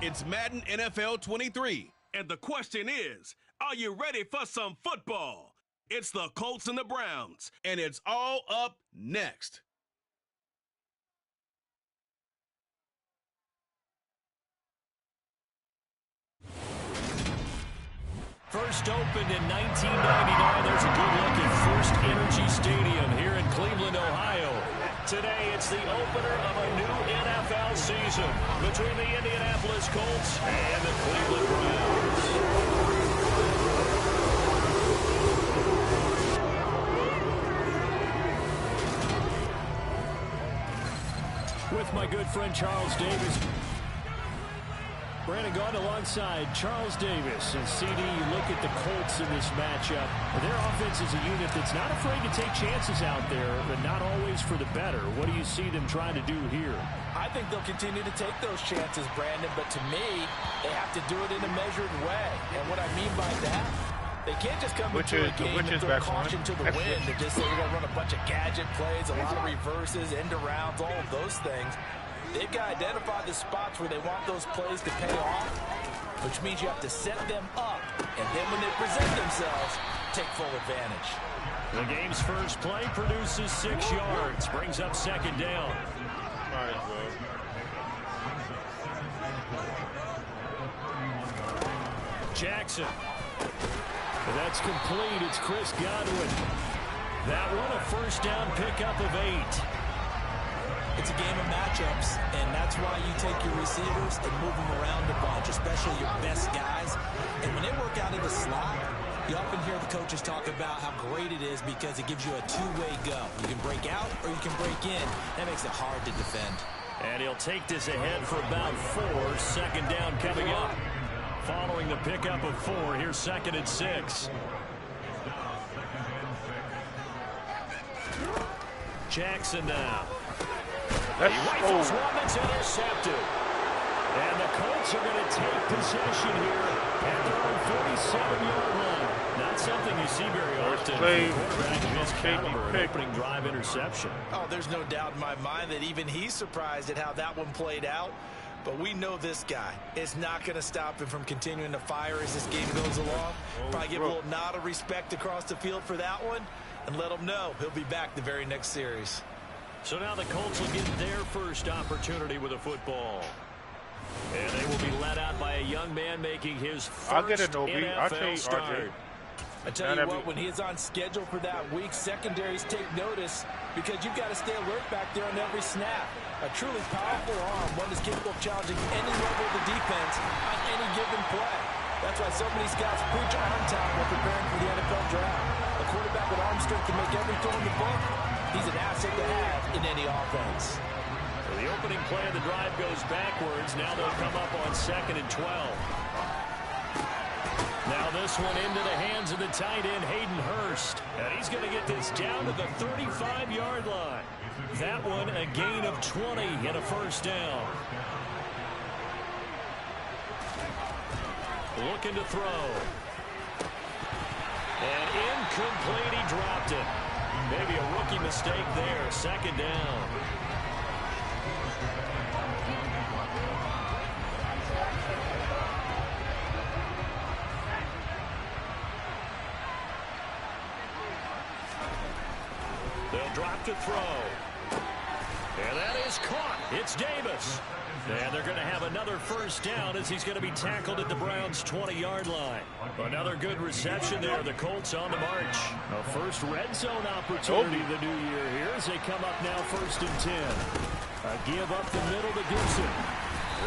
It's Madden NFL 23. And the question is, are you ready for some football? It's the Colts and the Browns, and it's all up next. First opened in 1999. There's a good look at First Energy Stadium here in Cleveland, Ohio. Today, it's the opener of a new NFL season between the Indianapolis Colts and the Cleveland Browns. With my good friend Charles Davis. Brandon Gaudin alongside Charles Davis. And CD, you look at the Colts in this matchup. Their offense is a unit that's not afraid to take chances out there, but not always for the better. What do you see them trying to do here? I think they'll continue to take those chances, Brandon, but to me, they have to do it in a measured way. And what I mean by that, they can't just come into a game and throw caution to the wind and just say you're going to run a bunch of gadget plays, a lot of reverses, end arounds, all of those things. They've got to identify the spots where they want those plays to pay off, which means you have to set them up, and then when they present themselves, take full advantage. The game's first play produces 6 yards, brings up second down. Might as well. Jackson. That's complete. It's Chris Godwin. That one a first down pickup of 8. It's a game of matchups, and that's why you take your receivers and move them around a bunch, especially your best guys. And when they work out in the slot, you often hear the coaches talk about how great it is because it gives you a two-way go. You can break out or you can break in. That makes it hard to defend. And he'll take this ahead for about 4. Second down coming up. Following the pickup of 4, here's 2nd and 6. Jackson now. He rifles one that's intercepted. And the Colts are going to take possession here at their own 47-yard line. Not something you see very often. Quarterback of his caliber, an opening drive interception. Oh, there's no doubt in my mind that even he's surprised at how that one played out. But we know this guy is not going to stop him from continuing to fire as this game goes along. Probably give a little nod of respect across the field for that one and let him know he'll be back the very next series. So now the Colts will get their first opportunity with a football. And they will be led out by a young man making his first NFL start. I tell you what, when he's on schedule for that week, secondaries take notice because you've got to stay alert back there on every snap. A truly powerful arm, one that's capable of challenging any level of the defense on any given play. That's why so many scouts preach arm talent while preparing for the NFL draft. A quarterback with arm strength can make every throw in the book. He's an asset to have in any offense. Well, the opening play of the drive goes backwards. Now they'll come up on 2nd and 12. Now this one into the hands of the tight end, Hayden Hurst. And he's going to get this down to the 35-yard line. That one a gain of 20 and a first down. Looking to throw. And incomplete, he dropped it. Maybe a rookie mistake there. Second down. They'll drop to throw. And that is caught. It's Davis. And they're going to have another first down as he's going to be tackled at the Browns' 20-yard line. Another good reception there. The Colts on the march. A first red zone opportunity of the new year here as they come up now 1st and 10. A give up the middle to Gibson.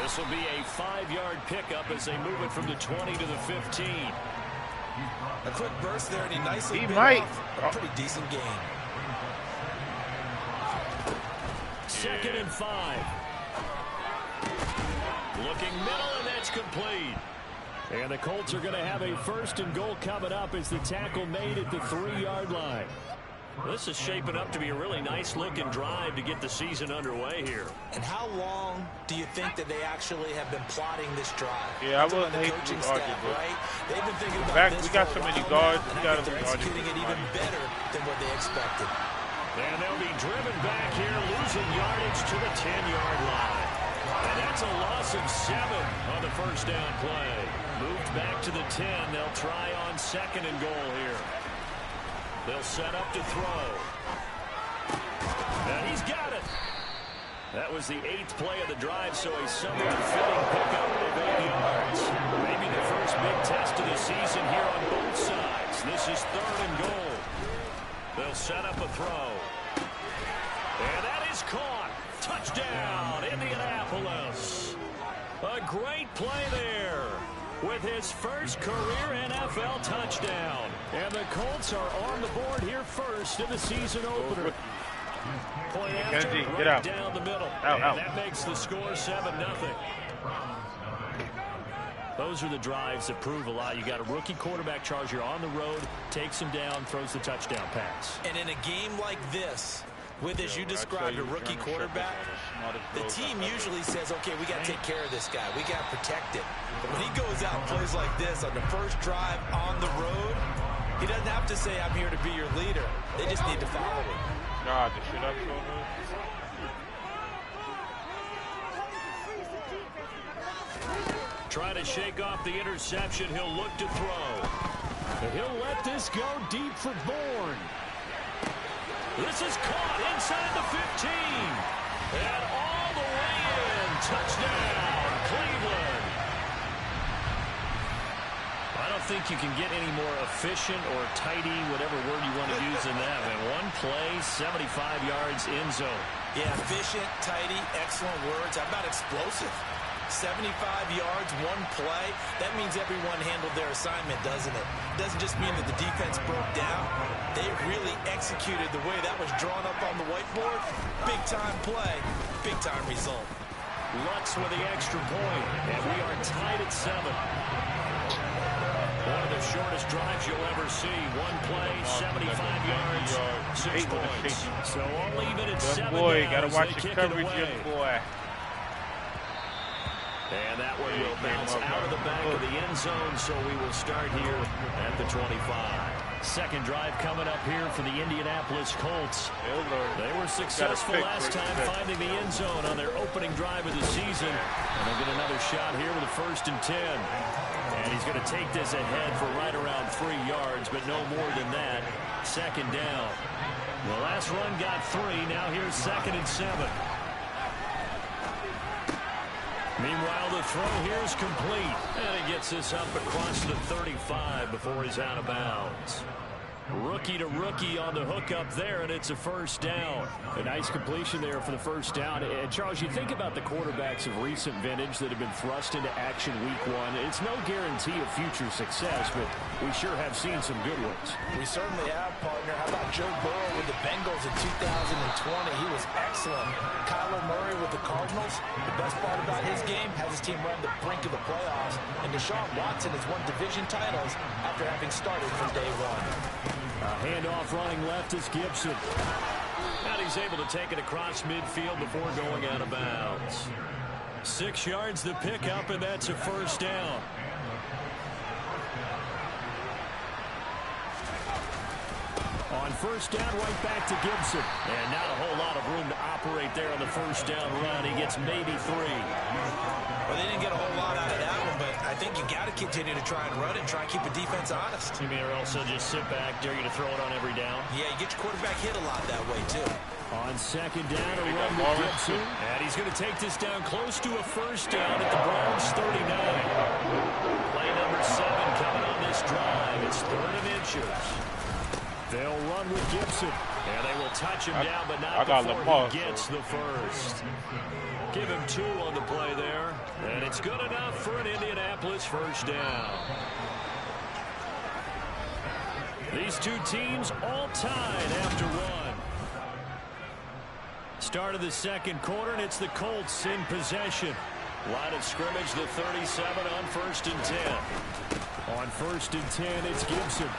This will be a 5-yard pickup as they move it from the 20 to the 15. A quick burst there, and he nicely bit off a pretty decent game. 2nd and 5. Looking middle, and that's complete. And the Colts are going to have a 1st and goal coming up as the tackle made at the 3-yard line. This is shaping up to be a really nice-looking drive to get the season underway here. And how long do you think that they actually have been plotting this drive? Yeah, I wasn't hating the staff, right? They've been thinking about this. We got so many guards. We got to be executing it even better than what they expected. And they'll be driven back here, losing yardage to the 10-yard line. And that's a loss of 7 on the first down play. Moved back to the 10. They'll try on 2nd and goal here. They'll set up to throw. And he's got it. That was the 8th play of the drive, so a somewhat fitting pickup of 8 yards. Maybe the first big test of the season here on both sides. This is 3rd and goal. They'll set up a throw. And that is caught. Touchdown, Indianapolis. A great play there with his first career NFL touchdown. And the Colts are on the board here first in the season opener. Point after, get out. Down the middle. Out. That makes the score 7-0. Those are the drives that prove a lot. You got a rookie quarterback charge. You're on the road, takes him down, throws the touchdown pass. And in a game like this, with, as you described, a rookie quarterback, the team usually says, okay, we got to take care of this guy. We got to protect it. But when he goes out and plays like this on the first drive on the road, he doesn't have to say, I'm here to be your leader. They just need to follow him. God, the shit up so good. Try to shake off the interception. He'll look to throw. And he'll let this go deep for Bourne. This is caught inside the 15. And all the way in. Touchdown, Cleveland. I don't think you can get any more efficient or tidy, whatever word you want to use in that. And one play, 75 yards in zone. Yeah, efficient, tidy, excellent words. How about explosive? 75 yards, one play. That means everyone handled their assignment, doesn't it? Doesn't just mean that the defense broke down. They really executed the way that was drawn up on the whiteboard. Big-time play, big-time result. Lutz with the extra point, and we are tied at 7. One of the shortest drives you'll ever see. One play, 75 yards, 6 points. So all even at 7 boy, now gotta as watch they the kick coverage, it away. young boy. And that one will bounce out of the back of the end zone, so we will start here at the 25. Second drive coming up here for the Indianapolis Colts. They were successful last time finding the end zone on their opening drive of the season. And they'll get another shot here with a 1st and 10. And he's going to take this ahead for right around 3 yards, but no more than that. 2nd down. The last run got 3. Now here's 2nd and 7. Meanwhile, the throw here is complete. And he gets this up across the 35 before he's out of bounds. Rookie to rookie on the hookup there, and it's a 1st down. A nice completion there for the 1st down. And Charles, you think about the quarterbacks of recent vintage that have been thrust into action week 1. It's no guarantee of future success, but we sure have seen some good ones. We certainly have, partner. How about Joe Burrow with the Bengals in 2020? He was excellent. Kyler Murray with the Cardinals. The best part about his game has his team run the brink of the playoffs. And Deshaun Watson has won division titles after having started from day 1. Handoff running left is Gibson. And he's able to take it across midfield before going out of bounds. 6 yards to pick up, and that's a 1st down. On 1st down, right back to Gibson. And not a whole lot of room to operate there on the 1st down run. He gets maybe 3. Well, they didn't get a whole lot out of that one, but I think you got to continue to try and run it and try and keep the defense honest. You mean, or also just sit back, dare you to throw it on every down? Yeah, you get your quarterback hit a lot that way, too. On 2nd down, a run with Gibson. And he's going to take this down close to a 1st down at the Browns' 39. Play number 7 coming on this drive. It's 3rd and inches. They'll run with Gibson. And they will touch him down, but not before he gets the 1st. Give him 2 on the play there. And it's good enough for an Indianapolis 1st down. These two teams all tied after 1. Start of the 2nd quarter, and it's the Colts in possession. Line of scrimmage, the 37 on 1st and 10. On 1st and 10, it's Gibson.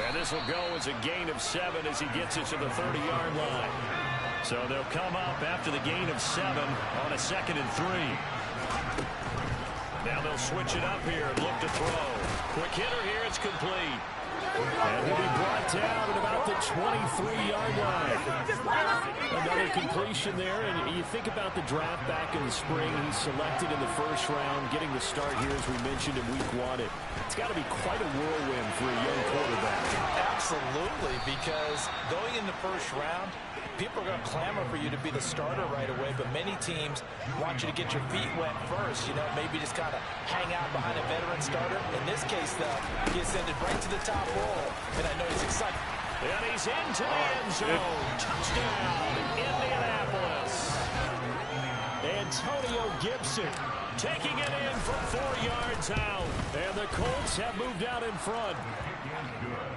And this will go as a gain of 7 as he gets it to the 30-yard line. So they'll come up after the gain of 7 on a 2nd and 3. Now they'll switch it up here and look to throw. Quick hitter here, it's complete. And he'll be brought down at about the 23-yard line. Another completion there, and you think about the draft back in the spring. He's selected in the first round, getting the start here, as we mentioned, in week 1. It's got to be quite a whirlwind for a young quarterback. Absolutely, because going in the first round, people are going to clamor for you to be the starter right away, but many teams want you to get your feet wet first. You know, maybe just kind of hang out behind a veteran starter. In this case, though, he ascended right to the top roll, and I know he's excited. And he's into the end zone. Touchdown, Indianapolis. Antonio Gibson taking it in from 4 yards out. And the Colts have moved out in front.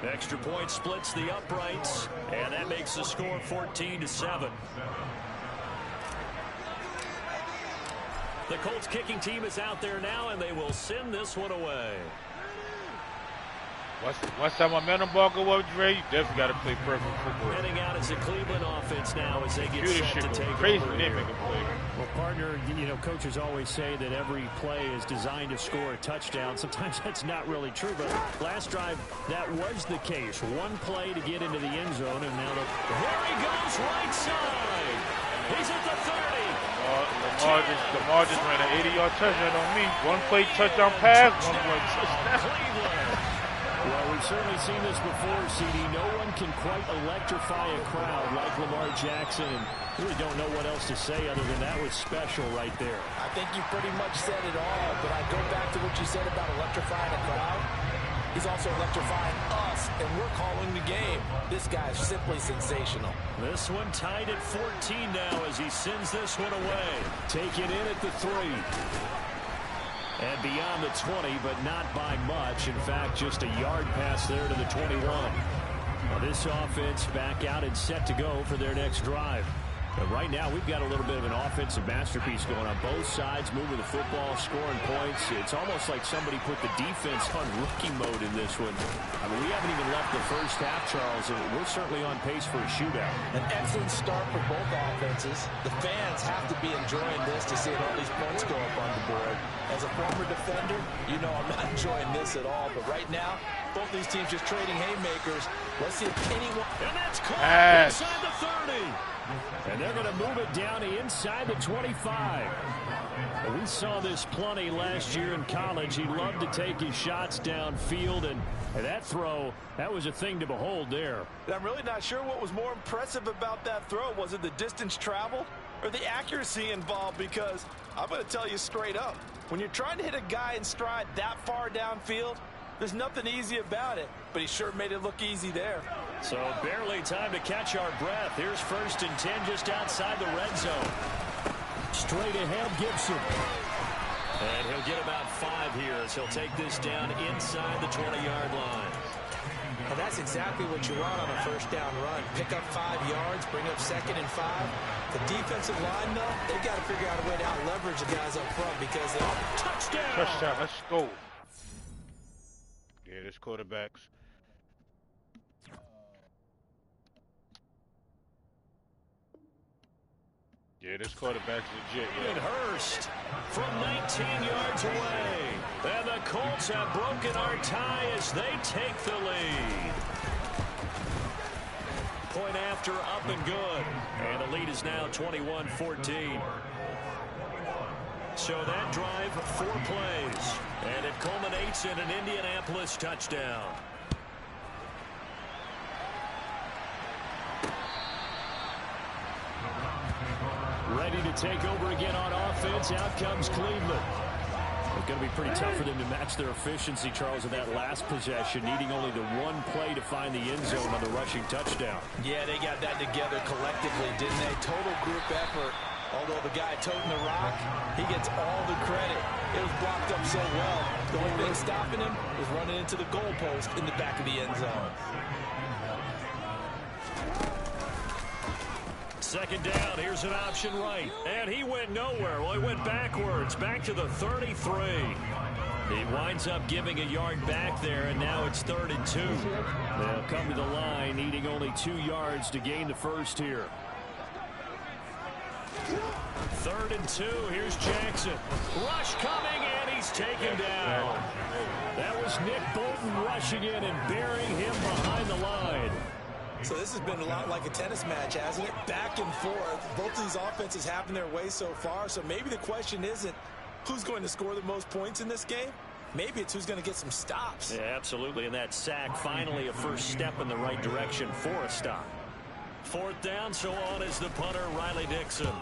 Extra point splits the uprights, and that makes the score 14-7. The Colts kicking team is out there now, and they will send this one away. Once that momentum ball go up, Dre, you definitely got to play perfect football. Heading out is the Cleveland offense now as they get set to take crazy over they here. make a play. Well, partner, you know, coaches always say that every play is designed to score a touchdown. Sometimes that's not really true, but last drive, that was the case. One play to get into the end zone, and now there he goes, right side. He's at the 30. Lamar just ran an 80-yard touchdown on me. One play touchdown pass, one play touchdown. Cleveland. Well, we've certainly seen this before, CD. No one can quite electrify a crowd like Lamar Jackson, and really don't know what else to say other than that was special right there. I think you pretty much said it all, but I go back to what you said about electrifying a crowd. He's also electrifying us, and we're calling the game. This guy is simply sensational. This one tied at 14 now as he sends this one away. Take it in at the 3. And beyond the 20, but not by much. In fact, just a yard pass there to the 21. Now this offense back out and set to go for their next drive. But right now, we've got a little bit of an offensive masterpiece going on both sides, moving the football, scoring points. It's almost like somebody put the defense on rookie mode in this one. I mean, we haven't even left the first half, Charles, and we're certainly on pace for a shootout. An excellent start for both offenses. The fans have to be enjoying this to see all these points go up on the board. As a former defender, you know I'm not enjoying this at all. But right now, both these teams just trading haymakers. Let's see if anyone... And that's caught inside the 30. And they're going to move it down inside the 25. We saw this plenty last year in college. He loved to take his shots downfield, and that throw, that was a thing to behold there. And I'm really not sure what was more impressive about that throw. Was it the distance traveled or the accuracy involved? Because I'm going to tell you straight up, when you're trying to hit a guy in stride that far downfield, there's nothing easy about it, but he sure made it look easy there. So barely time to catch our breath. Here's 1st and 10 just outside the red zone. Straight ahead, Gibson. And he'll get about 5 here as he'll take this down inside the 20-yard line. And that's exactly what you want on a first down run. Pick up 5 yards, bring up 2nd and 5. The defensive line, though, they've got to figure out a way to out-leverage the guys up front because they all... Touchdown! Touchdown, let's go. Yeah, this quarterback's... Yeah, this quarterback's legit. Yeah. And Hurst from 19 yards away. And the Colts have broken our tie as they take the lead. Point after, up and good. And the lead is now 21-14. So that drive, 4 plays. And it culminates in an Indianapolis touchdown. Ready to take over again on offense. Out comes Cleveland. It's going to be pretty tough for them to match their efficiency, Charles, in that last possession, needing only the one play to find the end zone on the rushing touchdown. Yeah, they got that together collectively, didn't they? Total group effort. Although the guy toting the rock, he gets all the credit. It was blocked up so well. The only thing stopping him was running into the goalpost in the back of the end zone. 2nd down, here's an option right. And he went nowhere. Well, he went backwards, back to the 33. He winds up giving a yard back there, and now it's 3rd and 2. They'll come to the line, needing only 2 yards to gain the first here. 3rd and 2, here's Jackson. Rush coming, and he's taken down. That was It's Nick Bolton rushing in and burying him behind the line. So this has been a lot like a tennis match, hasn't it? Back and forth. Both of these offenses having their way so far. So maybe the question isn't who's going to score the most points in this game. Maybe it's who's going to get some stops. Yeah, absolutely. And that sack, finally a first step in the right direction for a stop. Fourth down, so on is the punter, Riley Dixon.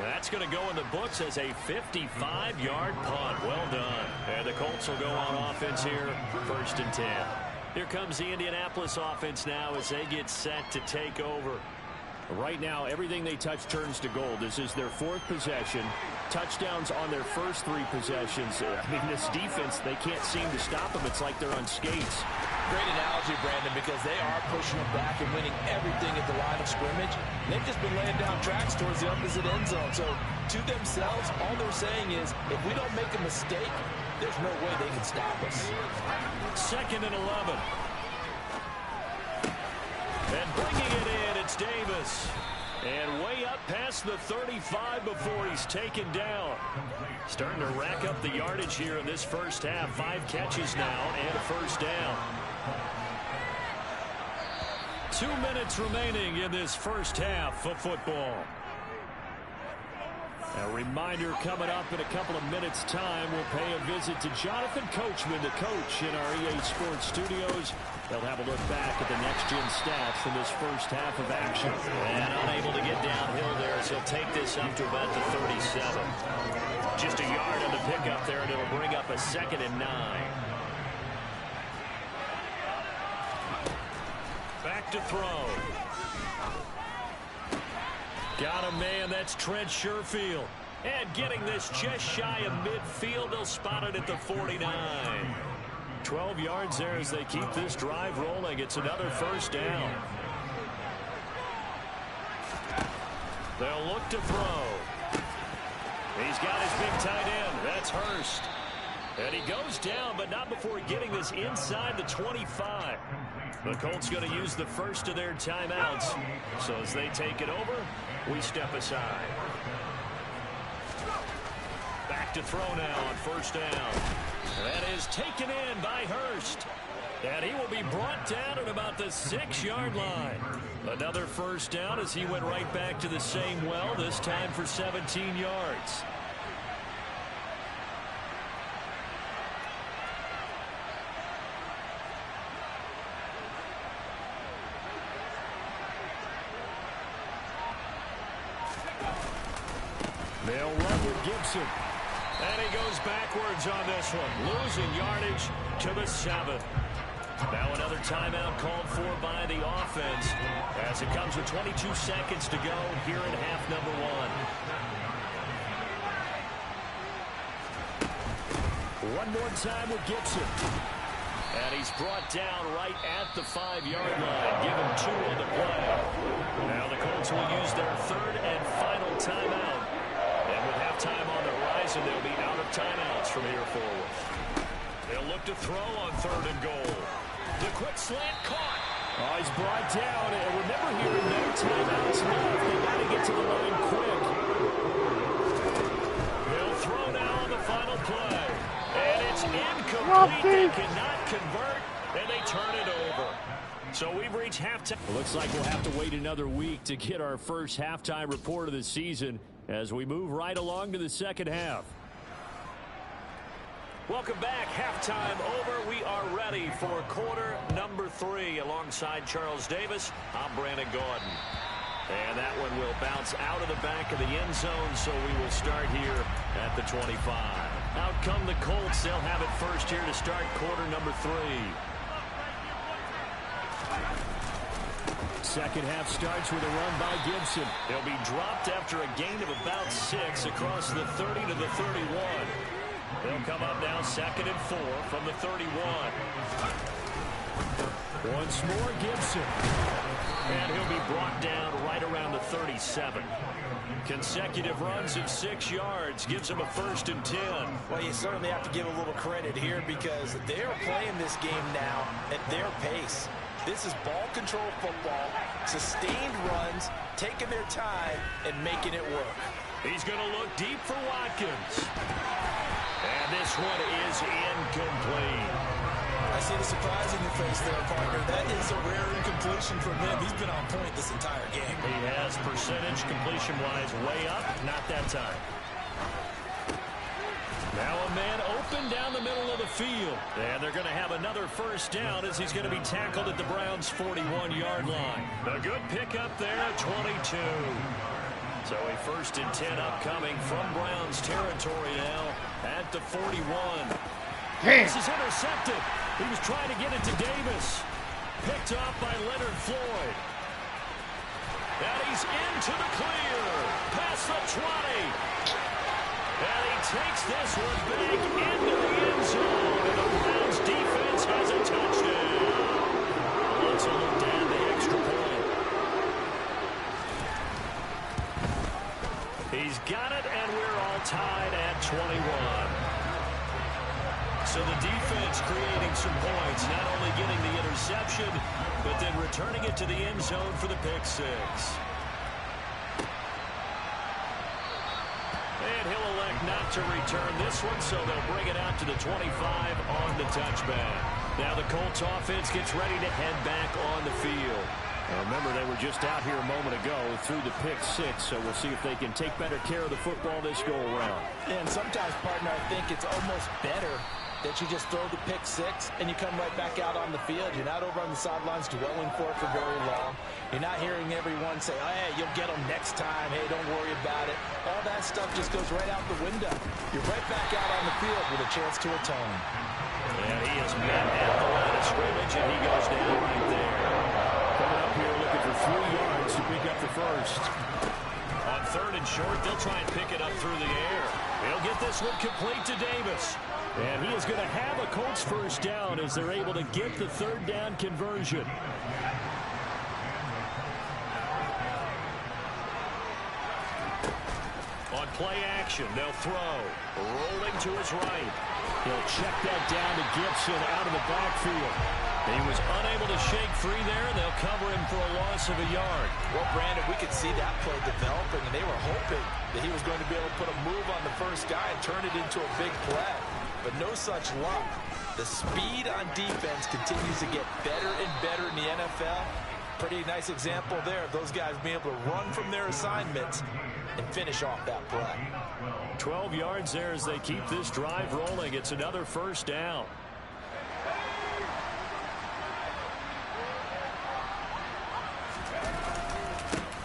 That's going to go in the books as a 55-yard punt. Well done. And the Colts will go on offense here, 1st and 10. Here comes the Indianapolis offense now as they get set to take over. Right now, everything they touch turns to gold. This is their 4th possession. Touchdowns on their first 3 possessions. I mean, this defense, they can't seem to stop them. It's like they're on skates. Great analogy, Brandon, because they are pushing them back and winning everything at the line of scrimmage. They've just been laying down tracks towards the opposite end zone. So to themselves, all they're saying is, if we don't make a mistake, there's no way they can stop us. 2nd and 11. And bringing it in, it's Davis. And way up past the 35 before he's taken down. Starting to rack up the yardage here in this first half. 5 catches now and a first down. 2 minutes remaining in this first half of football. A reminder, coming up in a couple of minutes' time, we'll pay a visit to Jonathan Coachman, the coach in our EA Sports studios. They'll have a look back at the next-gen stats from this first half of action. And unable to get downhill there as he'll take this up to about the 37. Just a yard on the pickup there, and it'll bring up a 2nd and 9. Back to throw. Got a man, that's Trent Sherfield. And getting this just shy of midfield, they'll spot it at the 49. 12 yards there as they keep this drive rolling. It's another first down. They'll look to throw. He's got his big tight end. That's Hurst. And he goes down, but not before getting this inside the 25. The Colts going to use the first of their timeouts. So as they take it over, we step aside. Back to throw now on first down. That is taken in by Hurst. And he will be brought down at about the 6-yard line. Another first down as he went right back to the same well, this time for 17 yards. They'll run with Gibson. And he goes backwards on this one, losing yardage to the 7. Now another timeout called for by the offense as it comes with 22 seconds to go here in half number 1. One more time with Gibson. And he's brought down right at the 5-yard line. Give him 2 on the play. Now the Colts will use their 3rd and final timeout. And with halftime on the horizon, they'll be out of timeouts from here forward. They'll look to throw on 3rd and goal. The quick slant caught. Oh, he's brought down. And remember here, no timeouts left. They got to get to the line quick. They'll throw now on the final play. And it's incomplete. They cannot convert, and they turn it over. So we've reached halftime. It looks like we'll have to wait another week to get our first halftime report of the season as we move right along to the second half. Welcome back. Halftime over. We are ready for quarter number 3 alongside Charles Davis. I'm Brandon Gordon. And that one will bounce out of the back of the end zone, so we will start here at the 25. Out come the Colts. They'll have it first here to start quarter number 3. Second half starts with a run by Gibson. He'll be dropped after a gain of about 6 across the 30 to the 31. They'll come up now 2nd and 4 from the 31. Once more Gibson. And he'll be brought down right around the 37. Consecutive runs of 6 yards gives him a 1st and 10. Well, you certainly have to give a little credit here because they're playing this game now at their pace. This is ball control football, sustained runs, taking their time, and making it work. He's going to look deep for Watkins. And this one is incomplete. I see the surprise in your face there, partner. That is a rare incompletion from him. He's been on point this entire game. He has percentage completion-wise way up, not that time. Now a man open down the middle of the field. And they're going to have another first down as he's going to be tackled at the Browns' 41-yard line. A good pickup there at 22. So a 1st and 10 upcoming from Browns territory now at the 41. This is intercepted. He was trying to get it to Davis. Picked off by Leonard Floyd. And he's into the clear. Past the 20. And he takes this one back into the end zone. And the Browns defense has a touchdown. Let's look down the extra point. He's got it, and we're all tied at 21. So the defense creating some points, not only getting the interception, but then returning it to the end zone for the pick six. And he'll elect not to return this one, so they'll bring it out to the 25 on the touchback. Now the Colts offense gets ready to head back on the field. Now remember, they were just out here a moment ago through the pick six, so we'll see if they can take better care of the football this go around. And sometimes, partner, I think it's almost better that you just throw the pick six and you come right back out on the field. You're not over on the sidelines dwelling for it for very long. You're not hearing everyone say, oh, hey, you'll get them next time. Hey, don't worry about it. All that stuff just goes right out the window. You're right back out on the field with a chance to atone. And he is met at the line of scrimmage, and he goes down right there. Coming up here looking for 3 yards to pick up the first. On 3rd and short, they'll try and pick it up through the air. They'll get this one complete to Davis. And he is going to have a Colts first down as they're able to get the 3rd down conversion. On play action, they'll throw. Rolling to his right. He'll check that down to Gibson out of the backfield. He was unable to shake free there, and they'll cover him for a loss of a yard. Well, Brandon, we could see that play developing, and they were hoping that he was going to be able to put a move on the first guy and turn it into a big play. But no such luck. The speed on defense continues to get better and better in the NFL. Pretty nice example there of those guys being able to run from their assignments and finish off that play. 12 yards there as they keep this drive rolling. It's another first down.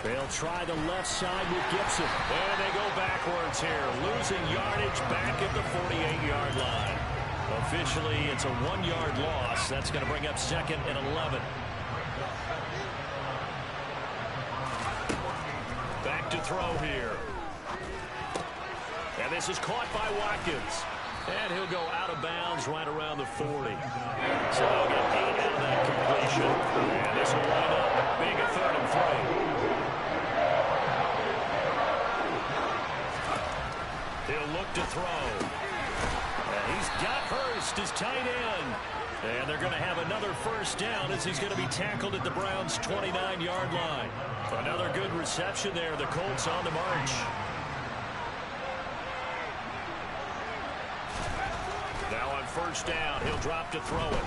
They'll try the left side with Gibson. And they go backwards here, losing yardage back at the 48-yard line. Officially, it's a 1-yard loss. That's going to bring up 2nd and 11. Back to throw here. And this is caught by Watkins. And he'll go out of bounds right around the 40. So they'll get 8 out of that completion. And this will wind up being a 3rd and 3. He'll look to throw. And he's got Hurst, his tight end. And they're going to have another first down as he's going to be tackled at the Browns' 29-yard line. Another good reception there. The Colts on the march. Now on first down, he'll drop to throw it.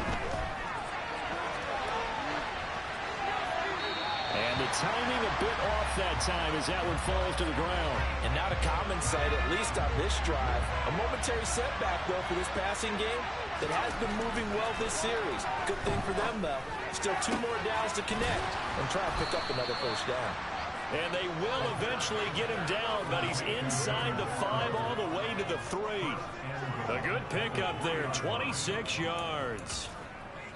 And the timing a bit off that time as that one falls to the ground. And not a common sight, at least on this drive. A momentary setback, though, for this passing game that has been moving well this series. Good thing for them, though. Still 2 more downs to connect and try and pick up another first down. And they will eventually get him down, but he's inside the 5 all the way to the 3. A good pickup there, 26 yards.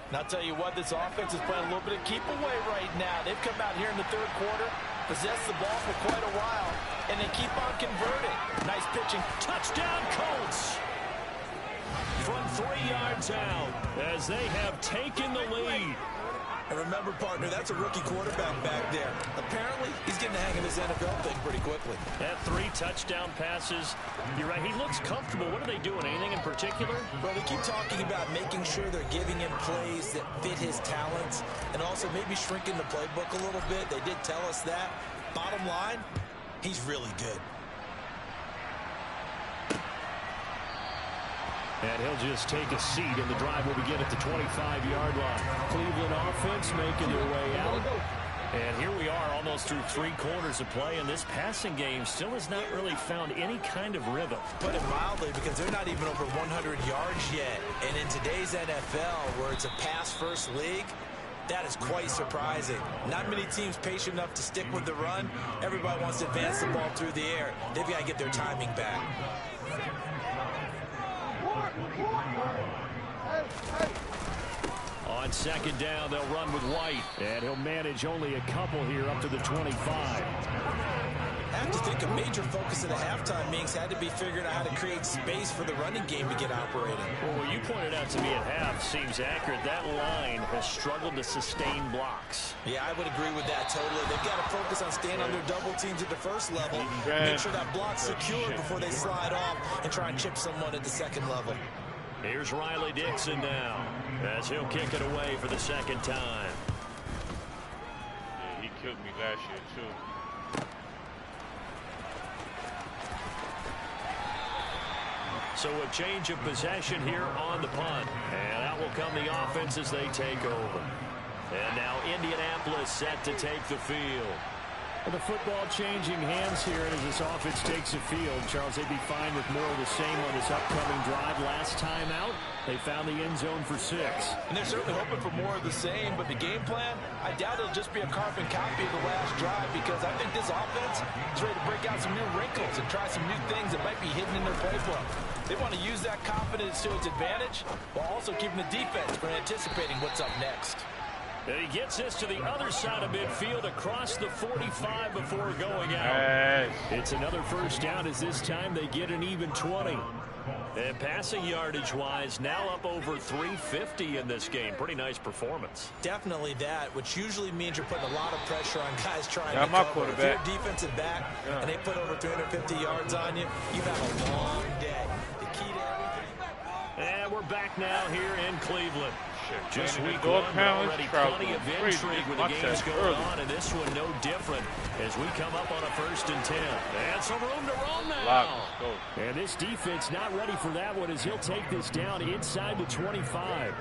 And I'll tell you what, this offense is playing a little bit of keep away right now. They've come out here in the 3rd quarter, possessed the ball for quite a while, and they keep on converting. Nice pitching. Touchdown, Colts! From 3 yards out as they have taken the lead. And remember, partner, that's a rookie quarterback back there. Apparently, he's getting the hang of his NFL thing pretty quickly. Had 3 touchdown passes. You're right, he looks comfortable. What are they doing? Anything in particular? Well, they keep talking about making sure they're giving him plays that fit his talents and also maybe shrinking the playbook a little bit. They did tell us that. Bottom line, he's really good. And he'll just take a seat, and the drive will begin at the 25-yard line. Cleveland offense making their way out. And here we are almost through 3 quarters of play, and this passing game still has not really found any kind of rhythm. Put it mildly, because they're not even over 100 yards yet. And in today's NFL, where it's a pass-first league, that is quite surprising. Not many teams patient enough to stick with the run. Everybody wants to advance the ball through the air. They've got to get their timing back. On second down, they'll run with White, and he'll manage only a couple here up to the 25. I have to think a major focus of the halftime meetings had to be figuring out how to create space for the running game to get operating. Well, what you pointed out to me at half seems accurate. That line has struggled to sustain blocks. Yeah, I would agree with that totally. They've got to focus on staying on their double teams at the first level, make sure that block's secured before they slide off and try and chip someone at the second level. Here's Riley Dixon now, as he'll kick it away for the second time. Yeah, he killed me last year, too. So a change of possession here on the punt. And out will come the offense as they take over. And now Indianapolis set to take the field. The football changing hands here as this offense takes the field. Charles, they'd be fine with more of the same on this upcoming drive. Last time out, they found the end zone for 6. And they're certainly hoping for more of the same, but the game plan, I doubt it'll just be a carbon copy of the last drive, because I think this offense is ready to break out some new wrinkles and try some new things that might be hidden in their playbook. They want to use that confidence to its advantage while also keeping the defense from anticipating what's up next. And he gets this to the other side of midfield across the 45 before going out. It's another first down, as this time they get an even 20. And passing yardage-wise, now up over 350 in this game. Pretty nice performance. Definitely that, which usually means you're putting a lot of pressure on guys trying to cover. If you're a defensive back and they put over 350 yards on you, you've had a long day. The key to everything. And we're back now here in Cleveland. Just week dog 1, pound, already plenty of intrigue with the games going on, and this one no different as we come up on a 1st and 10. And some room to roll now. And this defense not ready for that one as he'll take this down inside the 25.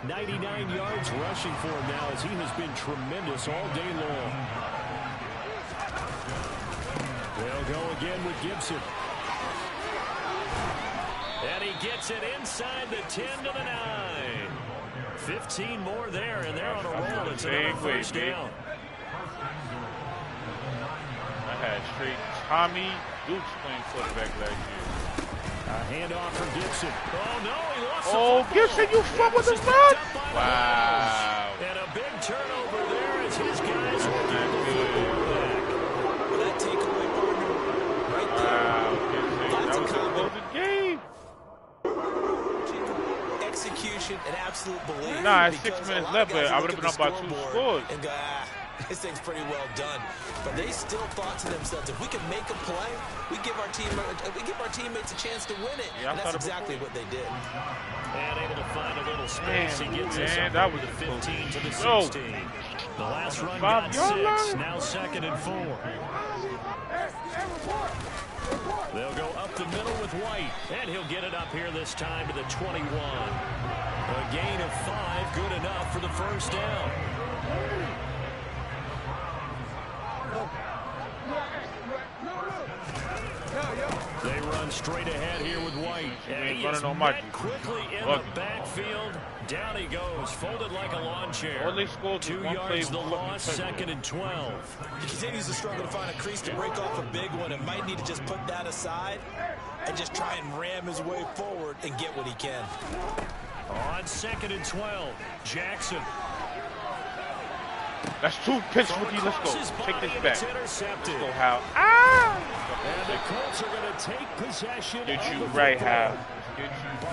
99 yards rushing for him now as he has been tremendous all day long. They'll go again with Gibson. And he gets it inside the 10 to the 9. 15 more there, and they're on a roll. It's another first down. I had straight Tommy Dukes playing quarterback last year. A handoff from Gibson. Oh, no, he lost the football. Gibson, you fuck with the run? Wow. And a big turnover there as his guys will get the football back. Well, that takeaway, partner, right there. Wow, Gibson, that was a game. Execution and absolute belief. Nah, it's 6 minutes left, but I would have been up by 2 scores. And go, this thing's pretty well done. But they still thought to themselves, if we can make a play, we give our teammates a chance to win it. Yeah, and that's exactly what they did. And able to find a little space. He gets us up that over was the 15 to the 16. The last run got 6. Now 2nd and 4. They'll go up the middle with White, and he'll get it up here this time to the 21. A gain of 5, good enough for the first down. They run straight ahead here with White. And he is met quickly in the backfield. Down he goes, folded like a lawn chair. 2 yards the loss, 2nd and 12. He continues to struggle to find a crease to break off a big one and might need to just put that aside and just try and ram his way forward and get what he can. On 2nd and 12, Jackson. That's 2 picks, rookie. Let's go. Take this back. Let's go, Hal. Ah! And the Colts are going to take possession. Did you right, Hal?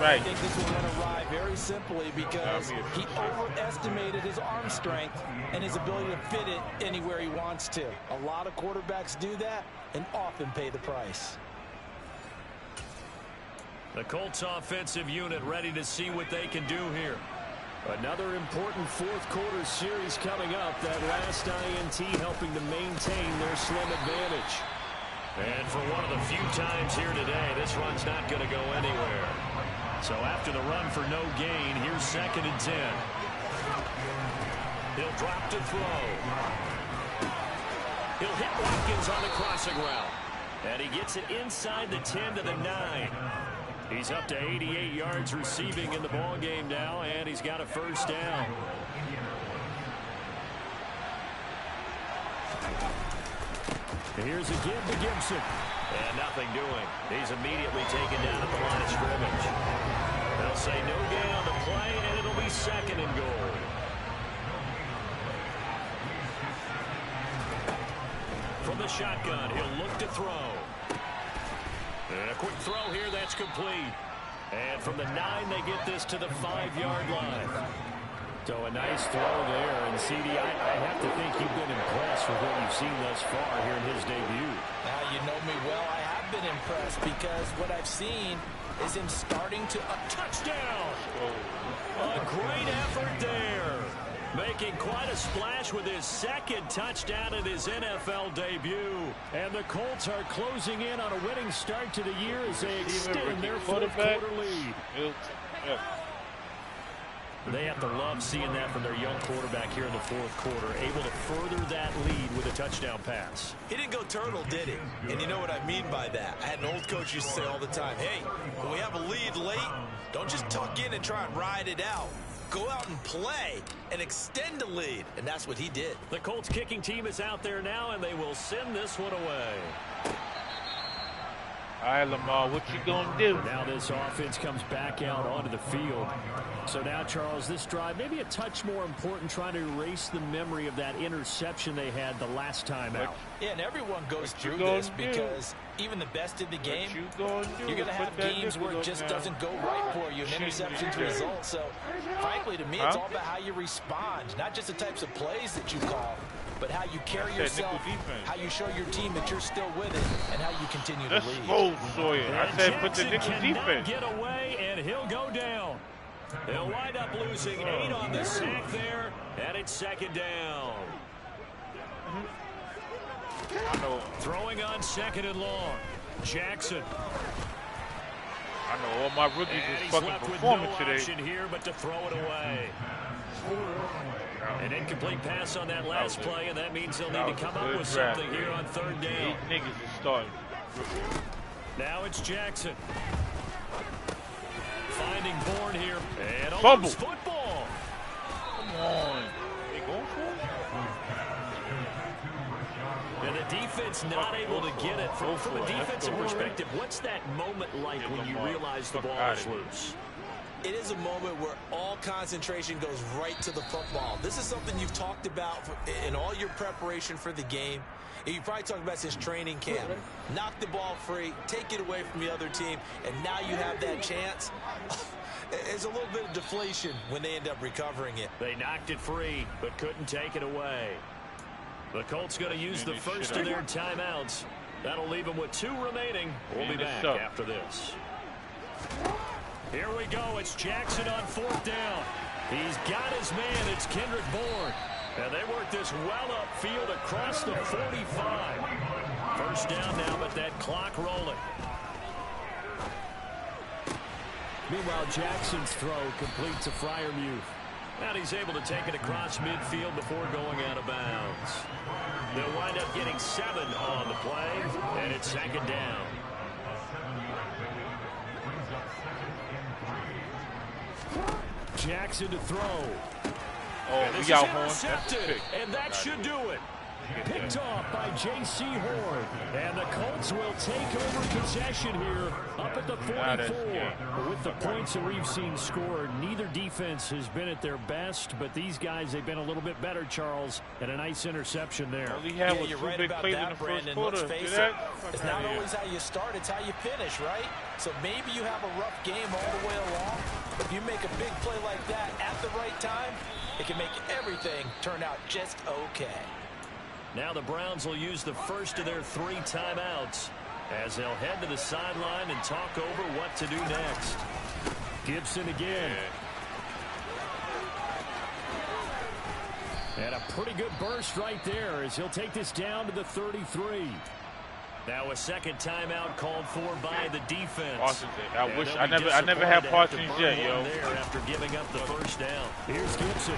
Right. I think this was going to ride very simply because he overestimated his arm strength and his ability to fit it anywhere he wants to. A lot of quarterbacks do that and often pay the price. The Colts offensive unit ready to see what they can do here. Another important fourth quarter series coming up. That last INT helping to maintain their slim advantage. And for one of the few times here today, this run's not going to go anywhere. So after the run for no gain, here's 2nd and 10. He'll drop to throw. He'll hit Watkins on the crossing route. And he gets it inside the 10 to the 9. He's up to 88 yards receiving in the ball game now, and he's got a first down. Here's a give to Gibson. And nothing doing. He's immediately taken down at the line of scrimmage. They'll say no gain on the play, and it'll be 2nd and goal. From the shotgun, he'll look to throw. And a quick throw here, that's complete. And from the 9, they get this to the 5-yard line. So a nice throw there. And, CD, I have to think you've been impressed with what you've seen thus far here in his debut. Now, you know me well. I have been impressed because what I've seen is him starting to... A touchdown! A great effort there. Making quite a splash with his 2nd touchdown in his NFL debut. And the Colts are closing in on a winning start to the year as they extend their fourth quarter lead. They have to love seeing that from their young quarterback here in the fourth quarter, able to further that lead with a touchdown pass. He didn't go turtle, did he? And you know what I mean by that. I had an old coach used to say all the time, hey, when we have a lead late, don't just tuck in and try and ride it out. Go out and play and extend the lead. And that's what he did. The Colts kicking team is out there now, and they will send this one away. All right, Lamar, what you going to do? Now this offense comes back out onto the field. So now, Charles, this drive maybe a touch more important, trying to erase the memory of that interception they had the last time out. Yeah, and everyone goes through this because even the best in the game, you're going to have games where it just doesn't go right for you, and interceptions result. So, frankly, to me, it's all about how you respond, not just the types of plays that you call, but how you carry yourself, how you show your team that you're still with it, and how you continue to lead. Let's go, Sawyer. I said put the nickel defense. Get away, and he'll go down. They'll wind up losing 8 on the sack there, and it's 2nd down. Throwing on 2nd and long. Jackson. I know all my rookies is fucking performing today. Here, but to throw it away. An incomplete pass on that last play, and that means they'll need to come up with something here on 3rd down. 8 niggas is starting. Now it's Jackson. Finding Bourne here. And fumble. Football. Come on. They going for it? And the defense not able to get it. From a defensive perspective, what's that moment like when you realize the ball is loose? It is a moment where all concentration goes right to the football. This is something you've talked about in all your preparation for the game. And you probably talked about since training camp. Knock the ball free, take it away from the other team, and now you have that chance. It's a little bit of deflation when they end up recovering it. They knocked it free, but couldn't take it away. The Colts going to use the first of their timeouts. That'll leave them with 2 remaining. We'll be back after this. Here we go. It's Jackson on 4th down. He's got his man. It's Kendrick Bourne. And they work this well upfield across the 45. First down now, but that clock rolling. Meanwhile, Jackson's throw completes a Freiermuth. And he's able to take it across midfield before going out of bounds. They'll wind up getting 7 on the play, and it's 2nd down. Jackson to throw. Oh, we got horn. That's and that should do it. Picked picked off by J.C. Horn. And the Colts will take over possession here up at the 44. But with the points that we've seen scored, neither defense has been at their best, but these guys, they've been a little bit better, Charles, and a nice interception there. All he had was 2 big plays in the first quarter. Let's face it, it's not always how you start, it's how you finish, right? So maybe you have a rough game all the way along, but if you make a big play like that at the right time, it can make everything turn out just okay. Now the Browns will use the first of their 3 timeouts as they'll head to the sideline and talk over what to do next. Gibson again. And a pretty good burst right there as he'll take this down to the 33. Now a second timeout called for by the defense. Parsons, I never had Parsons yet, yo. There after giving up the first down. Here's Gibson.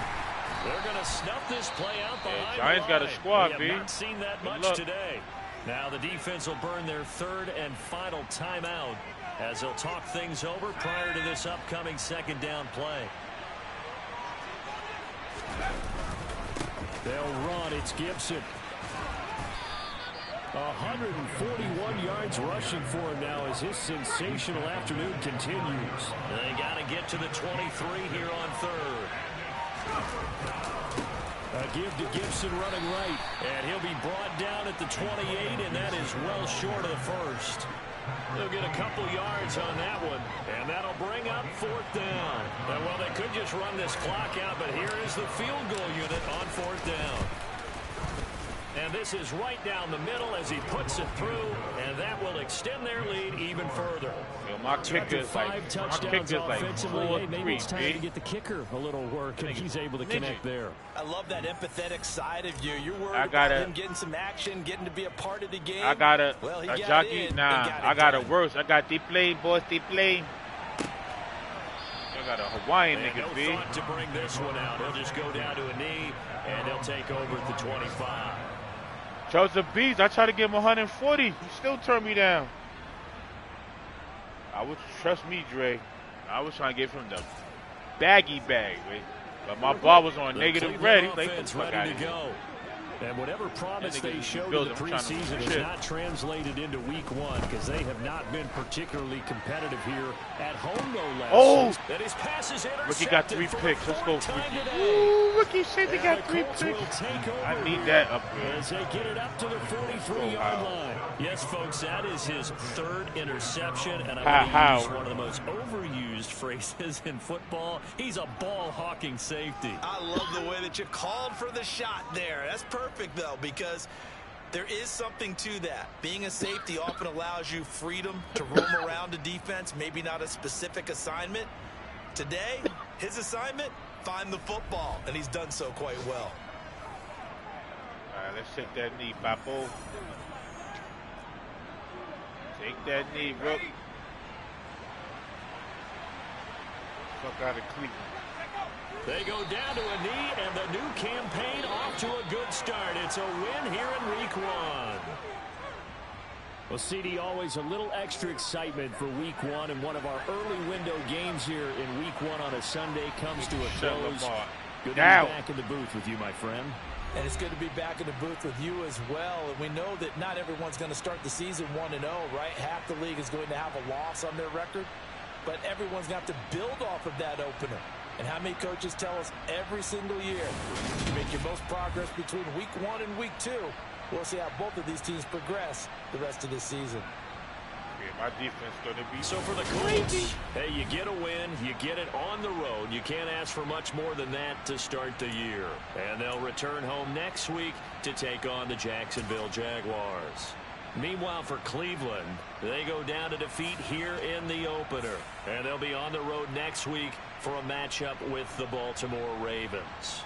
They're going to snuff this play out behind Giants got a squad, B. We have not seen that much today. Now the defense will burn their 3rd and final timeout as they'll talk things over prior to this upcoming second down play. They'll run. It's Gibson. 141 yards rushing for him now as his sensational afternoon continues. They got to get to the 23 here on 3rd. A give to Gibson running right, and he'll be brought down at the 28, and that is well short of the first. They'll get a couple yards on that one, and that'll bring up 4th down. And well, they could just run this clock out, but here is the field goal unit on 4th down. And this is right down the middle as he puts it through, and that will extend their lead even further. Yo, my kicker is like 4-3. Maybe it's time to get the kicker a little work, and he's able to connect there. I love that empathetic side of you. You're worried about him getting some action, getting to be a part of the game. I got a jockey. Nah, I got a worse. I got they play, boys. They play. I got a Hawaiian nigga, B. No thought to bring this one out. He'll just go down to a knee, and he'll take over at the 25. Charles the Beast, I tried to give him 140. He still turned me down. Trust me, Dre. I was trying to give him the baggy bag, right? But my bar was on negative red. He's like, what the fuck out of here? And whatever promise they showed in the preseason has not translated into week 1 because they have not been particularly competitive here at home, no less. Oh! That his pass is Rookie got 3 picks. Let's go, Rookie. Ooh, Rookie said they got 3 picks. I need that upgrade. As they get it up to the 43-yard line. Yes, folks, that is his 3rd interception, and I'm going to use one of the most overused phrases in football. He's a ball-hawking safety. I love the way that you called for the shot there. That's perfect, though, because there is something to that. Being a safety often allows you freedom to roam around a defense, maybe not a specific assignment. Today, his assignment, find the football, and he's done so quite well. All right, let's take that knee, Papo. Take that knee, Rook. Fuck out of Cleveland. They go down to a knee, and the new campaign off to a good start. It's a win here in week 1. Well, CD, always a little extra excitement for week 1, and one of our early window games here in week 1 on a Sunday comes to a close. Good to be back in the booth with you, my friend. And it's good to be back in the booth with you as well. And we know that not everyone's going to start the season 1-0, right? Half the league is going to have a loss on their record. But everyone's going to have to build off of that opener. And how many coaches tell us every single year, you make your most progress between week 1 and week 2. We'll see how both of these teams progress the rest of this season. Yeah, my defense going to be so for the Colts, hey, you get a win, you get it on the road. You can't ask for much more than that to start the year. And they'll return home next week to take on the Jacksonville Jaguars. Meanwhile, for Cleveland, they go down to defeat here in the opener. And they'll be on the road next week for a matchup with the Baltimore Ravens.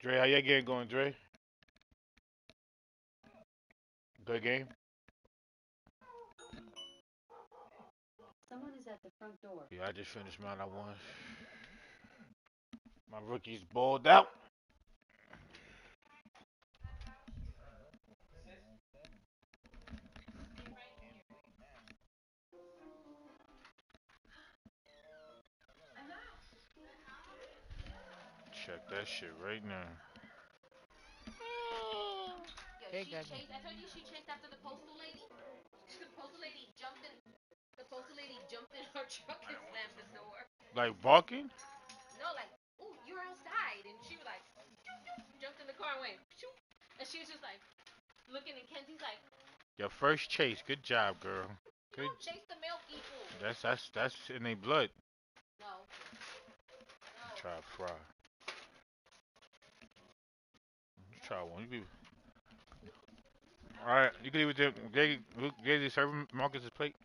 Dre, how your game going, Dre? Good game? Someone is at the front door. Yeah, I just finished mine. I won. My rookies balled out. Check that shit right now. Yo, she chased. I told you she chased after the postal lady. The postal lady jumped in. The postal lady jumped in her truck and slammed the door. Like barking? No, like, ooh, you're outside, and she was like, jumped in the car and went, shoot, and she was just like looking, and Kenzie's like, Your first chase. Good job, girl. you don't chase the male people. That's in their blood. No. Try to fry. Try one. You all right, you can leave with them. Gay serving Marcus's plate.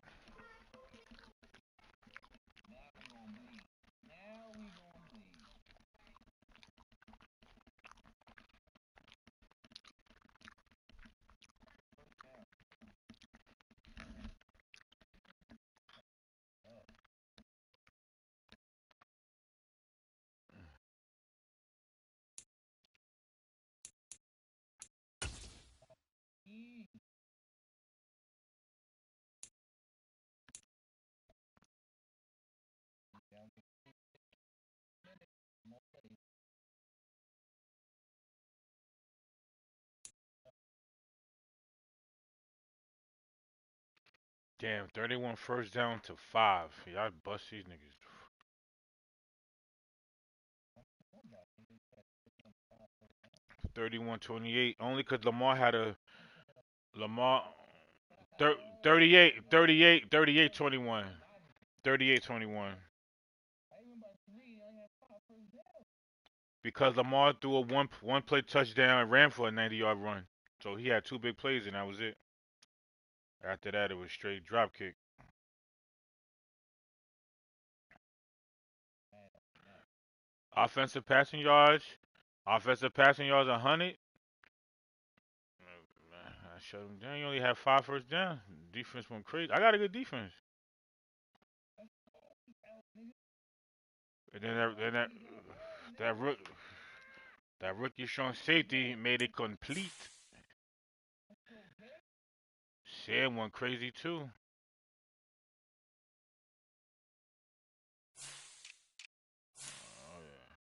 Damn, 31 first down to 5. Y'all bust these niggas. 31-28. Only because Lamar had a Lamar 38-21. 38-21. Because Lamar threw a one play touchdown and ran for a 90-yard run. So he had two big plays and that was it. After that it was straight drop kick. Offensive passing yards. 100. I shut him down. You only had 5 first down. Defense went crazy. I got a good defense. And then that rookie strong safety made it complete. Sam went crazy too. Oh yeah.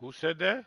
Who said that?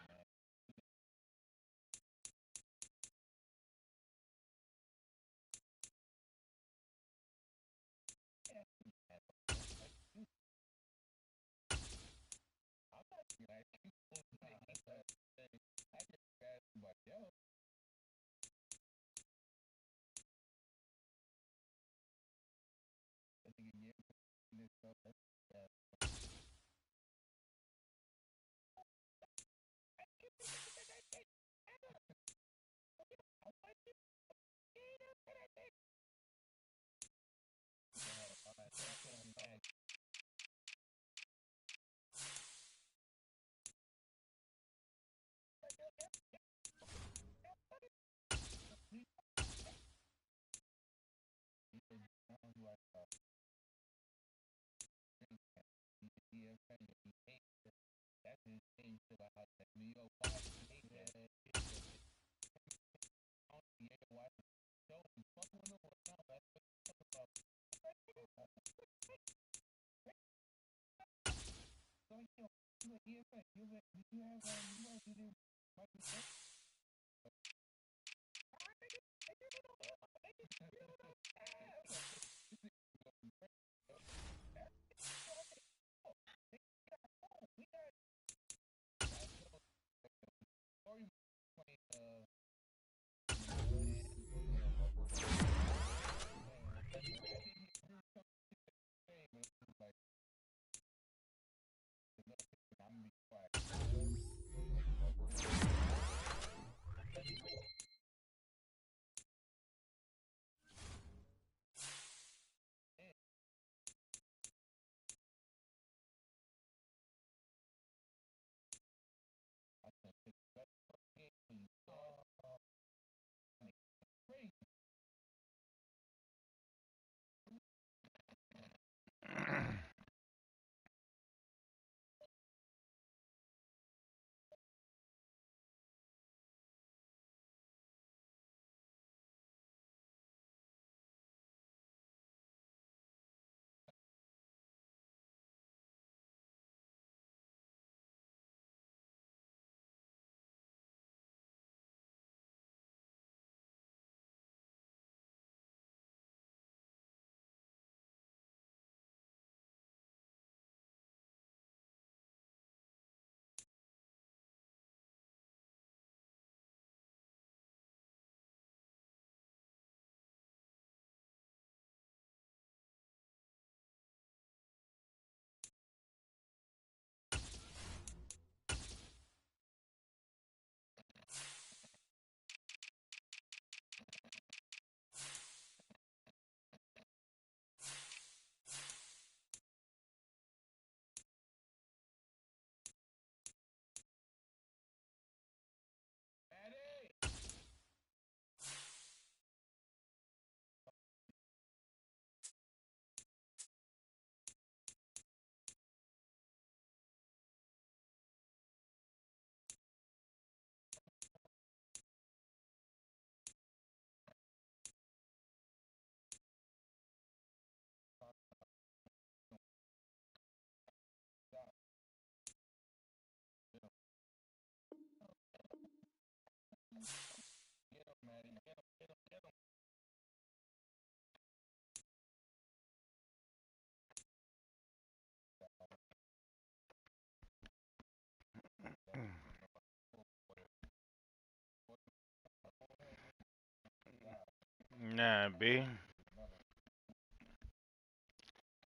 Nah, B.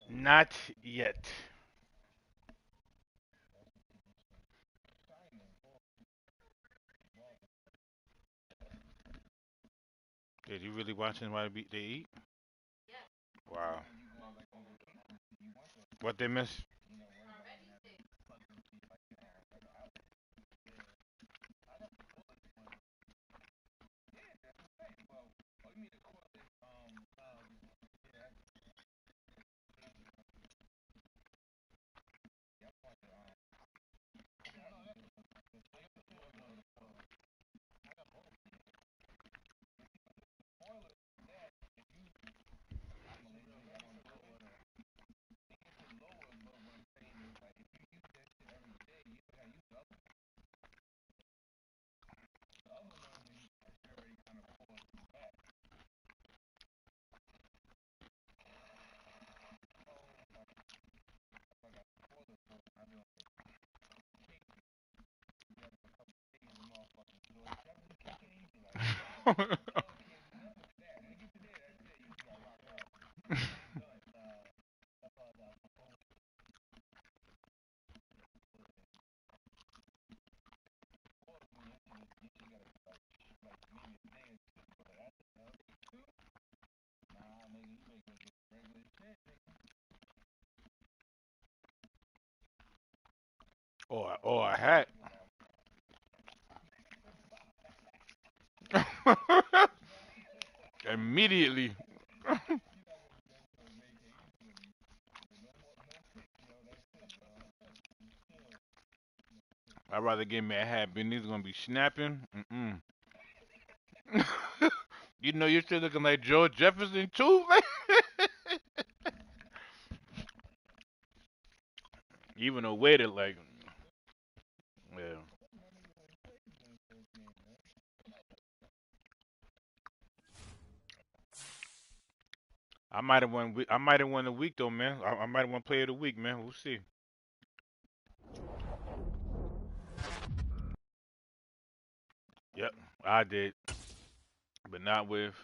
Not yet. Did you really watching why they eat? Yeah. Wow. What they miss? Veggie sticks. or a hat. Immediately. I'd rather give me a hat, but these gonna be snapping. Mm-mm. You know you're still looking like George Jefferson too, man. Even a way to like, yeah. I might have won. I might have won the week though, man. I might have won Player of the Week, man. We'll see. Yep, I did, but not with.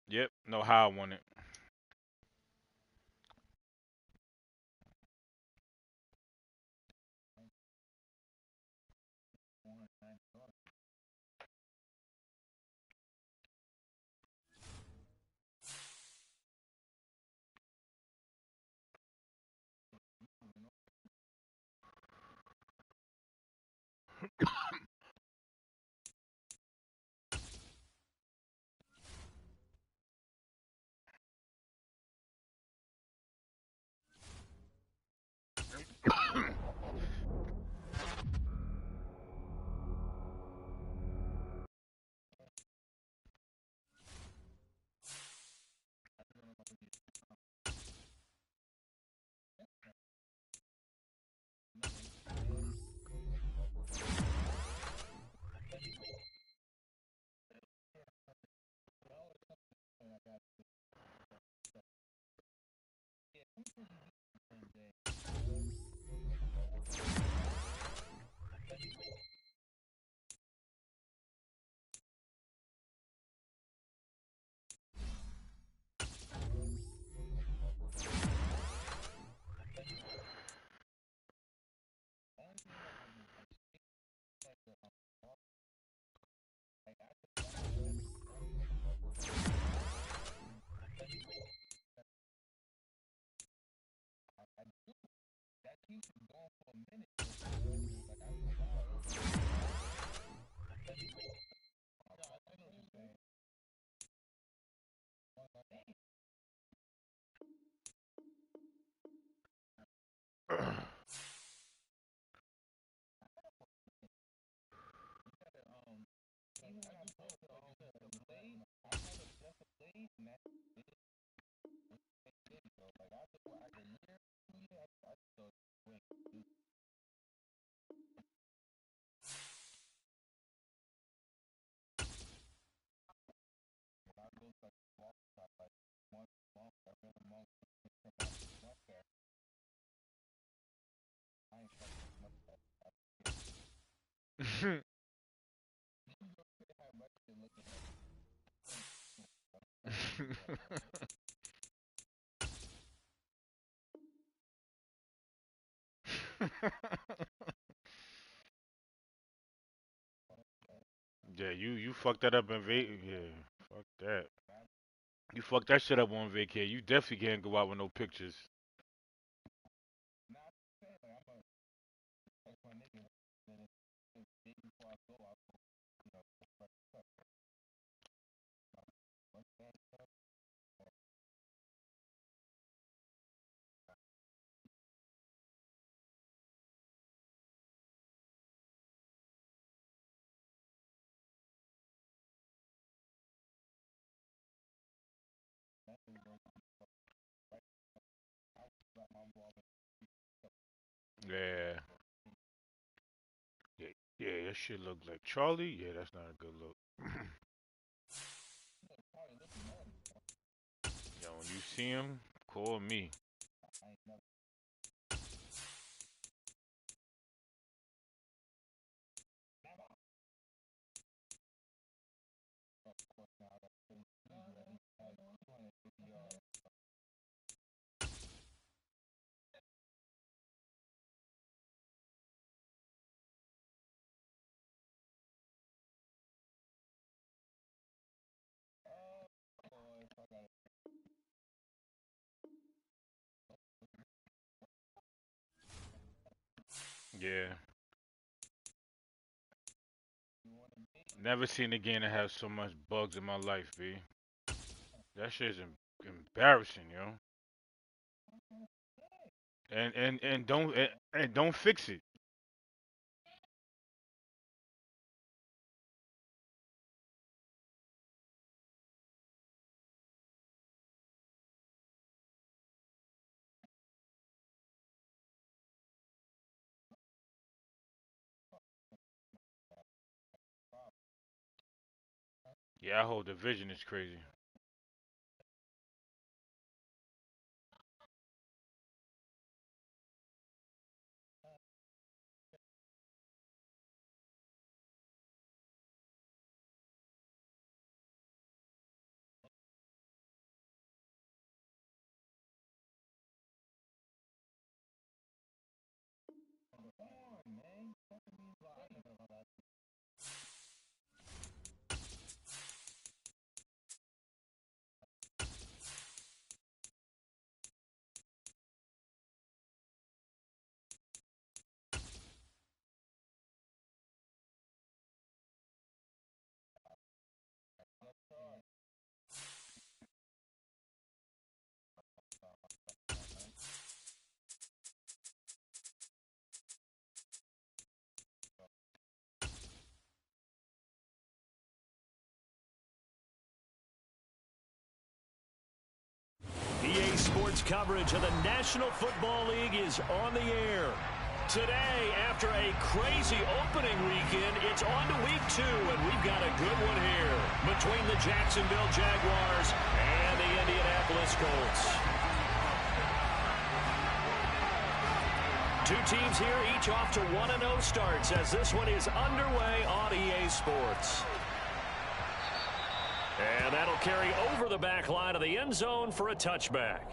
Yep, know how I won it. Yeah, you fucked that up in vac. Yeah, fuck that. You fucked that shit up on vacay. You definitely can't go out with no pictures. Yeah, yeah, yeah. That shit look like Charlie. Yeah, that's not a good look. Yo, when you see him, call me. Yeah. Never seen a game that has so much bugs in my life, B. That shit is embarrassing, yo. And don't fix it. Yeah, that whole division is crazy. EA Sports coverage of the National Football League is on the air. Today, after a crazy opening weekend, it's on to week 2, and we've got a good one here between the Jacksonville Jaguars and the Indianapolis Colts. Two teams here, each off to 1-0 starts as this one is underway on EA Sports. And that'll carry over the back line of the end zone for a touchback.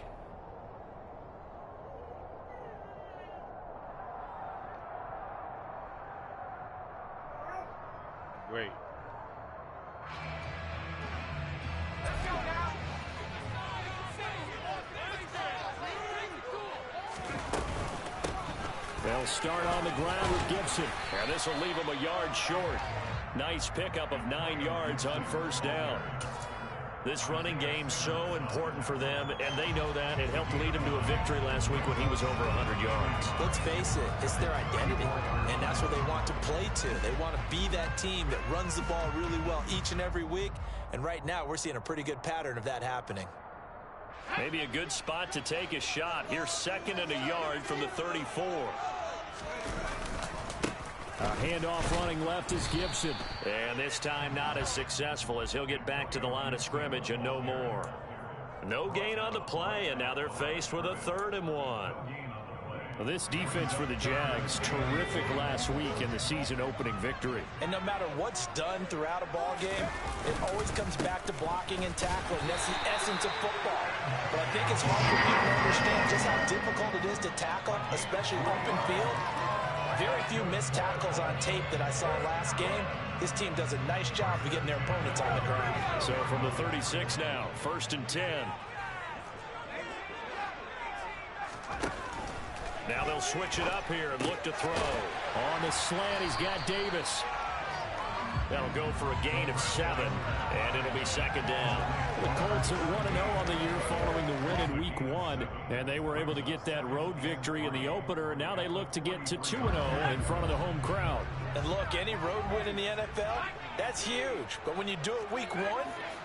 Great. They'll start on the ground with Gibson. And this will leave him a yard short. Nice pickup of 9 yards on first down. This running game's so important for them, and they know that. It helped lead him to a victory last week when he was over 100 yards. Let's face it, it's their identity, and that's what they want to play to. They want to be that team that runs the ball really well each and every week, and right now we're seeing a pretty good pattern of that happening. Maybe a good spot to take a shot. Here's 2nd and a yard from the 34. A handoff running left is Gibson. And this time not as successful as he'll get back to the line of scrimmage and no more. No gain on the play, and now they're faced with a 3rd and 1. Well, this defense for the Jags, terrific last week in the season opening victory. And no matter what's done throughout a ball game, it always comes back to blocking and tackling. That's the essence of football. But I think it's hard for people to understand just how difficult it is to tackle, especially open field. Very few missed tackles on tape that I saw last game. This team does a nice job of getting their opponents on the ground. So from the 36 now, 1st and 10. Now they'll switch it up here and look to throw. On the slant, he's got Davis. That'll go for a gain of 7, and it'll be 2nd down. The Colts are 1-0 on the year following the win in Week 1, and they were able to get that road victory in the opener, and now they look to get to 2-0 in front of the home crowd. And look, any road win in the NFL, that's huge. But when you do it Week 1,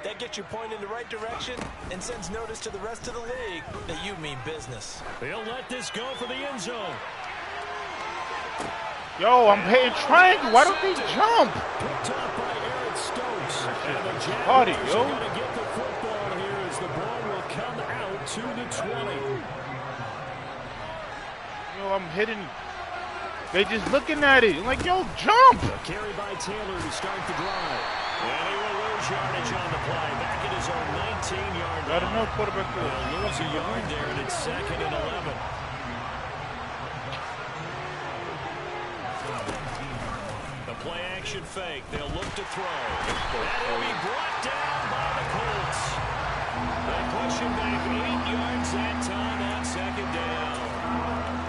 that gets your point in the right direction and sends notice to the rest of the league that you mean business. They'll let this go for the end zone. Yo, I'm hitting triangle. Why don't they jump? Picked up by Aaron Stokes. And the Party, Jaguars yo. are going to get the football here as the ball will come out to the 20. Yo, I'm hitting. They just looking at it. I'm like, yo, jump. A carry by Taylor to start the drive. And he will lose yardage on the play. Back at his own 19-yard line. I don't know, quarterback. They'll lose a yard there, and it's 2nd and 11. Play action fake. They'll look to throw. And he'll be brought down by the Colts. They push him back 8 yards that time on 2nd down.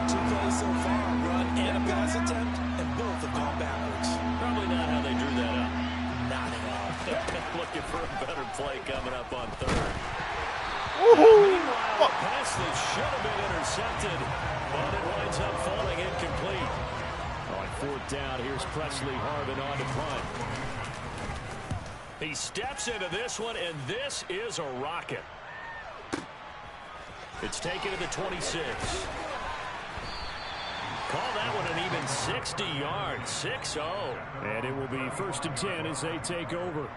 2 plays so far, run and a pass attempt. pass that should have been intercepted, but it winds up falling incomplete. On fourth down, here's Presley Harvin on to punt. He steps into this one, and this is a rocket. It's taken to the 26. Call that one an even 60 yards, 6-0. And it will be 1st and 10 as they take over.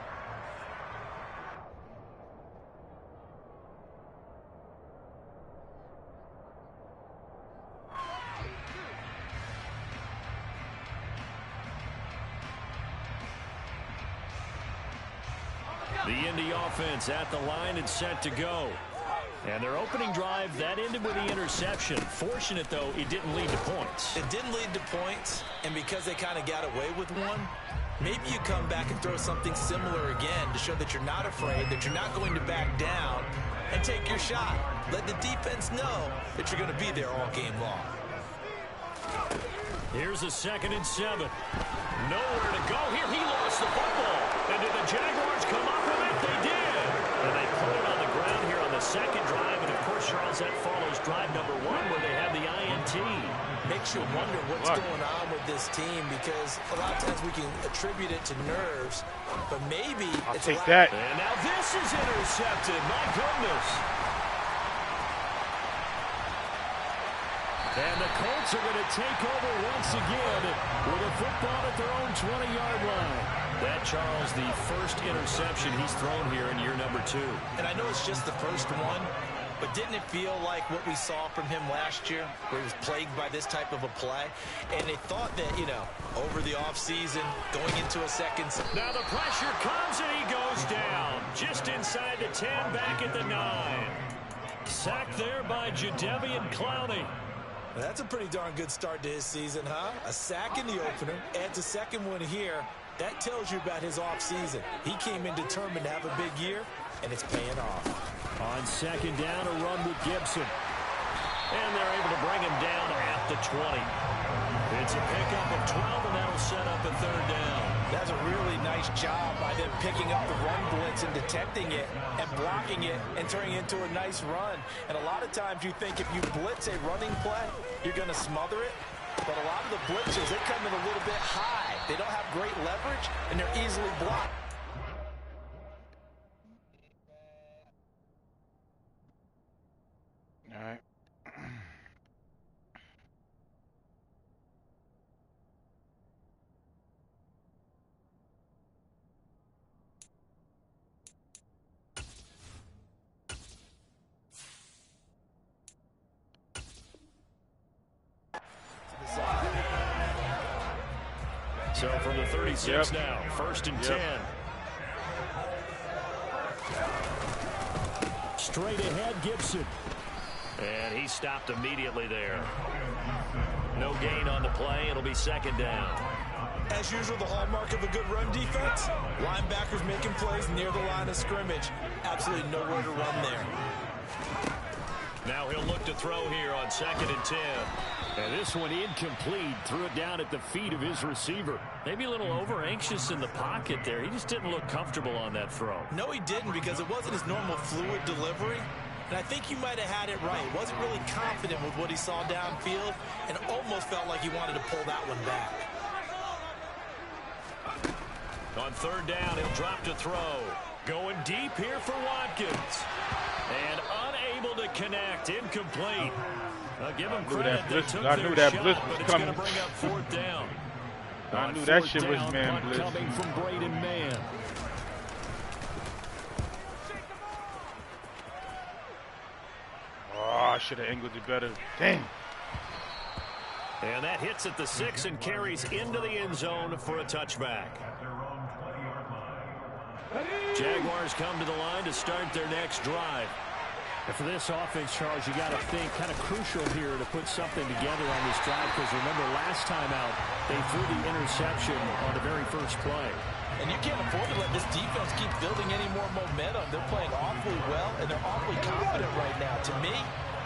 The Indy offense at the line and set to go. And their opening drive, that ended with the interception. Fortunate, though, it didn't lead to points. It didn't lead to points, and because they kind of got away with one, maybe you come back and throw something similar again to show that you're not afraid, that you're not going to back down, and take your shot. Let the defense know that you're going to be there all game long. Here's a 2nd and 7. Nowhere to go here. He lost the football. And did the Jaguars come up with it? They did. And they put it on the ground here on the 2nd drive. And, of course, Charles, that follows drive number 1 where they have the INT. Makes you wonder what's going on with this team because a lot of times we can attribute it to nerves, but maybe I'll take that. And now this is intercepted. My goodness. And the Colts are going to take over once again with a football at their own 20-yard line. That, Charles, the first interception he's thrown here in year number 2. And I know it's just the first one, but didn't it feel like what we saw from him last year, where he was plagued by this type of a play? And they thought that, you know, over the offseason, going into a second. Now the pressure comes and he goes down. Just inside the 10, back at the 9. Sacked there by Jadeveon Clowney. That's a pretty darn good start to his season, huh? A sack in the opener, adds a second one here. That tells you about his offseason. He came in determined to have a big year, and it's paying off. On 2nd down, a run with Gibson. And they're able to bring him down at the 20. It's a pickup of 12, and that'll set up a 3rd down. That's a really nice job by them picking up the run blitz and detecting it and blocking it and turning it into a nice run. And a lot of times you think if you blitz a running play, you're going to smother it. But a lot of the blitzers, they come in a little bit high. They don't have great leverage, and they're easily blocked. All right. So from the 36 now, 1st and 10. Straight ahead, Gibson. And he stopped immediately there. No gain on the play. It'll be 2nd down. As usual, the hallmark of a good run defense, linebackers making plays near the line of scrimmage. Absolutely nowhere to run there. Now he'll look to throw here on 2nd and 10. And this one incomplete. Threw it down at the feet of his receiver. Maybe a little over-anxious in the pocket there. He just didn't look comfortable on that throw. No, he didn't, because it wasn't his normal fluid delivery. And I think he might have had it right. He wasn't really confident with what he saw downfield and almost felt like he wanted to pull that one back. On 3rd down, he'll drop to throw. Going deep here for Watkins. And unable to connect. Incomplete. Give him credit. They took their shot, but it's going to bring up 4th down. I knew that shit was man blitz. Coming from Braden Mann. Oh, I should have angled it better. Dang. And that hits at the 6 and carries into the end zone for a touchback. Jaguars come to the line to start their next drive. And for this offense, Charles, you got to think kind of crucial here to put something together on this drive, because remember last time out, they threw the interception on the very first play. And you can't afford to let this defense keep building any more momentum. They're playing awfully well, and they're awfully confident right now. To me,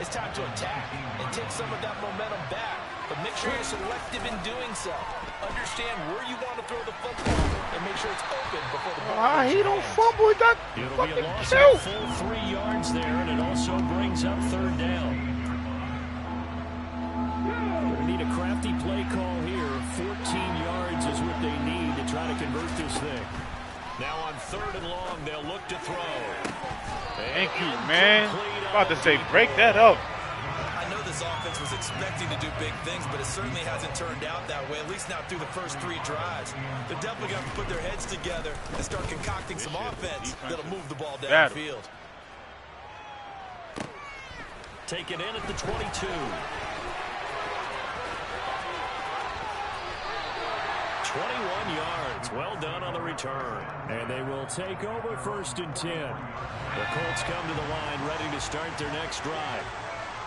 it's time to attack and take some of that momentum back, but make sure you're selective in doing so. understand where you want to throw the football and make sure it's open before the ball. He don't fumble. That It'll be a fucking loss kill. of full 3 yards there, and it also brings up 3rd down. They need a crafty play call here. 14 yards is what they need to try to convert this thing. Now on 3rd and long, they'll look to throw. Thank you, man. About to say, break that up. I know this offense was expecting to do big things, but it certainly hasn't turned out that way, at least not through the first 3 drives. They're definitely going to have to put their heads together and start concocting some offense that'll move the ball downfield. Take it in at the 22. 21 yards. Well done on the return. And they will take over 1st and 10. The Colts come to the line ready to start their next drive.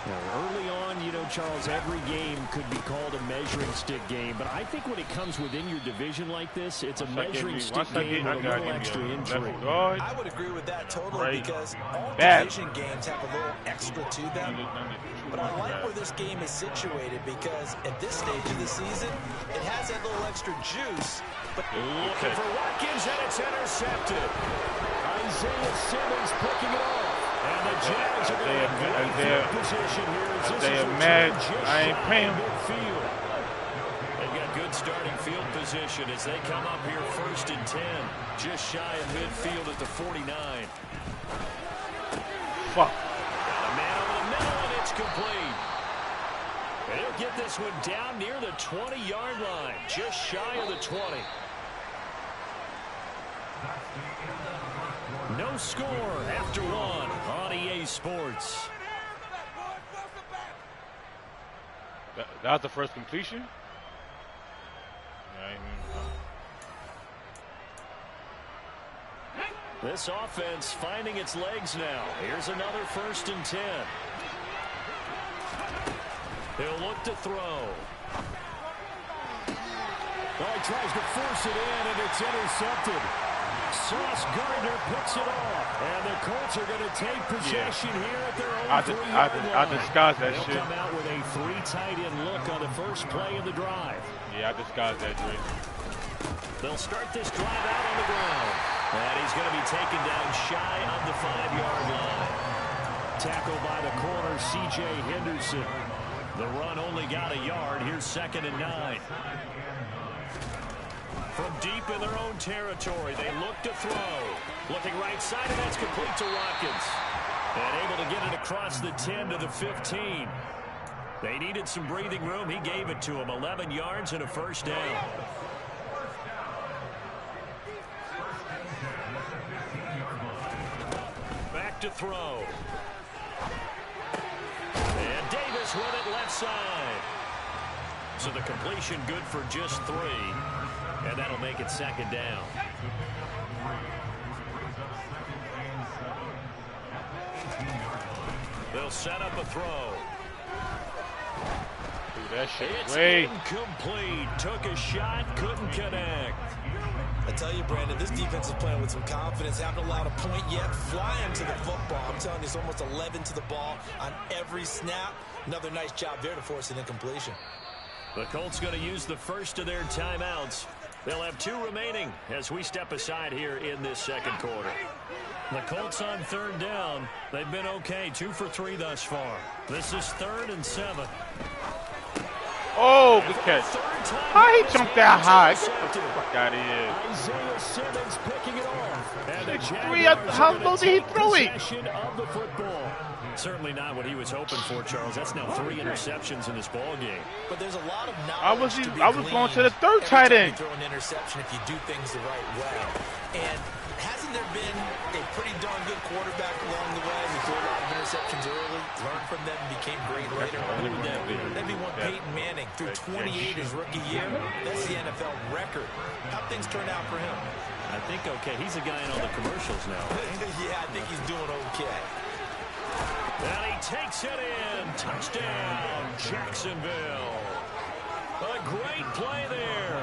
Now, early on, you know, Charles, every game could be called a measuring stick game. But I think when it comes within your division like this, it's a measuring stick game with a little extra injury. I would agree with that totally because all division games have a little extra to them. But I like where this game is situated because at this stage of the season, it has that little extra juice. But looking for Watkins, and it's intercepted. Isaiah Simmons picking it off. And the Jags are going to have great position here. They are mad. I ain't paying. Midfield. They've got good starting field position as they come up here 1st and 10. Just shy of midfield at the 49. Fuck. Got a man over the middle, and it's complete. They'll get this one down near the 20-yard line. Just shy of the 20. No score after 1 on EA Sports. That was the first completion? This offense finding its legs now. Here's another 1st and 10. He'll look to throw. Oh, he tries to force it in, and it's intercepted. Sauce Gardner picks it off, and the Colts are going to take possession here at their own 3-yard line. I disguised that shit. They'll come out with a 3 tight end look on the first play of the drive. Yeah, I disguised that, Dre. They'll start this drive out on the ground, and he's going to be taken down shy of the 5-yard line. Tackled by the corner, C.J. Henderson. The run only got a yard. Here's 2nd and 9. From deep in their own territory, they look to throw. Looking right side, and that's complete to Watkins. And able to get it across the 10 to the 15. They needed some breathing room. He gave it to him. 11 yards and a 1st down. Back to throw. And Davis with it left side. So the completion good for just 3. And that'll make it 2nd down. They'll set up a throw. Dude, that shit It's way incomplete. Took a shot, couldn't connect. I tell you, Brandon, this defense is playing with some confidence. Haven't allowed a point yet. Flying to the football. I'm telling you, it's almost 11 to the ball on every snap. Another nice job there to force an incompletion. The Colts going to use the first of their timeouts. They'll have 2 remaining as we step aside here in this 2nd quarter. The Colts on 3rd down. They've been okay. 2 for 3 thus far. This is 3rd and 7. Oh, good catch. How he jumped that high? Get the fuck out of here. Isaiah Simmons picking it off. And the How low did he throw it? Of the football. Certainly not what he was hoping for, Charles. That's now 3 interceptions in this ball game. But there's a lot of knowledge I was going to the 3rd tight end. Throw an interception if you do things the right way. And hasn't there been a pretty darn good quarterback along the way who threw a lot of interceptions early, learned from them, and became great later? Who would that be? That'd be one Peyton Manning through 28 his rookie year. That's the NFL record. How'd things turn out for him? I think okay. He's a guy in all the commercials now. Yeah, I think he's doing okay. And he takes it in. Touchdown, Jacksonville. A great play there.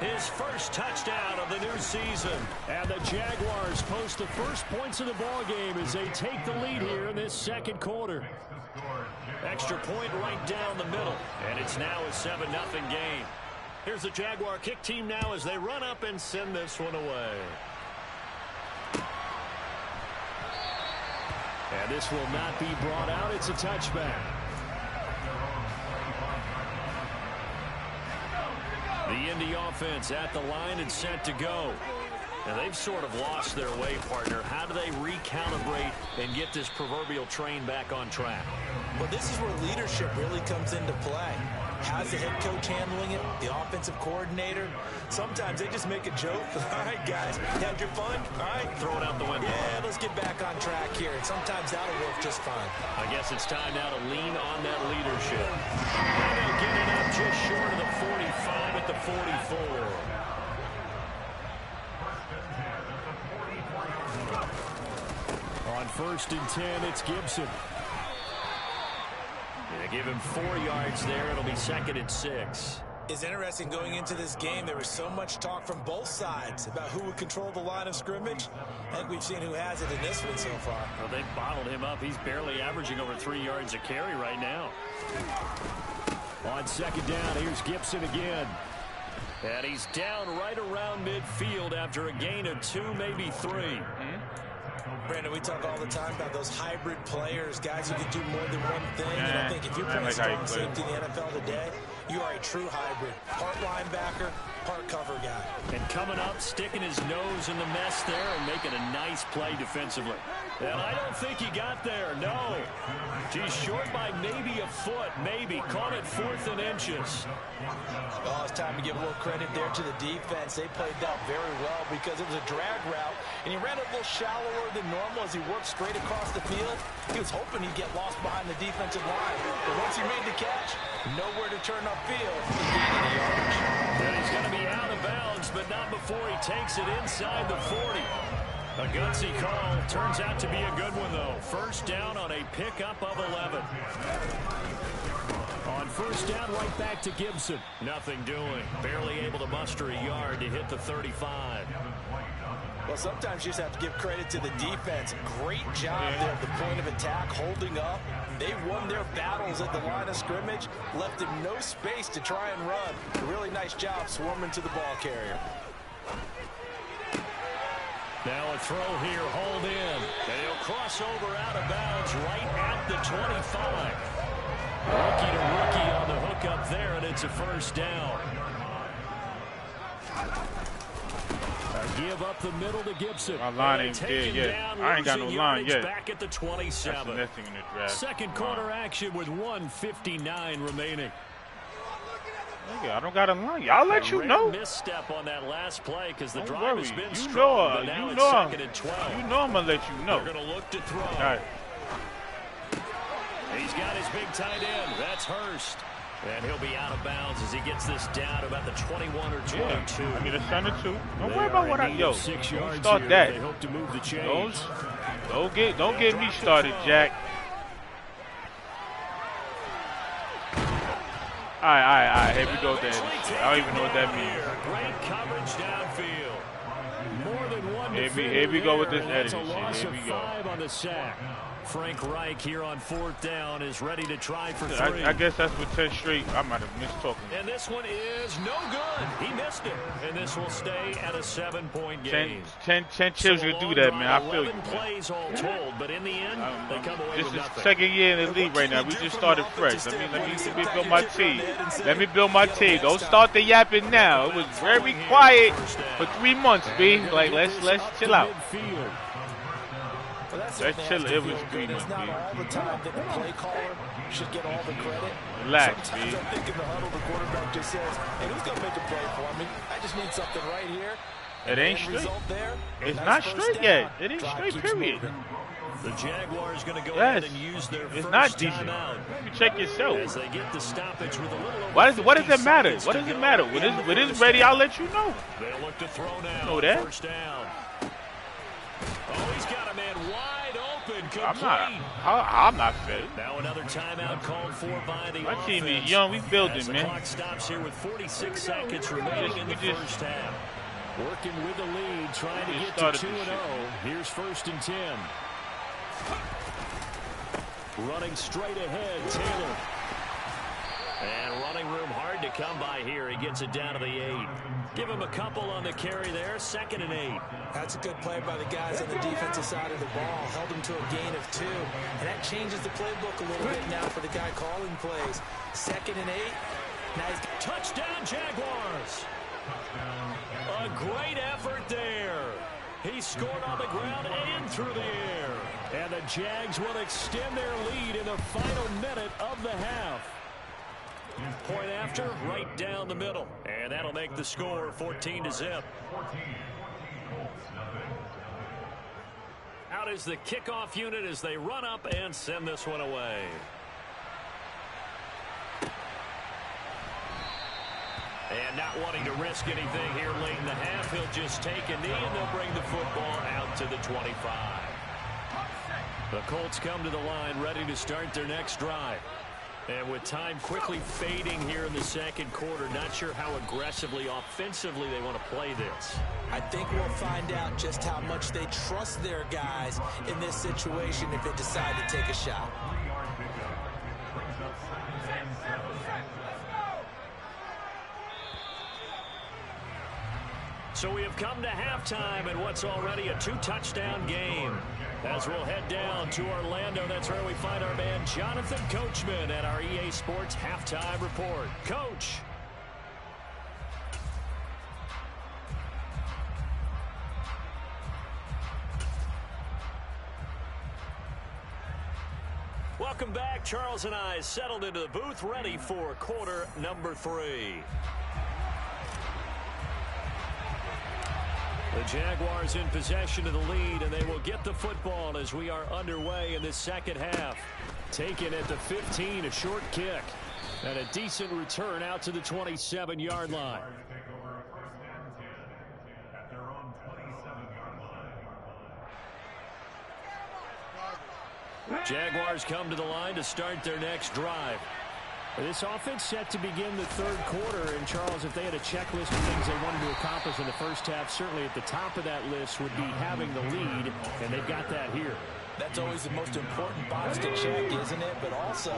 His first touchdown of the new season. And the Jaguars post the first points of the ball game as they take the lead here in this 2nd quarter. Extra point right down the middle. And it's now a 7-0 game. Here's the Jaguar kick team now as they run up and send this one away. And this will not be brought out. It's a touchback. The Indy offense at the line and set to go. And they've sort of lost their way, partner. How do they recalibrate and get this proverbial train back on track? Well, this is where leadership really comes into play. How's the head coach handling it? The offensive coordinator? Sometimes they just make a joke. All right, guys, had your fun? All right. Throw it out the window. Yeah, let's get back on track here. And sometimes that'll work just fine. I guess it's time now to lean on that leadership. And they'll get it up just short of the 45 at the 44. On 1st and 10, it's Gibson. They give him 4 yards there. It'll be 2nd and 6. It's interesting going into this game. There was so much talk from both sides about who would control the line of scrimmage. I think we've seen who has it in this one so far. Well, they've bottled him up. He's barely averaging over 3 yards a carry right now. On 2nd down, here's Gibson again. And he's down right around midfield after a gain of 2, maybe 3. Brandon, we talk all the time about those hybrid players, guys who can do more than one thing. And I think if you're playing strong safety in the NFL today, you are a true hybrid. Part linebacker, part cover guy. And coming up, sticking his nose in the mess there and making a nice play defensively. And I don't think he got there, no. He's short by maybe a foot, maybe. Caught it 4th and inches. Oh, it's time to give a little credit there to the defense. They played that very well because it was a drag route, and he ran a little shallower than normal as he worked straight across the field. He was hoping he'd get lost behind the defensive line, but once he made the catch, nowhere to turn upfield to gain any yardage. And he's going to be out of bounds, but not before he takes it inside the 40. A gutsy call. Turns out to be a good one, though. 1st down on a pickup of 11. On 1st down, right back to Gibson. Nothing doing. Barely able to muster a yard to hit the 35. Well, sometimes you just have to give credit to the defense. Great job there at the point of attack, holding up. They won their battles at the line of scrimmage, left him no space to try and run. A really nice job swarming to the ball carrier. Now a throw here, hold in. And he'll cross over out of bounds right at the 25. Rookie to rookie on the hook up there, and it's a 1st down. Give up the middle to Gibson. My line ain't dead yet. I ain't got no line yet. Back at the 27. That's the next thing in the draft. 2nd quarter action with 1:59 remaining. I don't got a line. I'll let you know. Misstep on that last play because the drive has been strong. But now it's 2nd and 12. You know I'm gonna let you know. They're gonna look to throw. All right. He's got his big tight end. That's Hurst. And he'll be out of bounds as he gets this down to about the 21 or 22. Yeah, I mean, it's under 2. Don't worry about what I yo. 6 don't yards start here. that. They hope to move the chains. Don't get me started, Jack. All right. Here we go, then. I don't even know what that means. Great coverage downfield. More than one. Here we go with this editing shit. Here we go. 5 on the sack. Frank Reich here on 4th down is ready to try for 3. I guess that's what 10 straight. I might have missed talking. And this one is no good. He missed it. And this will stay at a 7-point game. 10 chips can do that, man. I feel you. 11 plays all told, but in the end, they come away with nothing. This is 2nd year in the league right now. We just started fresh. Let me build my team. Let me build my team. Don't start the yapping now. It was very quiet for 3 months, B. Like, let's chill out. Let's chill. It was 3 months, B. It's not all the time that the play caller should get all the credit. Relax, B. Sometimes I think in the huddle, the quarterback just says, hey, who's going to make a play for me? I just need something right here. It ain't straight. It's not straight yet. It ain't straight, period. The Jaguars going to go ahead and use their it's first not decent. timeout. You check yourself. As they get the stoppage with a little over what does it matter? What does it matter? When it's ready, I'll let you know. They'll look to throw now. Know that? 1st down. Oh, he's got a man wide open. Complete. I'm not fit. Now another timeout called for by the My team offense. is young. We building, As the man. clock stops here with 46 seconds remaining in the first half. Working with the lead, trying to get to 2-0. Here's 1st and 10. Running straight ahead, Taylor. And running room hard to come by here. He gets it down to the 8. Give him a couple on the carry there. 2nd and 8. That's a good play by the guys on the defensive side of the ball. Held him to a gain of 2. And that changes the playbook a little bit now for the guy calling plays. 2nd and 8. Nice. Touchdown, Jaguars. A great effort there. He scored on the ground and through the air. And the Jags will extend their lead in the final minute of the half. Point after, right down the middle. And that'll make the score 14-0. Out is the kickoff unit as they run up and send this one away. And not wanting to risk anything here late in the half, he'll just take a knee and they'll bring the football out to the 25. The Colts come to the line ready to start their next drive. And with time quickly fading here in the second quarter, not sure how aggressively, offensively they want to play this. I think we'll find out just how much they trust their guys in this situation if they decide to take a shot. So we have come to halftime in what's already a 2-touchdown game. As we'll head down to Orlando, that's where we find our man Jonathan Coachman at our EA Sports Halftime Report. Coach. Welcome back. Charles and I settled into the booth, ready for quarter number 3. The Jaguars in possession of the lead, and they will get the football as we are underway in this second half. Taken at the 15, a short kick, and a decent return out to the 27-yard line. Jaguars come to the line to start their next drive. This offense set to begin the third quarter, and Charles, if they had a checklist of things they wanted to accomplish in the first half, certainly at the top of that list would be having the lead, and they've got that here. That's always the most important box to check, isn't it? But also,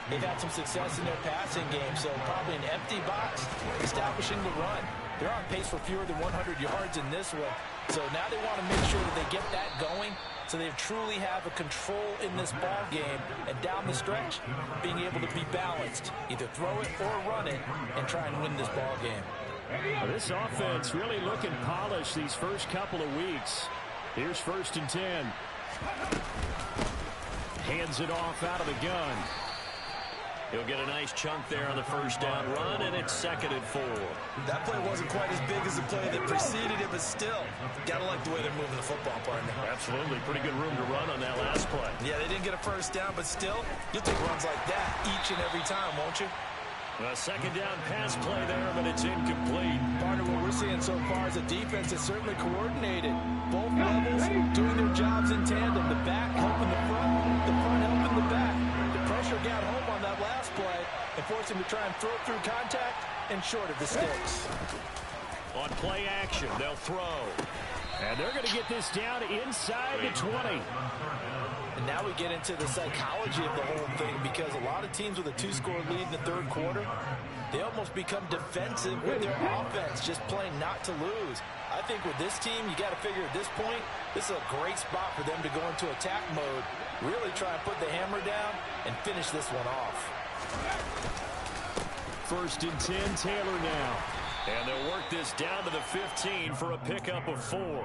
they've had some success in their passing game, so probably an empty box, establishing the run. They're on pace for fewer than 100 yards in this one, so now they want to make sure that they get that going, so they truly have a control in this ball game, and down the stretch, being able to be balanced, either throw it or run it, and try and win this ball game. Well, this offense really looking polished these first couple of weeks. Here's 1st and 10. Hands it off out of the gun. He'll get a nice chunk there on the first down run, and it's 2nd and 4. That play wasn't quite as big as the play that preceded it, but still, gotta like the way they're moving the football, partner. Absolutely. Pretty good room to run on that last play. Yeah, they didn't get a first down, but still, you'll take runs like that each and every time, won't you? A 2nd down pass play there, but it's incomplete. Partner, what we're seeing so far is a defense that's certainly coordinated. Both levels doing their jobs in tandem. The back helping the front helping the back. The pressure got home on that last play and forced him to try and throw it through contact and short of the sticks. On play action, they'll throw. And they're going to get this down inside the 20. And now we get into the psychology of the whole thing, because a lot of teams with a 2-score lead in the third quarter, they almost become defensive with their offense, just playing not to lose. I think with this team, you got to figure at this point, this is a great spot for them to go into attack mode, really try and put the hammer down and finish this one off. 1st and 10, Taylor now. And they'll work this down to the 15 for a pickup of 4.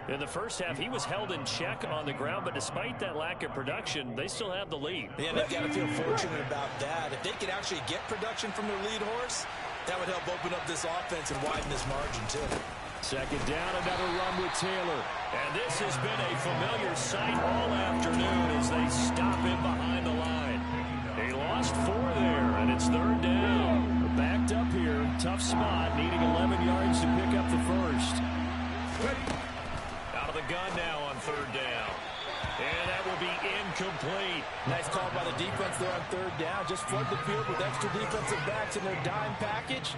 In the first half, he was held in check on the ground, but despite that lack of production, they still have the lead. Yeah, they've got to feel fortunate about that. If they could actually get production from their lead horse, that would help open up this offense and widen this margin, too. 2nd down, another run with Taylor. And this has been a familiar sight all afternoon as they stop him behind the line. He lost 4 there, and it's 3rd down. We're backed up here, tough spot, needing 11 yards to pick up the first. Out of the gun now on 3rd down. And that will be incomplete. Nice call by the defense there on 3rd down. Just flood the field with extra defensive backs in their dime package.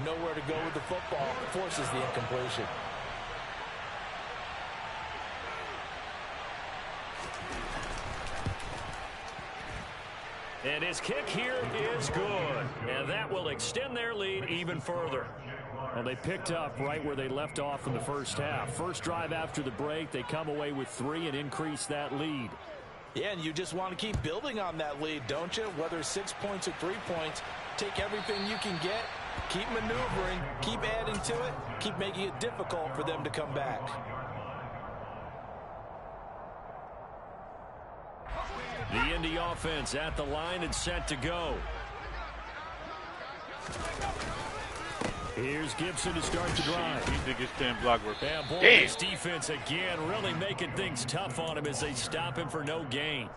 Nowhere to go with the football. Forces the incompletion. And his kick here is good. And that will extend their lead even further. Well, they picked up right where they left off in the first half. First drive after the break, they come away with 3 and increase that lead. Yeah, and you just want to keep building on that lead, don't you? Whether it's 6 points or 3 points, take everything you can get, keep maneuvering, keep adding to it, keep making it difficult for them to come back. The Indy offense at the line and set to go. Here's Gibson to start the drive. He think his 10 block work. And boy, this defense again really making things tough on him as they stop him for no gain.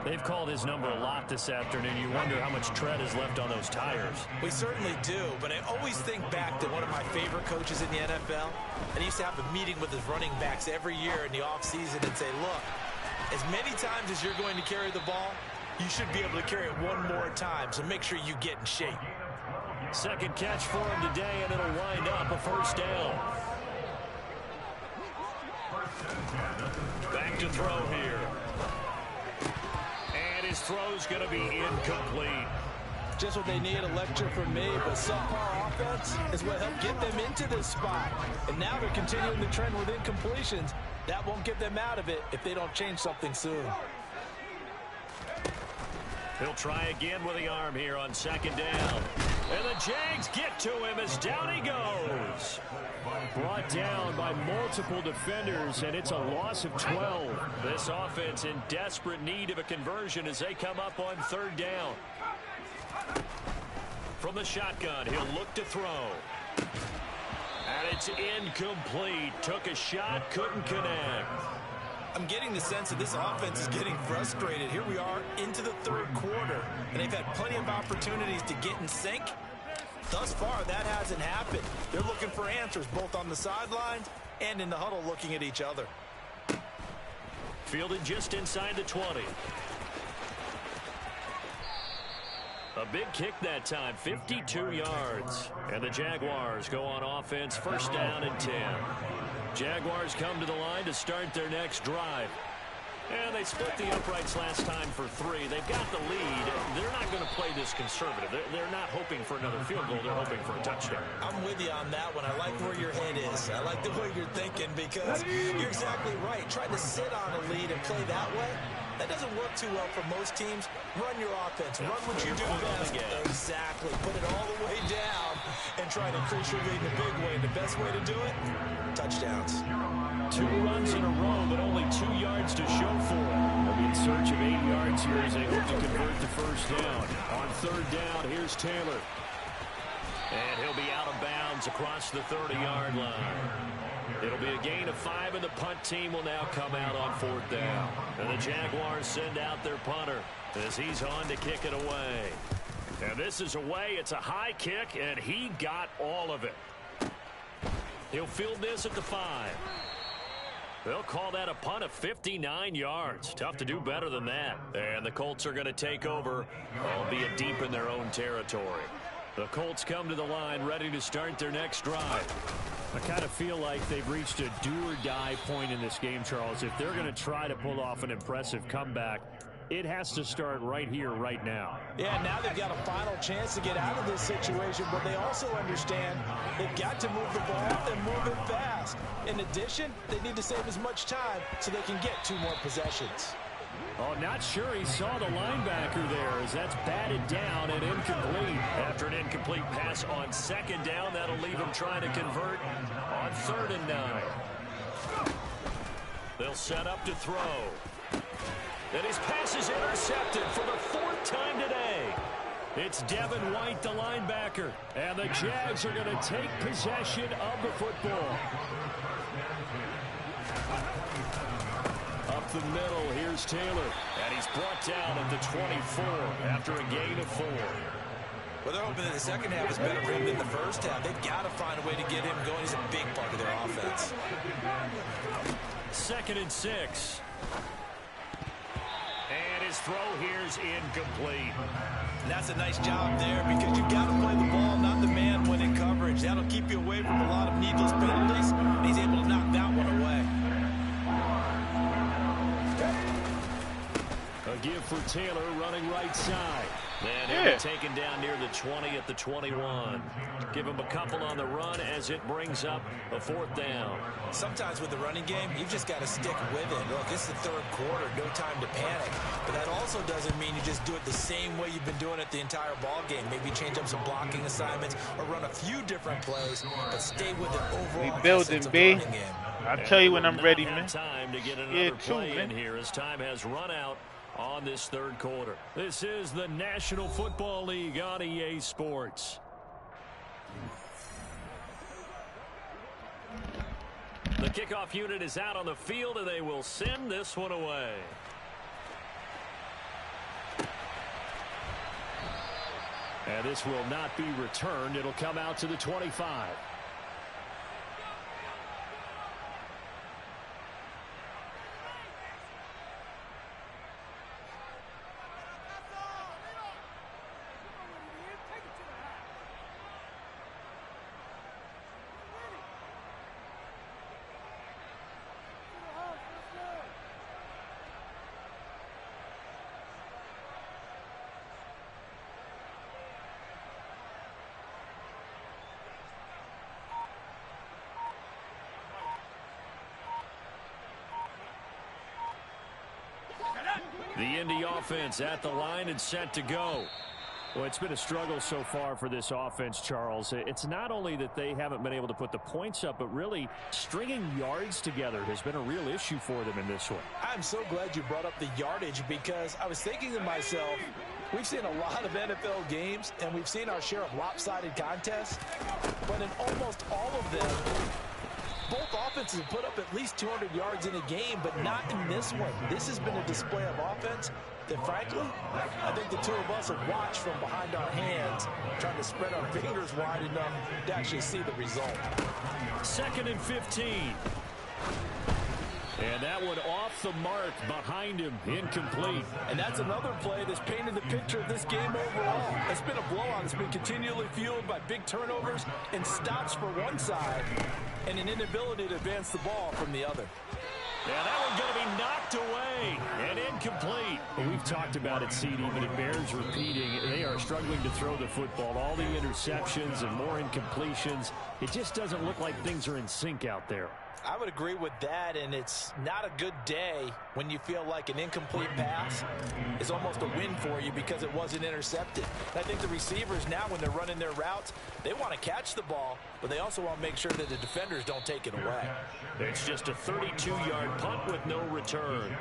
They've called his number a lot this afternoon. You wonder how much tread is left on those tires. We certainly do, but I always think back to one of my favorite coaches in the NFL. And he used to have a meeting with his running backs every year in the offseason and say, look, as many times as you're going to carry the ball, you should be able to carry it one more time, so make sure you get in shape. Second catch for him today, and it'll wind up a first down. Back to throw here. And his throw's going to be incomplete. Just what they need, a lecture from me, but subpar offense is what helped get them into this spot. And now they're continuing the trend with incompletions. That won't get them out of it if they don't change something soon. He'll try again with the arm here on second down. And the Jags get to him as down he goes. Brought down by multiple defenders, and it's a loss of 12. This offense in desperate need of a conversion as they come up on third down. From the shotgun, he'll look to throw. And it's incomplete. Took a shot, couldn't connect. I'm getting the sense that this offense is getting frustrated. Here we are into the third quarter, and they've had plenty of opportunities to get in sync. Thus far, that hasn't happened. They're looking for answers both on the sidelines and in the huddle looking at each other. Fielded just inside the 20. A big kick that time, 52 yards. And the Jaguars go on offense, first down and 10. Jaguars come to the line to start their next drive. And they split the uprights last time for 3. They've got the lead. They're not going to play this conservative. They're not hoping for another field goal. They're hoping for a touchdown. I'm with you on that one. I like where your head is. I like the way you're thinking because you're exactly right. Trying to sit on a lead and play that way, that doesn't work too well for most teams. Run your offense. Run what you do best. Exactly. Put it all the way down and try to increase your lead in a big way. And the best way to do it, touchdowns. 2 runs in a row, but only 2 yards to show for it. They'll be in search of 8 yards here as they hope to convert the first down. On third down, here's Taylor. And he'll be out of bounds across the 30-yard line. It'll be a gain of 5, and the punt team will now come out on fourth down. And the Jaguars send out their punter as he's on to kick it away. And this is away. It's a high kick, and he got all of it. He'll field this at the 5. They'll call that a punt of 59 yards. Tough to do better than that. And the Colts are going to take over, albeit deep in their own territory. The Colts come to the line ready to start their next drive. I kind of feel like they've reached a do-or-die point in this game, Charles. If they're going to try to pull off an impressive comeback, it has to start right here, right now. Yeah, now they've got a final chance to get out of this situation, but they also understand they've got to move the ball and move it fast. In addition, they need to save as much time so they can get 2 more possessions. Oh, not sure he saw the linebacker there as that's batted down and incomplete. After an incomplete pass on second down, that'll leave him trying to convert on 3rd and 9. They'll set up to throw. And his pass is intercepted for the 4th time today. It's Devin White, the linebacker. And the Jags are going to take possession of the football. Up the middle, here's Taylor. And he's brought down at the 24 after a gain of 4. Well, they're hoping that the second half is better for him than the first half. They've got to find a way to get him going. He's a big part of their offense. 2nd and 6. And his throw here's incomplete. And that's a nice job there because you've got to play the ball, not the man when in coverage. That'll keep you away from a lot of needless penalties. And he's able to knock that one away. give for Taylor running right side. And he'll be taken down near the 20 at the 21. Give him a couple on the run as it brings up a 4th down. Sometimes with the running game, you've just got to stick with it. Look, it's the 3rd quarter, no time to panic. But that also doesn't mean you just do it the same way you've been doing it the entire ball game. Maybe change up some blocking assignments or run a few different plays, but stay with the overall we building, B. running game. I'll tell you when I'm ready, man. Time to get another play in here as time has run out on this 3rd quarter. This is the National Football League on EA Sports. The kickoff unit is out on the field, and they will send this one away. And this will not be returned. It'll come out to the 25. The Indy offense at the line and set to go. Well, it's been a struggle so far for this offense, Charles. It's not only that they haven't been able to put the points up, but really stringing yards together has been a real issue for them in this one. I'm so glad you brought up the yardage because I was thinking to myself, we've seen a lot of NFL games and we've seen our share of lopsided contests, but in almost all of them, both offenses have put up at least 200 yards in a game, but not in this one. This has been a display of offense that, frankly, I think the two of us have watched from behind our hands, trying to spread our fingers wide enough to actually see the result. 2nd and 15. And that one off the mark behind him, incomplete. And that's another play that's painted the picture of this game overall. It's been a blowout. It's been continually fueled by big turnovers and stops for one side and an inability to advance the ball from the other. Yeah, that one's going to be knocked away and incomplete. Well, we've talked about it, CD, but it bears repeating. They are struggling to throw the football. All the interceptions and more incompletions. It just doesn't look like things are in sync out there. I would agree with that, and it's not a good day when you feel like an incomplete pass is almost a win for you because it wasn't intercepted. And I think the receivers now, when they're running their routes, they want to catch the ball, but they also want to make sure that the defenders don't take it away. It's just a 32-yard punt with no return.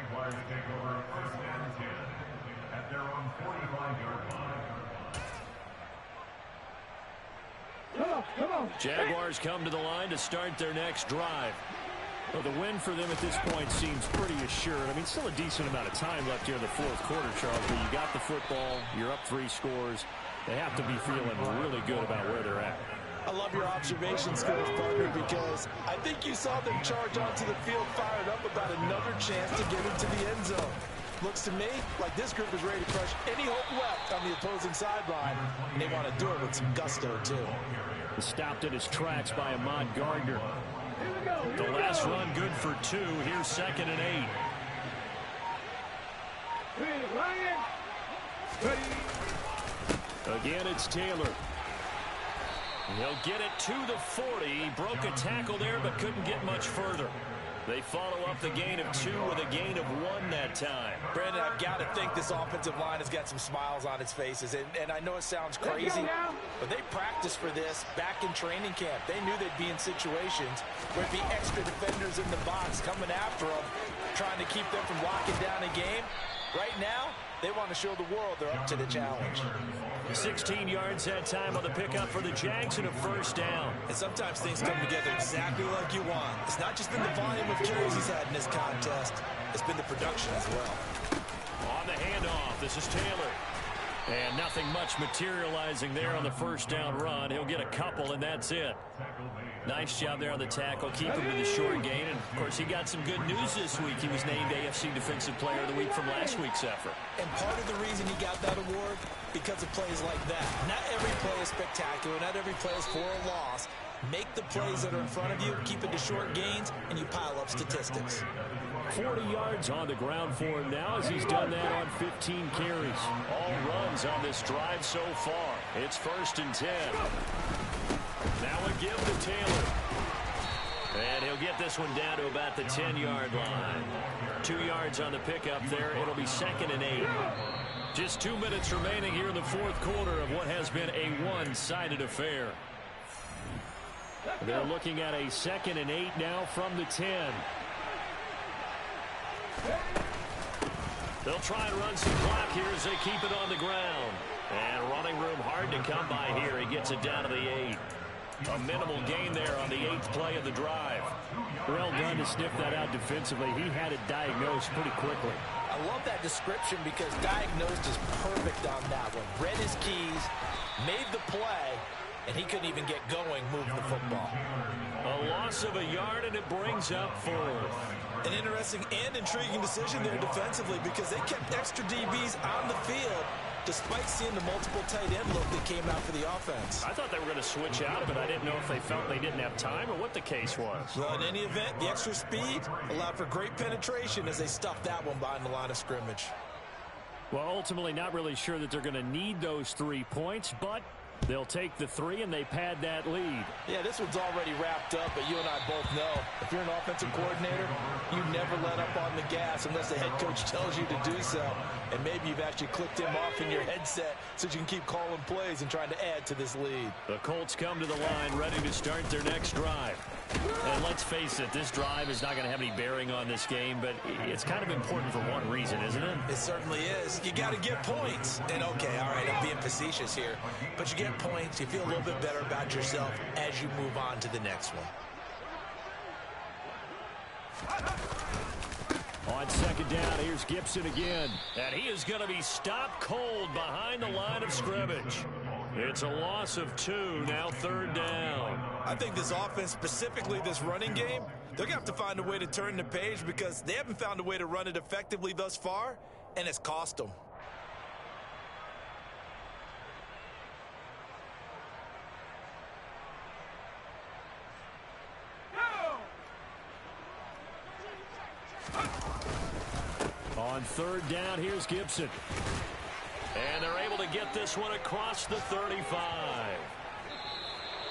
Jaguars come to the line to start their next drive. Well, the win for them at this point seems pretty assured. I mean, still a decent amount of time left here in the 4th quarter, Charles, but you got the football, you're up 3 scores. They have to be feeling really good about where they're at. I love your observation skills, partner, because I think you saw them charge onto the field fired up about another chance to get into the end zone. Looks to me like this group is ready to crush any hope left on the opposing sideline, and they want to do it with some gusto, too. Stopped in his tracks by Ahmad Gardner. The last run good for 2. Here's 2nd and 8. Again, it's Taylor. He'll get it to the 40. He broke a tackle there, but couldn't get much further. They follow up the gain of 2 with a gain of 1 that time. Brandon, I've got to think this offensive line has got some smiles on its faces. And I know it sounds crazy, but they practiced for this back in training camp. They knew they'd be in situations where there'd be extra defenders in the box coming after them, trying to keep them from locking down a game. Right now, they want to show the world they're up to the challenge. 16 yards that time on the pickup for the Jags and a 1st down. And sometimes things come together exactly like you want. It's not just been the volume of carries he's had in this contest. It's been the production as well. On the handoff, this is Taylor. And nothing much materializing there on the 1st down run. He'll get a couple, and that's it. Nice job there on the tackle. Keep him to the short gain. And, of course, he got some good news this week. He was named AFC Defensive Player of the Week from last week's effort. And part of the reason he got that award, because of plays like that. Not every play is spectacular. Not every play is for a loss. Make the plays that are in front of you, keep it to short gains, and you pile up statistics. 40 yards on the ground for him now as he's done that on 15 carries. All runs on this drive so far. It's 1st and 10. Now a give to Taylor. And he'll get this one down to about the 10-yard line. 2 yards on the pickup there. It'll be 2nd and 8. Just 2 minutes remaining here in the 4th quarter of what has been a one-sided affair. They're looking at a 2nd and 8 now from the 10. They'll try and run some clock here as they keep it on the ground. And running room hard to come by here. He gets it down to the 8. A minimal gain there on the 8th play of the drive. Well done to sniff that out defensively. He had it diagnosed pretty quickly. I love that description because diagnosed is perfect on that one. Read his keys, made the play, and he couldn't even get going moving the football. A loss of a yard, and it brings up 4th. An interesting and intriguing decision there defensively because they kept extra DBs on the field despite seeing the multiple tight end look that came out for the offense. I thought they were going to switch out of it. I didn't know if they felt they didn't have time or what the case was. Well, in any event, the extra speed allowed for great penetration as they stuffed that one behind the line of scrimmage. Well, ultimately not really sure that they're going to need those 3 points, but they'll take the 3 and they pad that lead. Yeah, this one's already wrapped up, but you and I both know if you're an offensive coordinator, you never let up on the gas unless the head coach tells you to do so. And maybe you've actually clicked him off in your headset so you can keep calling plays and trying to add to this lead. The Colts come to the line ready to start their next drive. And let's face it, this drive is not going to have any bearing on this game, but it's kind of important for one reason, isn't it? It certainly is. You got to get points. And okay, all right, I'm being facetious here, but you get points, you feel a little bit better about yourself as you move on to the next one. On 2nd down, here's Gibson again. And he is going to be stopped cold behind the line of scrimmage. It's a loss of 2, now 3rd down. I think this offense, specifically this running game, they're going to have to find a way to turn the page because they haven't found a way to run it effectively thus far, and it's cost them. On 3rd down, here's Gibson. And they're able to get this one across the 35.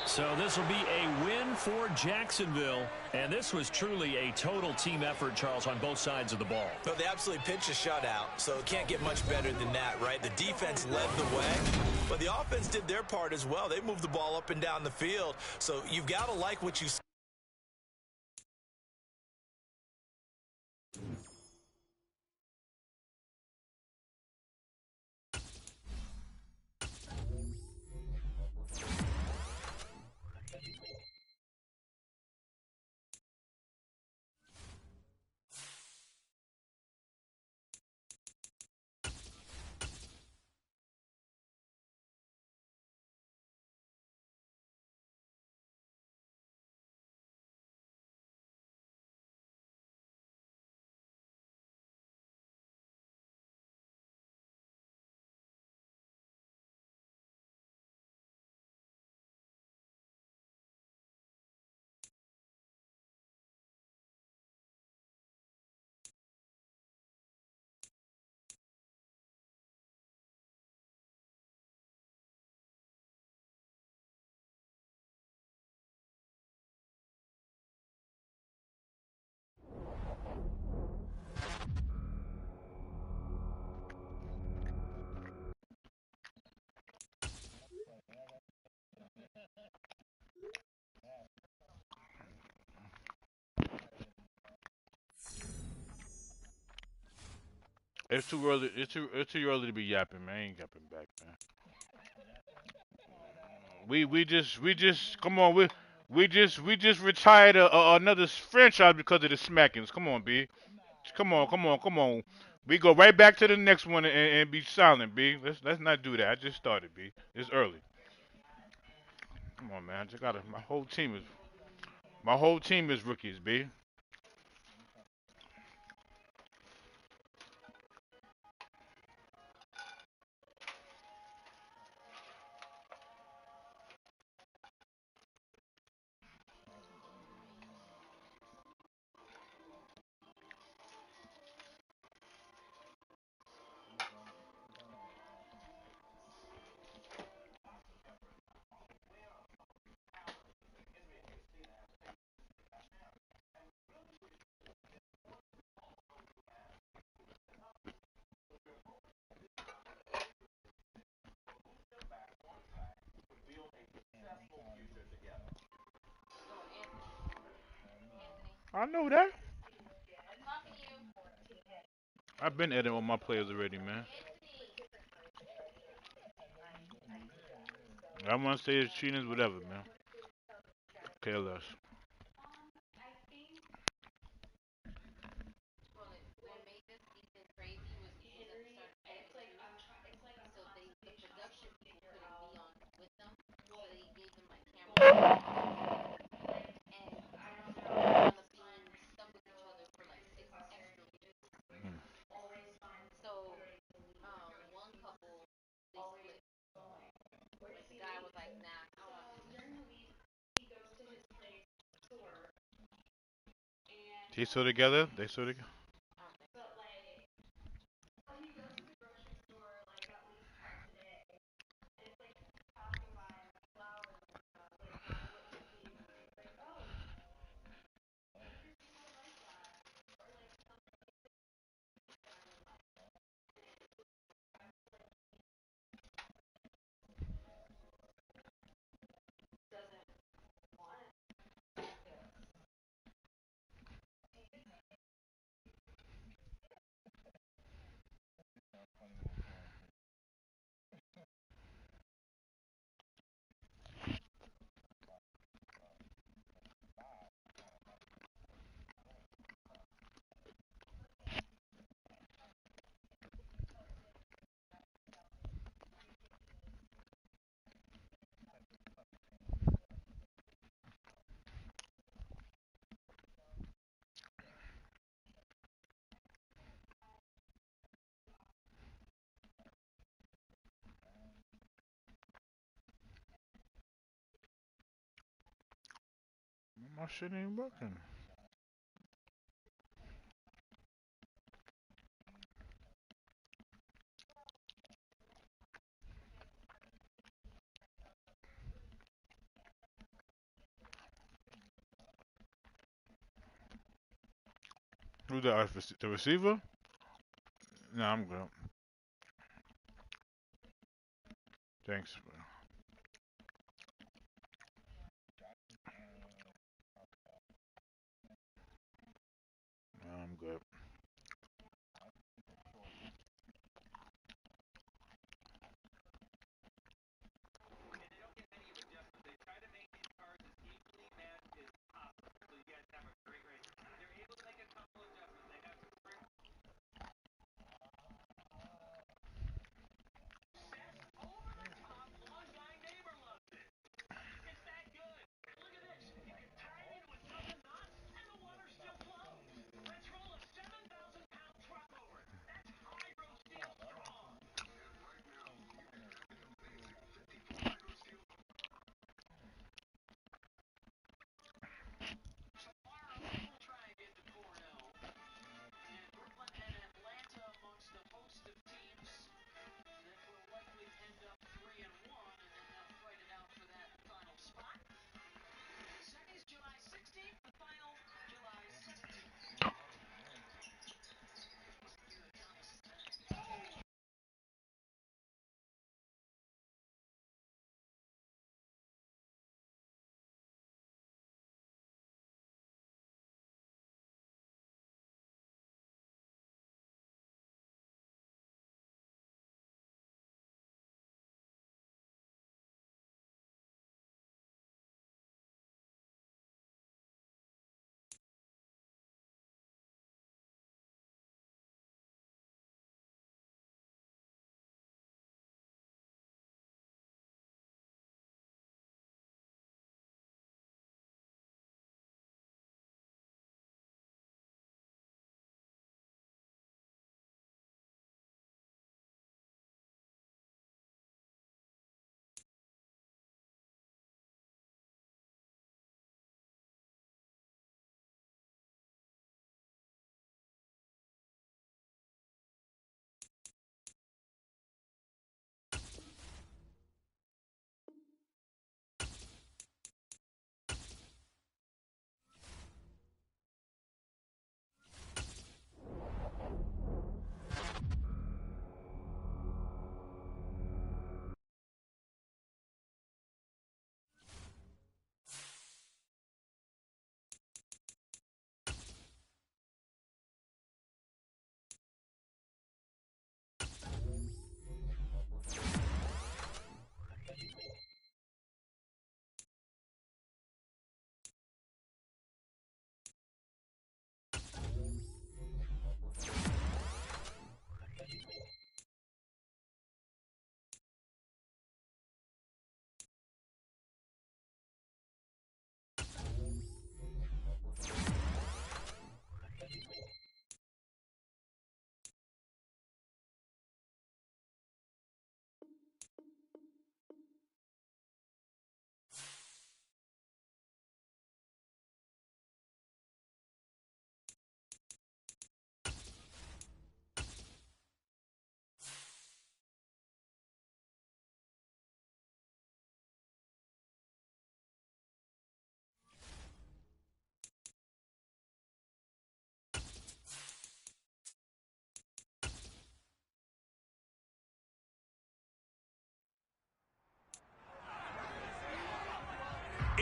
So this will be a win for Jacksonville. And this was truly a total team effort, Charles, on both sides of the ball. No, they absolutely pitched a shutout, so it can't get much better than that, right? The defense led the way, but the offense did their part as well. They moved the ball up and down the field. So you've got to like what you see. It's too early. It's too early to be yapping, man. I ain't yapping back, man. We just come on. We just retired another franchise because of the smackings. Come on, B. Come on. We go right back to the next one and be silent, B. Let's not do that. I just started, B. It's early. Come on, man. I just gotta. My whole team is rookies, B. I know that. I'm talking to you. I've been editing on my players already, man. Anthony. I want to say it's cheating, is whatever, man. Care less. What made this season crazy was because at the start of COVID too, so the production people couldn't be on with them, so they gave them like cameras and they wound up being stuck with each other for like 6 extra weeks. So one couple they split. Like the guy was like, nah, I don't want to do this. He still together? They still together? I don't think so. My shit ain't working. Who's that? The receiver? Nah, I'm good. Thanks. Nah, I'm good.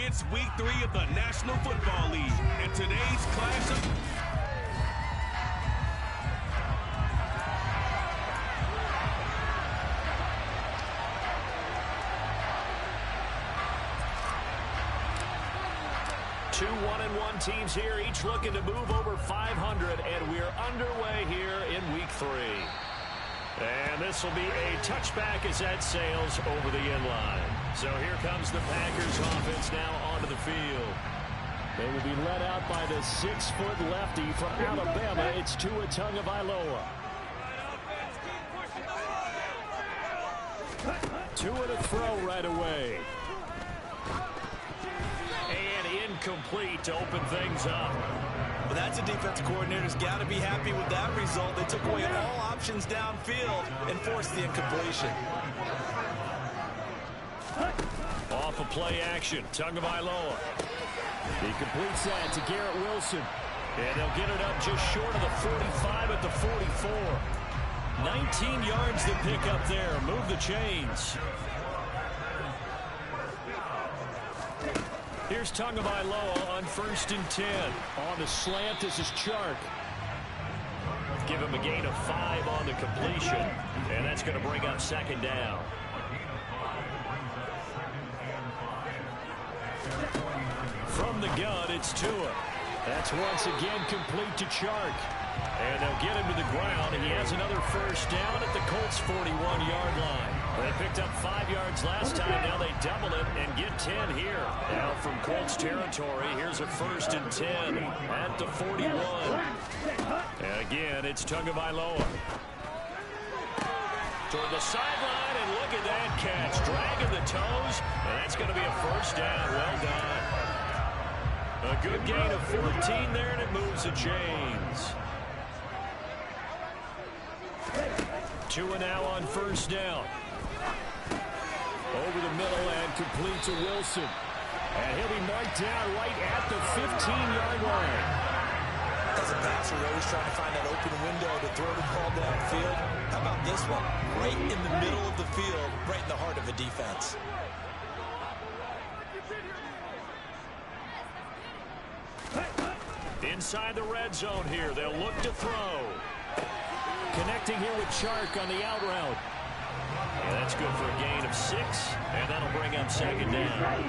It's week 3 of the National Football League, and today's clash of... Two 1-1 teams here, each looking to move over 500, and we're underway here in week 3. And this will be a touchback as that sails over the end line. So here comes the Packers offense now onto the field. They will be led out by the 6-foot lefty from Alabama. It's Tua Tagovailoa. Tua to throw right away. And incomplete to open things up. Well, that's a defensive coordinator's got to be happy with that result. They took away all options downfield and forced the incompletion. Off of play action, Tagovailoa. He completes that to Garrett Wilson. And they'll get it up just short of the 45 at the 44. 19 yards to pick up there. Move the chains. Here's Tagovailoa on 1st and 10. On the slant, this is Chark. Give him a gain of 5 on the completion. And that's going to bring up 2nd down. From the gun, it's Tua. That's once again complete to Chark. And they'll get him to the ground, and he has another 1st down at the Colts' 41-yard line. They picked up 5 yards last time. Now they double it and get 10 here. Now from Colts territory, here's a 1st and 10 at the 41. And again, it's Tagovailoa. Toward the sideline, and look at that catch. Dragging the toes, and that's going to be a 1st down. Well done. A good gain of 14 there, and it moves the chains. Tua now on 1st down. Over the middle and complete to Wilson. And he'll be marked down right at the 15-yard line. As a passer, you're always trying to find that open window to throw the ball downfield. How about this one? Right in the middle of the field, right in the heart of a defense. Inside the red zone here, they'll look to throw. Connecting here with Chark on the out route. And that's good for a gain of 6, and that'll bring up 2nd down.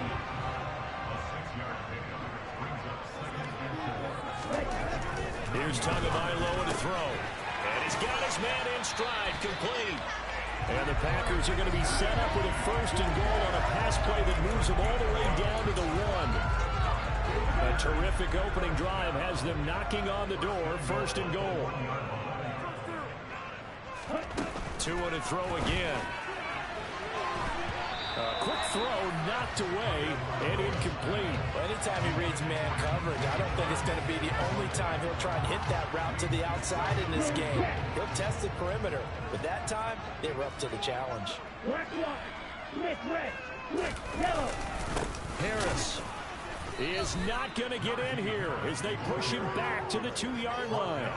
Here's Tagovailoa to throw. And he's got his man in stride, complete. And the Packers are going to be set up with a 1st and goal on a pass play that moves them all the way down to the 1. A terrific opening drive has them knocking on the door. 1st and goal. Tua to throw again. A quick throw knocked away and incomplete. Well, anytime he reads man coverage, I don't think it's going to be the only time he'll try and hit that route to the outside in this game. He'll test the perimeter, but that time they were up to the challenge. Harris is not going to get in here as they push him back to the 2-yard line.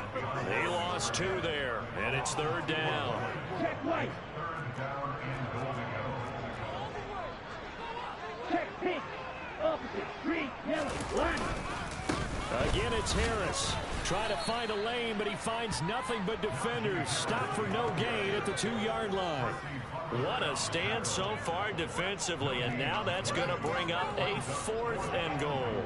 They lost 2 there, and it's 3rd down. Check right. Check pink. Opposite street, yellow, line. Again, it's Harris. Trying to find a lane, but he finds nothing but defenders. Stop for no gain at the 2-yard line. What a stand so far defensively, and now that's going to bring up a 4th and goal.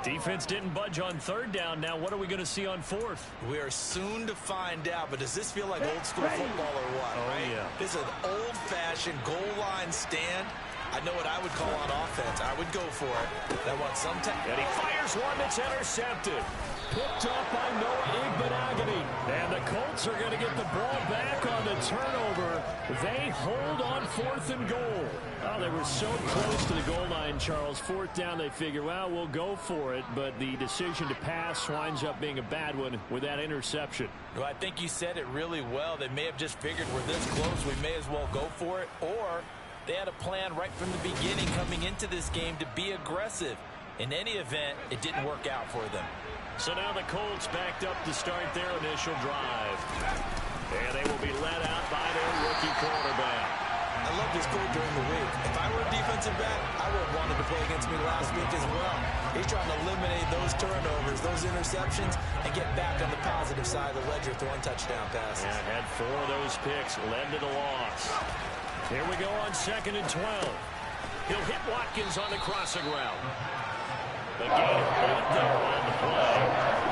Defense didn't budge on 3rd down. Now what are we going to see on 4th? We are soon to find out, but does this feel like old school football or what? Oh, right? yeah. This is an old-fashioned goal line stand. I know what I would call on offense. I would go for it. I want some time. And he fires one that's intercepted. Picked up by Noah Igbenogany. And the Colts are going to get the ball back on the turnover. They hold on 4th and goal. Oh, they were so close to the goal line, Charles. 4th down, they figure, well, we'll go for it. But the decision to pass winds up being a bad one with that interception. Well, I think you said it really well. They may have just figured we're this close, we may as well go for it. Or they had a plan right from the beginning coming into this game to be aggressive. In any event, it didn't work out for them. So now the Colts backed up to start their initial drive. And they will be led out by their rookie quarterback. I love with this quote during the week. If I were a defensive back, I would have wanted to play against me last week as well. He's trying to eliminate those turnovers, those interceptions, and get back on the positive side of the ledger throwing touchdown passes. Yeah, had 4 of those picks, led to the loss. Here we go on 2nd and 12. He'll hit Watkins on the crossing route. The gain of 8 there on the play.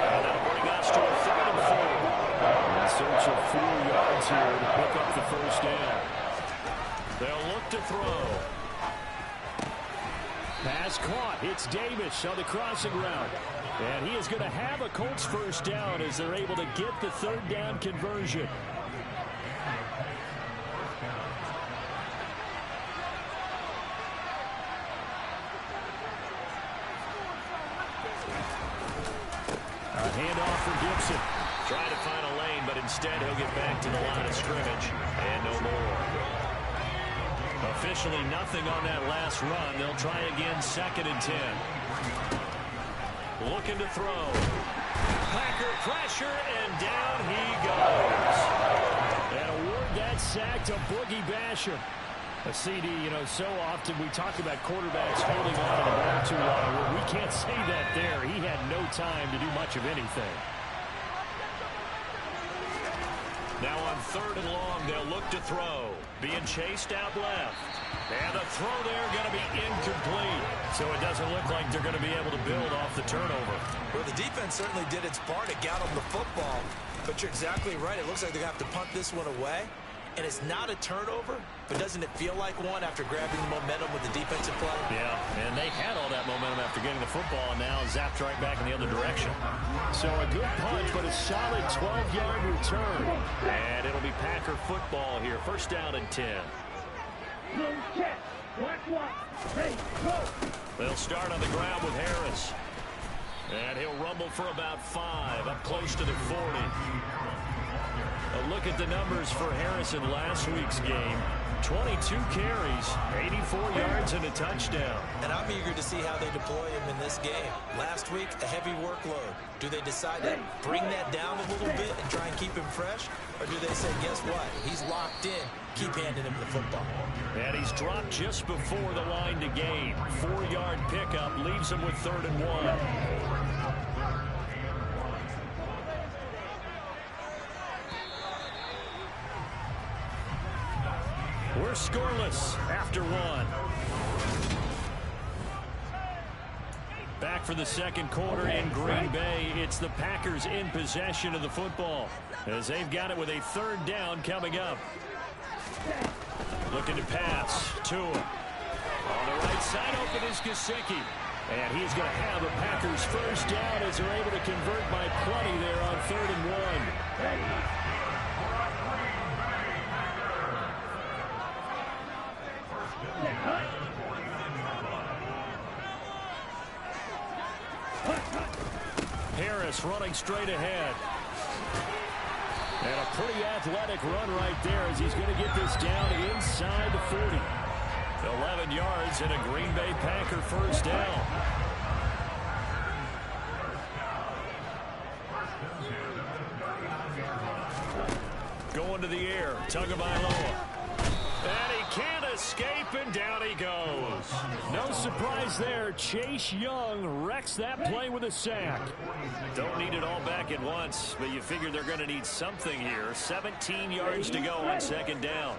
And that'll bring us to a 3rd and 4. In search of 4 yards here to pick up the first down. They'll look to throw. Pass caught. It's Davis on the crossing route. And he is going to have a Colts first down as they're able to get the 3rd down conversion. A handoff for Gibson. Trying to find a lane, but instead he'll get back to the line of scrimmage. And no more. Officially nothing on that last run. They'll try again 2nd and 10. Looking to throw. Packer pressure, and down he goes. And award that sack to Boogie Basham. A CD, you know, so often we talk about quarterbacks holding on to the ball too long. Well, we can't say that there. He had no time to do much of anything. Now on 3rd and long, they'll look to throw. Being chased out left. And the throw there going to be incomplete. So it doesn't look like they're going to be able to build off the turnover. Well, the defense certainly did its part to get them the football. But you're exactly right. It looks like they're going to have to punt this one away. And it's not a turnover, but doesn't it feel like one after grabbing the momentum with the defensive play? Yeah, and they had all that momentum after getting the football, and now zapped right back in the other direction. So a good punch, but a solid 12-yard return. And it'll be Packer football here. First down and 10. They'll start on the ground with Harris. And he'll rumble for about 5, up close to the 40. A look at the numbers for Harris in last week's game. 22 carries, 84 yards, and a touchdown. And I'm eager to see how they deploy him in this game. Last week, a heavy workload. Do they decide to bring that down a little bit and try and keep him fresh? Or do they say, guess what? He's locked in. Keep handing him the football. And he's dropped just before the line to gain. 4-yard pickup leaves him with 3rd and 1. We're scoreless after 1. Back for the 2nd quarter in Green Bay. It's the Packers in possession of the football as they've got it with a 3rd down coming up. Looking to pass. Tua. On the right side, open is Gesicki. And he's going to have the Packers first down as they're able to convert by plenty there on 3rd and 1. Harris running straight ahead. And a pretty athletic run right there as he's going to get this down inside the 40. 11 yards and a Green Bay Packer first down. Going to the air. Tagovailoa. And he can't escape, and down he goes. No surprise there. Chase Young wrecks that play with a sack. Don't need it all back at once, but you figure they're going to need something here. 17 yards to go on 2nd down.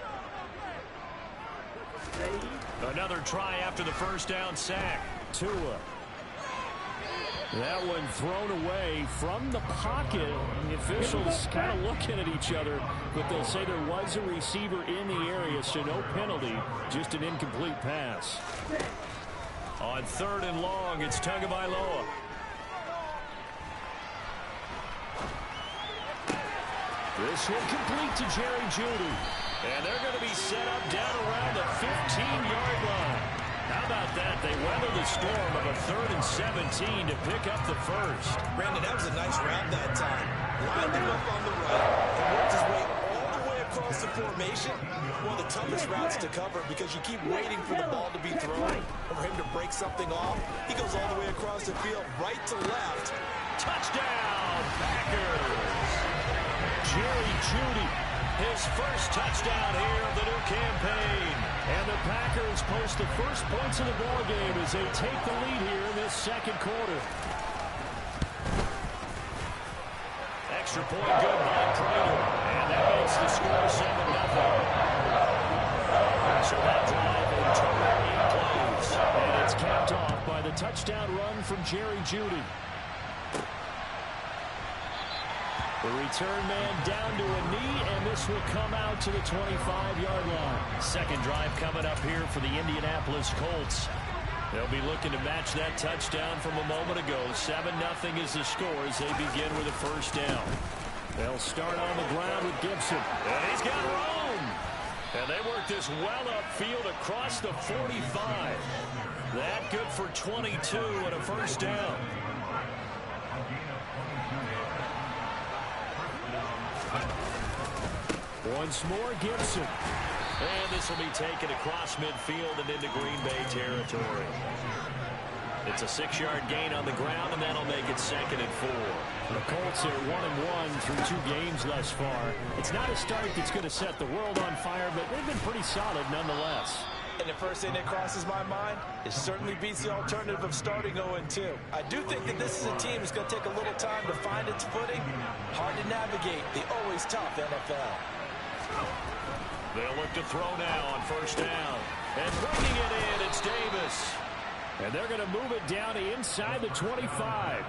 Another try after the first down sack. Tua. That one thrown away from the pocket. The officials kind of looking at each other, but they'll say there was a receiver in the area, so no penalty, just an incomplete pass. On 3rd and long, it's Tagovailoa. This will complete to Jerry Jeudy. And they're going to be set up down around the 15-yard line. How about that? They weathered the storm of a 3rd and 17 to pick up the first. Brandon, that was a nice route that time. Lined him up on the right and worked his way all the way across the formation. One of the toughest routes to cover because you keep waiting for the ball to be thrown or for him to break something off. He goes all the way across the field, right to left. Touchdown, Packers! Jerry Jeudy, his first touchdown here of the new campaign. Colts post the first points of the ball game as they take the lead here in this second quarter. Extra point good by Prater, and that makes the score 7-0. So that drive in total 8 plays, and it's capped off by the touchdown run from Jerry Jeudy. The return man down to a knee, and this will come out to the 25-yard line. Second drive coming up here for the Indianapolis Colts. They'll be looking to match that touchdown from a moment ago. 7-0 is the score as they begin with a first down. They'll start on the ground with Gibson. And he's got room. And they work this well upfield across the 45. That good for 22 and a first down. Once more, Gibson. And this will be taken across midfield and into Green Bay territory. It's a 6-yard gain on the ground, and that'll make it 2nd and 4. The Colts are 1-1 through 2 games thus far. It's not a start that's going to set the world on fire, but they've been pretty solid nonetheless. And the first thing that crosses my mind, it certainly beats the alternative of starting 0-2. I do think that this is a team that's going to take a little time to find its footing. Hard to navigate the always tough NFL. They'll look to throw now on first down. And bringing it in, it's Davis. And they're going to move it down to inside the 25.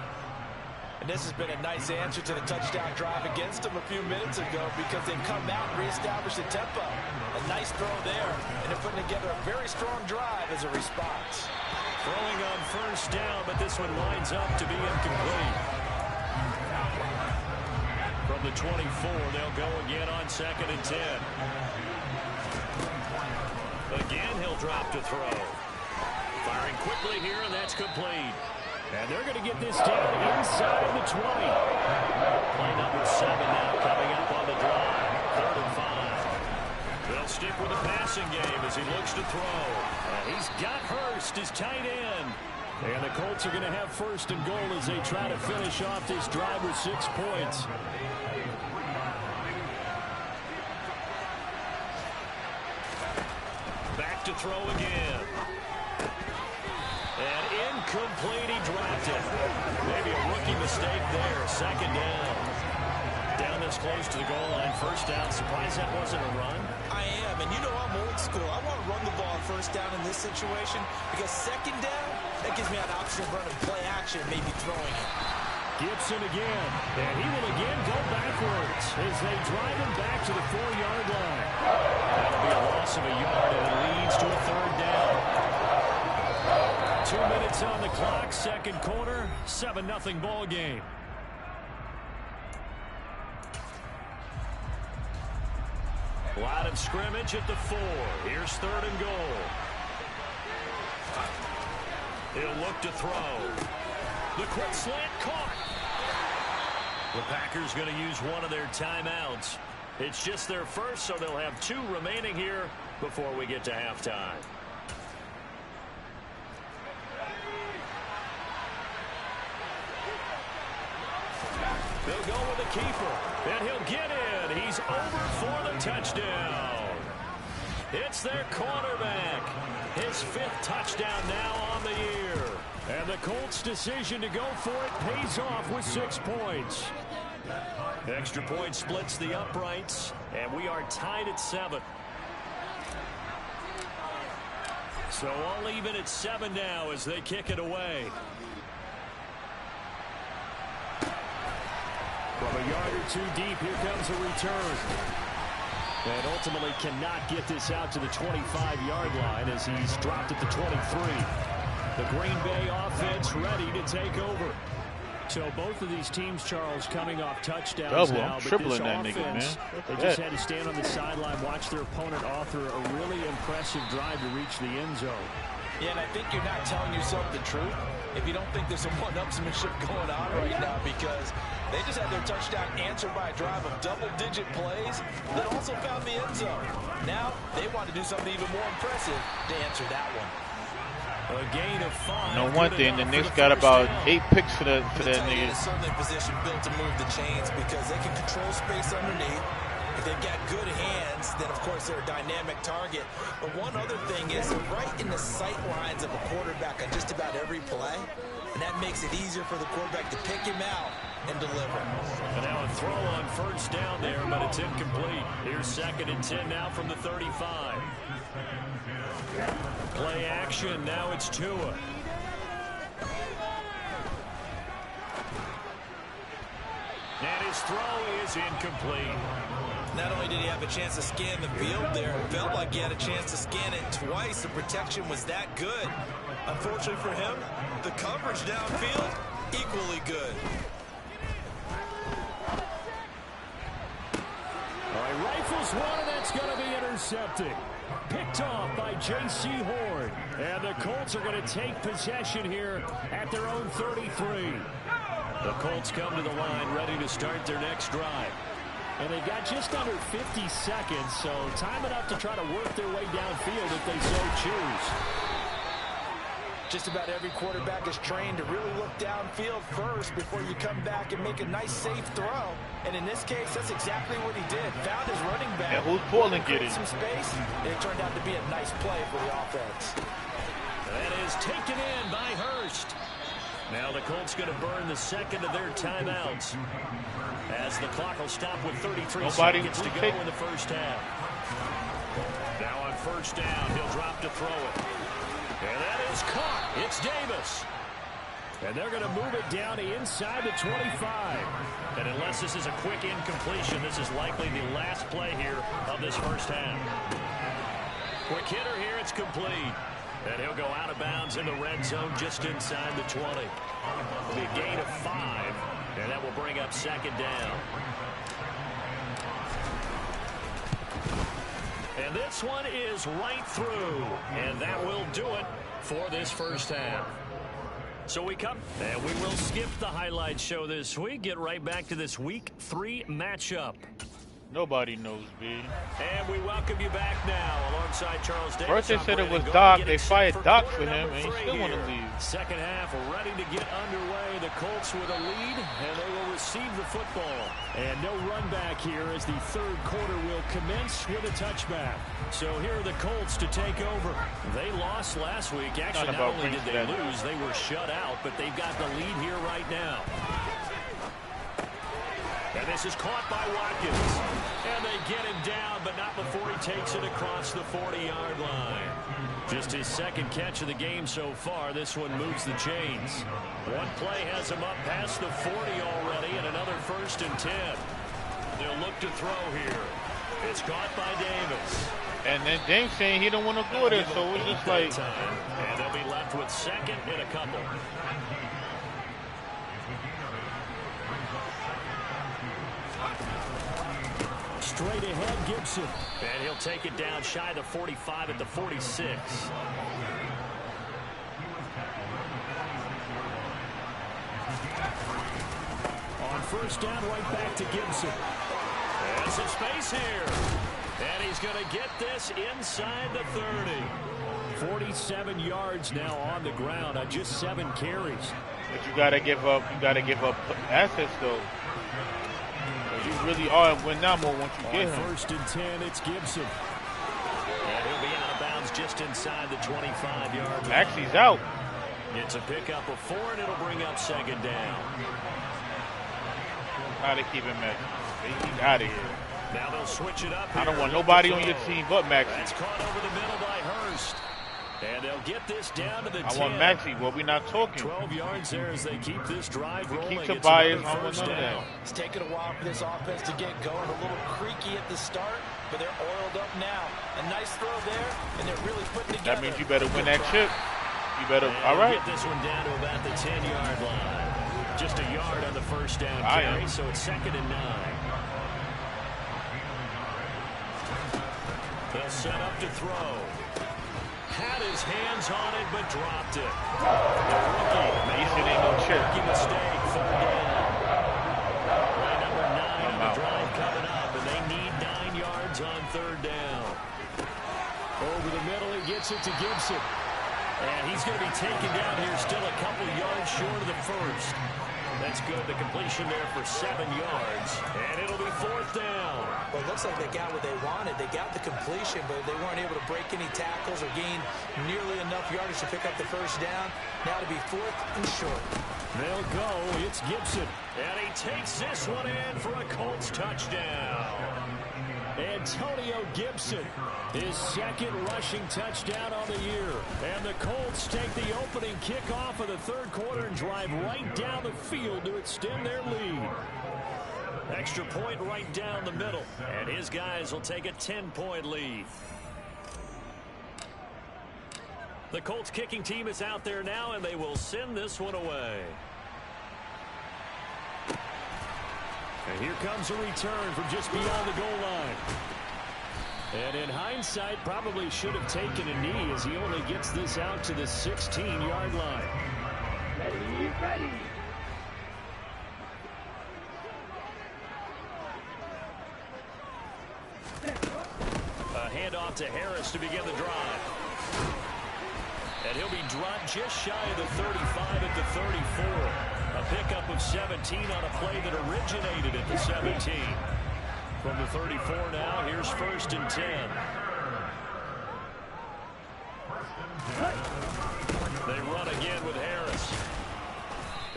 And this has been a nice answer to the touchdown drive against them a few minutes ago because they've come out and reestablished the tempo. A nice throw there, and they're putting together a very strong drive as a response. Throwing on first down, but this one lines up to be incomplete. From the 24, they'll go again on 2nd and 10. Again, he'll drop to throw. Firing quickly here, and that's complete. And they're going to get this down inside the 20. Play number 7 now coming up on the drive. 3rd and 5. They'll stick with the passing game as he looks to throw. And he's got Hurst, his tight end. And the Colts are going to have 1st and goal as they try to finish off this drive with 6 points. Back to throw again. And incomplete, he dropped it. Maybe a rookie mistake there. 2nd down. Down this close to the goal line. 1st down. Surprised that wasn't a run? I am, and you know I'm old school. I want to run the ball 1st down in this situation because 2nd down, that gives me an option of running play action, maybe throwing it. Gibson again, and he will again go backwards as they drive him back to the 4-yard line. That'll be a loss of a yard, and it leads to a 3rd down. 2 minutes on the clock, 2nd quarter, 7-0 ball game. Line of scrimmage at the 4. Here's 3rd and goal. He'll look to throw. The quick slant caught. The Packers going to use one of their timeouts. It's just their first, so they'll have 2 remaining here before we get to halftime. They'll go with the keeper, and he'll get in. He's over for the touchdown. It's their quarterback. His 5th touchdown now on the year. And the Colts' decision to go for it pays off with 6 points. Extra point splits the uprights, and we are tied at 7. So all even at 7 now as they kick it away. From a yard or 2 deep, here comes a return. And ultimately cannot get this out to the 25-yard line as he's dropped at the 23. The Green Bay offense ready to take over. So both of these teams, Charles, coming off touchdowns now. I'm tripling that nigga, man. They just had to stand on the sideline, watch their opponent author a really impressive drive to reach the end zone. Yeah, and I think you're not telling yourself the truth if you don't think there's some one-upsmanship going on right now, because they just had their touchdown answered by a drive of double-digit plays that also found the end zone. Now they want to do something even more impressive to answer that one. A gain of 5. No, one thing, the Knicks got about 8 picks for that nigga. It's certainly a position built to move the chains because they can control space underneath. If they've got good hands, then, of course, they're a dynamic target. But one other thing is they're right in the sight lines of a quarterback on just about every play, and that makes it easier for the quarterback to pick him out and deliver. And now a throw on first down there, but it's incomplete. Here's 2nd and 10 now from the 35. Play action. Now it's Tua. And his throw is incomplete. Not only did he have a chance to scan the field there, it felt like he had a chance to scan it twice. The protection was that good. Unfortunately for him, the coverage downfield, equally good. All right, rifles one, and that's going to be intercepted. Picked off by J.C. Horn. And the Colts are going to take possession here at their own 33. The Colts come to the line ready to start their next drive. And they got just under 50 seconds, so time enough to try to work their way downfield if they so choose. Just about every quarterback is trained to really look downfield first before you come back and make a nice, safe throw. And in this case, that's exactly what he did. Found his running back. And who's Portland getting? Some space, and it turned out to be a nice play for the offense. That is taken in by Hurst. Now the Colts going to burn the second of their timeouts, as the clock will stop with 33 seconds to go in the first half. Now on first down, he'll drop to throw it. And that is caught. It's Davis. And they're going to move it down to inside the 25. And unless this is a quick incompletion, this is likely the last play here of this first half. Quick hitter here, it's complete. And he'll go out of bounds in the red zone just inside the 20. It'll be a gain of 5, and that will bring up 2nd down. And this one is right through, and that will do it for this first half. So we come, and we will skip the highlight show this week, get right back to this Week 3 matchup. Nobody knows, B. And we welcome you back now alongside Charles Davis. First they said it was Doc. They fired Doc for him, and he still want to leave. Second half ready to get underway. The Colts with a lead, and they will receive the football. And no run back here as the third quarter will commence with a touchback. So here are the Colts to take over. They lost last week. Actually, not only did they lose, they were shut out, but they've got the lead here right now. And this is caught by Watkins. And they get him down, but not before he takes it across the 40-yard line. Just his second catch of the game so far. This one moves the chains. One play has him up past the 40 already, and another 1st and 10. They'll look to throw here. It's caught by Davis. And then James saying he don't want to go there, so it's just like... And they'll be left with 2nd and a couple. Straight ahead, Gibson. And he'll take it down shy the 45 at the 46. On first down, right back to Gibson. There's some space here. And he's going to get this inside the 30. 47 yards now on the ground on just 7 carries. But you gotta give up assets though. You really are win now more once you get him. 1st and 10, it's Gibson. And he'll be out of bounds just inside the 25-yard line. Maxey's out. It's a pickup of 4, and it'll bring up 2nd down. Gotta keep him Maxey. He's out of here. Now they'll switch it up. I don't want nobody on your team but Maxey. That's caught over the middle by Hurst. And they'll get this down to the 10. I want Maxey. Well, we're not talking. 12 yards there as they keep this drive rolling. Keep Tobias on first down. It's taken a while for this offense to get going. A little creaky at the start, but they're oiled up now. A nice throw there, and they're really putting together. That means you better win that chip. You better. And all right. Get this one down to about the 10-yard line. Just a yard on the first down carry, so it's 2nd and 9. They'll set up to throw. Had his hands on it, but dropped it. The rookie made a rookie mistake. 3rd down. Play number 9 on the drive coming up, and they need 9 yards on 3rd down. Over the middle, he gets it to Gibson. And he's going to be taken down here still a couple yards short of the first. That's good. The completion there for 7 yards. And it'll be 4th down. Well, it looks like they got what they wanted. They got the completion, but they weren't able to break any tackles or gain nearly enough yardage to pick up the first down. Now to be 4th and short. They'll go. It's Gibson. And he takes this one in for a Colts touchdown. Antonio Gibson, his 2nd rushing touchdown on the year. And the Colts take the opening kickoff of the 3rd quarter and drive right down the field to extend their lead. Extra point right down the middle. And his guys will take a 10-point lead. The Colts kicking team is out there now, and they will send this one away. And here comes a return from just beyond the goal line. And in hindsight, probably should have taken a knee as he only gets this out to the 16-yard line. Ready. A handoff to Harris to begin the drive. And he'll be dropped just shy of the 35 at the 34. A pickup of 17 on a play that originated at the 17. From the 34 now, here's 1st and 10. They run again with Harris.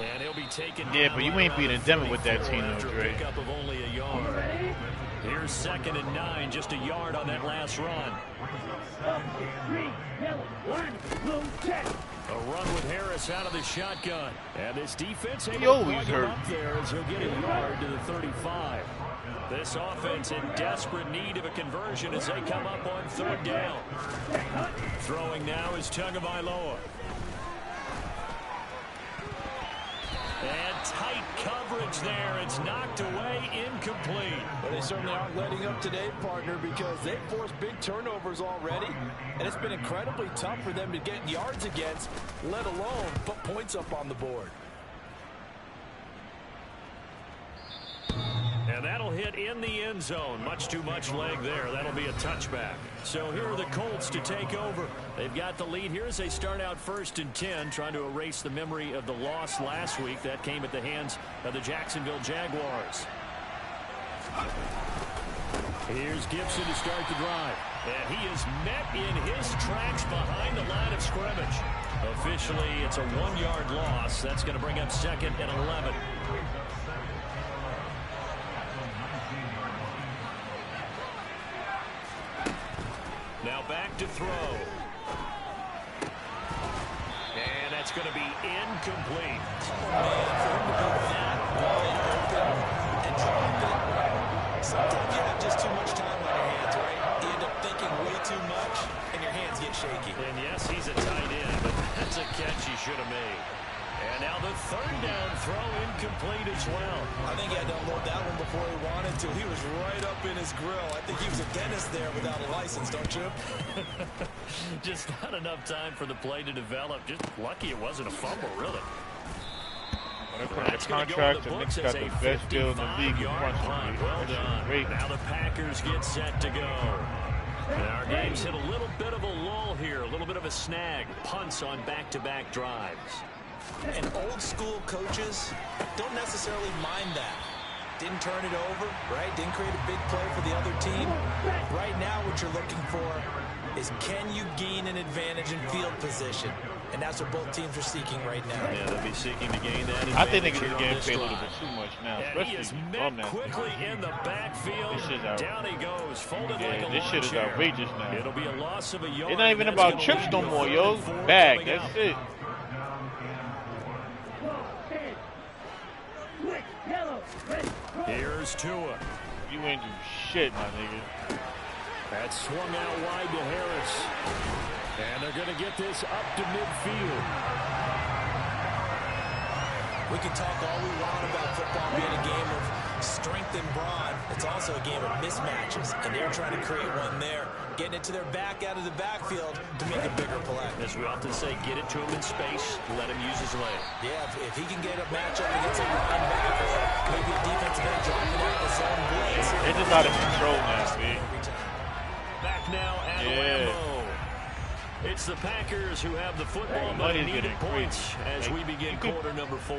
And he'll be taken down. Yeah, but you ain't beating Denver with that team, though, Dre. Pickup of only a yard. Here's 2nd and 9, just a yard on that last run. A run with Harris out of the shotgun. And this defense able to plug him up there as he'll get a yard to the 35. This offense in desperate need of a conversion as they come up on 3rd down. Throwing now is Tagovailoa. And tight coverage there. It's knocked away, incomplete. But they certainly aren't letting up today, partner, because they've forced big turnovers already. And it's been incredibly tough for them to get yards against, let alone put points up on the board. And that'll hit in the end zone. Much too much leg there. That'll be a touchback. So here are the Colts to take over. They've got the lead here as they start out 1st and 10, trying to erase the memory of the loss last week. That came at the hands of the Jacksonville Jaguars. Here's Gibson to start the drive. And he is met in his tracks behind the line of scrimmage. Officially, it's a 1-yard loss. That's going to bring up 2nd and 11. Now back to throw. And that's going to be incomplete. Oh, man, for him to be that wide open and drop it. Sometimes you have just too much time on your hands, right? You end up thinking way too much, and your hands get shaky. And yes, he's a tight end, but that's a catch he should have made. And now the 3rd down throw incomplete as well. I think he had to unload that one before he wanted to. He was right up in his grill. I think he was a dentist there without a license, don't you? Just not enough time for the play to develop. Just lucky it wasn't a fumble, really. That's contract, and Nick's got the best deal in the league in front of me. Well done. Great. Now the Packers get set to go. And our game's hit a little bit of a lull here, a little bit of a snag. Punts on back-to-back drives. And old school coaches don't necessarily mind that. Didn't turn it over, right? Didn't create a big play for the other team. Right now what you're looking for is can you gain an advantage in field position? And that's what both teams are seeking right now. Yeah, they'll be seeking to gain that advantage. I think they can just game play a little bit too much now. And he is met quickly in the backfield. Down he goes, folded like a this shit is outrageous now. It'll be a loss of a yard. It's not even about trips no more, yo. Bag, that's it. Here's Tua. You ain't do shit, my nigga. That swung out wide to Harris. And they're going to get this up to midfield. We can talk all we want about football being a game of strength and brawn. It's also a game of mismatches, and they're trying to create one there, getting it to their back out of the backfield to make a bigger play. As we often say, get it to him in space, let him use his leg. Yeah, if he can get a matchup against a linebacker, maybe a defensive end dropping out the zone blitz. They're just out of control now, man. Back now at Lambeau. It's the Packers who have the football, but needed points as we begin quarter number 4.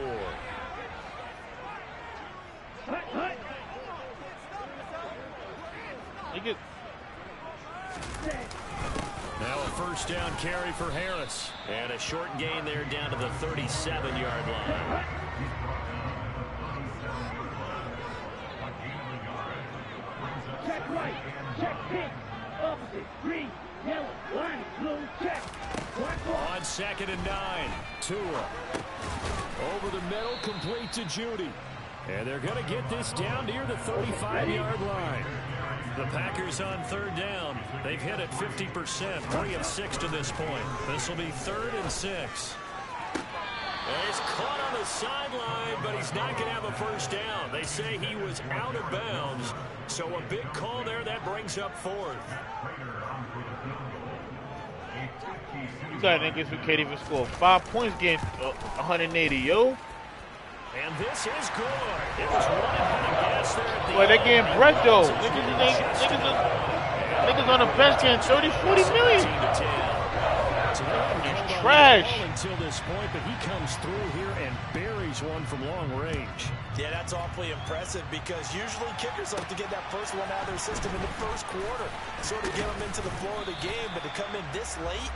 Now a first down carry for Harris. And a short gain there down to the 37-yard line. Check right, check pink, opposite, green, yellow, line, blue, check. On 2nd and 9, Tua. Over the middle, complete to Judy. And they're going to get this down near the 35-yard line. The Packers on 3rd down. They've hit it 50%, 3 of 6 to this point. This will be 3rd and 6. He's caught on the sideline, but he's not going to have a first down. They say he was out of bounds, so a big call there that brings up 4th. You got niggas who can't even score 5 points getting 180, yo. And this is good. It was one ahead of gas there at the Boy, they're getting bread though. Niggas on the bench getting 30, 40 million. It's trash. Until this point, but he comes through here and buries one from long range. Yeah, that's awfully impressive because usually kickers like to get that first one out of their system in the first quarter, sort of get them into the flow of the game, but to come in this late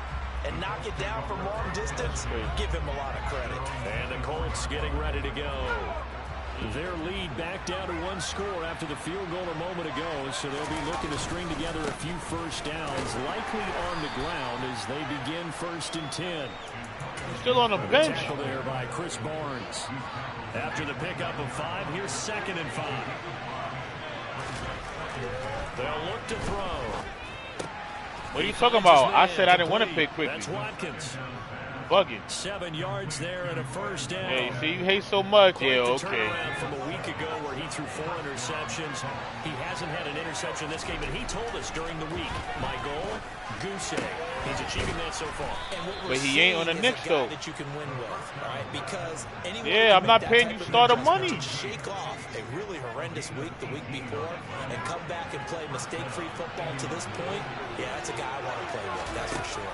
and knock it down from long distance, give him a lot of credit. And the Colts getting ready to go. Their lead back down to 1 score after the field goal a moment ago, so they'll be looking to string together a few first downs, likely on the ground as they begin 1st and 10. Still on the bench. Tackle there by Chris Barnes. After the pickup of 5, here's 2nd and 5. They'll look to throw. What are you talking about? I said I didn't want to pick quickly. That's Watkins. Bugging. 7 yards there and a first down. Hey, see, you hate so much. Quite Yeah, the okay. turnaround from a week ago where he threw 4 interceptions. He hasn't had an interception this game, and he told us during the week, my goal, goose egg. He's achieving that so far. But he ain't on the Knicks though. That you can win with, right? Because yeah, I'm not paying you starter money. Shake off a really horrendous week the week before and come back and play mistake-free football to this point. Yeah, that's a guy I want to play with. That's for sure.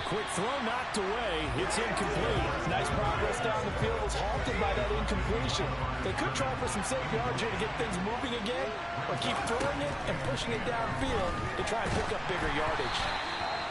Quick throw knocked away. It's incomplete. Nice progress down the field was halted by that incompletion. They could try for some safe yards here to get things moving again, or keep throwing it and pushing it downfield to try and pick up bigger yardage.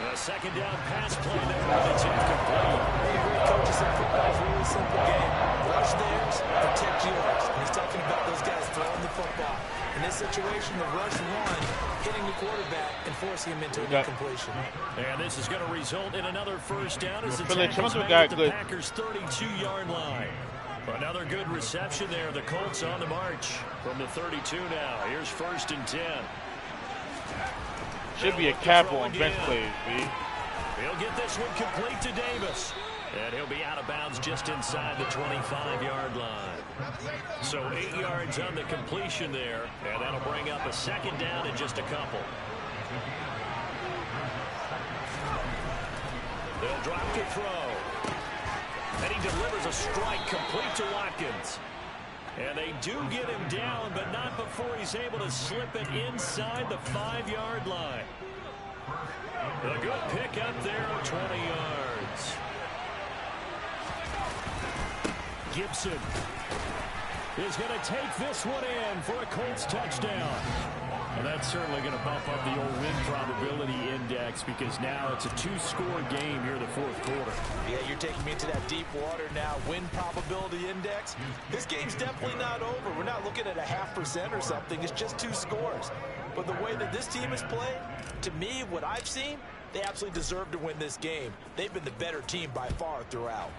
A 2nd down pass play there, but it's incomplete. Great coaches in football is a really simple game. Rush theirs, protect yours. And he's talking about those guys throwing the football. In this situation, the rush one, hitting the quarterback and forcing him into an incompletion. And this is going to result in another first down as the tackle's made got at the good. Packers' 32-yard line. Another good reception there. The Colts on the march from the 32 now. Here's 1st and 10. Should be a cap on bench plays, B. He'll get this one complete to Davis. And he'll be out of bounds just inside the 25-yard line. So 8 yards on the completion there. And that'll bring up a 2nd down in just a couple. They'll drop to throw. And he delivers a strike complete to Watkins. And they do get him down, but not before he's able to slip it inside the 5-yard line. A good pick up there, 20 yards. Gibson is going to take this one in for a Colts touchdown. And that's certainly going to bump up the old win probability index because now it's a 2-score game here in the 4th quarter. Yeah, you're taking me into that deep water now. Win probability index. This game's definitely not over. We're not looking at a 0.5% or something. It's just 2 scores. But the way that this team has played, to me, what I've seen, they absolutely deserve to win this game. They've been the better team by far throughout.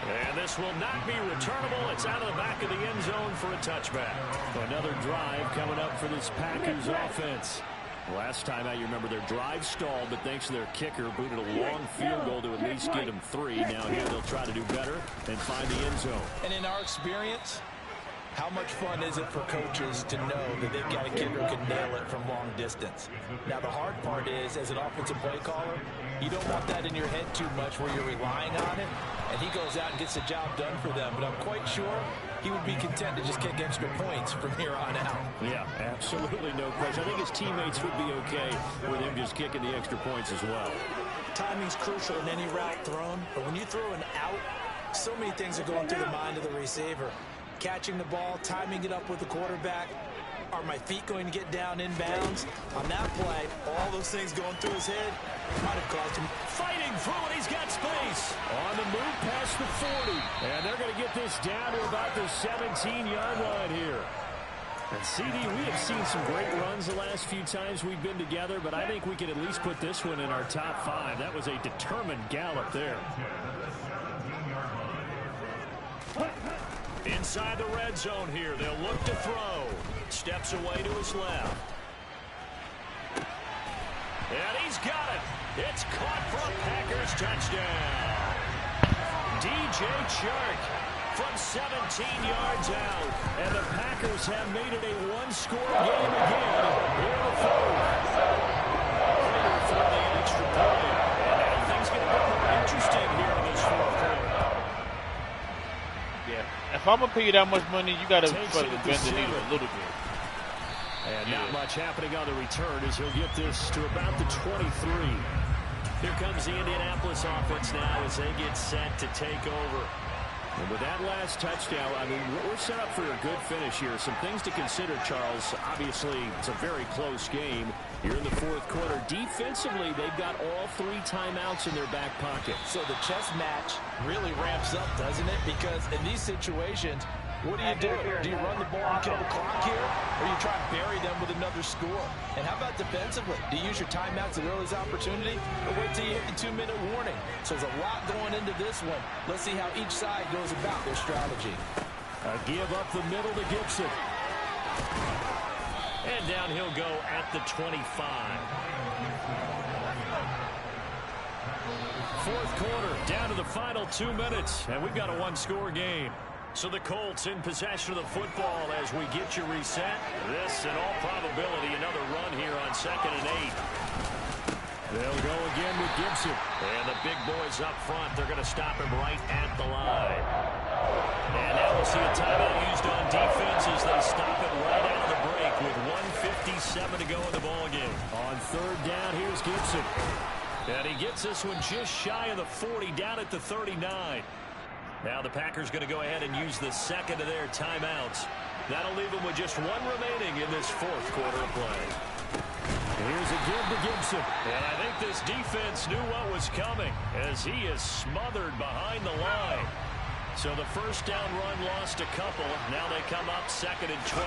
And this will not be returnable. It's out of the back of the end zone for a touchback. Another drive coming up for this Packers offense. Last time out, you remember their drive stalled, but thanks to their kicker, booted a long field goal to at least get them 3. Now here they'll try to do better and find the end zone. And in our experience, how much fun is it for coaches to know that they've got a kicker who can nail it from long distance? Now, the hard part is, as an offensive play caller, you don't want that in your head too much where you're relying on it, and he goes out and gets the job done for them. But I'm quite sure he would be content to just kick extra points from here on out. Yeah, absolutely no question. I think his teammates would be okay with him just kicking the extra points as well. Timing's crucial in any route thrown, but when you throw an out, so many things are going through the mind of the receiver. Catching the ball, timing it up with the quarterback. Are my feet going to get down in bounds? On that play, all those things going through his head might have caused him. Fighting through it, he's got space. On the move past the 40. And they're going to get this down to about the 17-yard line here. And CD, we have seen some great runs the last few times we've been together, but I think we can at least put this one in our top 5. That was a determined gallop there. Inside the red zone here, they'll look to throw. Steps away to his left. And he's got it. It's caught for a Packers touchdown. DJ Chark from 17 yards out. And the Packers have made it a one-score game again here in the fourth. Prater for the extra point. And now things get a bit more interesting here in this fourth quarter. Yeah, if I'm going to pay you that much money, you got to bend the needle a little bit. And not much happening on the return as he'll get this to about the 23. Here comes the Indianapolis offense now as they get set to take over. And with that last touchdown, I mean, we're set up for a good finish here. Some things to consider, Charles. Obviously, it's a very close game. Here in the fourth quarter, defensively, they've got all 3 timeouts in their back pocket. So the chess match really ramps up, doesn't it? Because in these situations, what do? Do you run the ball and kill the clock here? Or you try to bury them with another score? And how about defensively? Do you use your timeouts at earliest opportunity? Or wait till you hit the 2-minute warning? So there's a lot going into this one. Let's see how each side goes about their strategy. A give up the middle to Gibson. And down he'll go at the 25. Fourth quarter, down to the final 2 minutes. And we've got a one-score game. So the Colts in possession of the football as we get you reset. This, in all probability, another run here on 2nd and 8. They'll go again with Gibson. And the big boys up front, they're going to stop him right at the line. And now we'll see a timeout used on defense as they stop it right out of the break with 1:57 to go in the ballgame. On 3rd down, here's Gibson. And he gets this one just shy of the 40, down at the 39. Now the Packers going to go ahead and use the second of their timeouts. That'll leave them with just 1 remaining in this fourth quarter of play. Here's a give to Gibson. And I think this defense knew what was coming as he is smothered behind the line. So the first down run lost a couple. Now they come up 2nd and 12.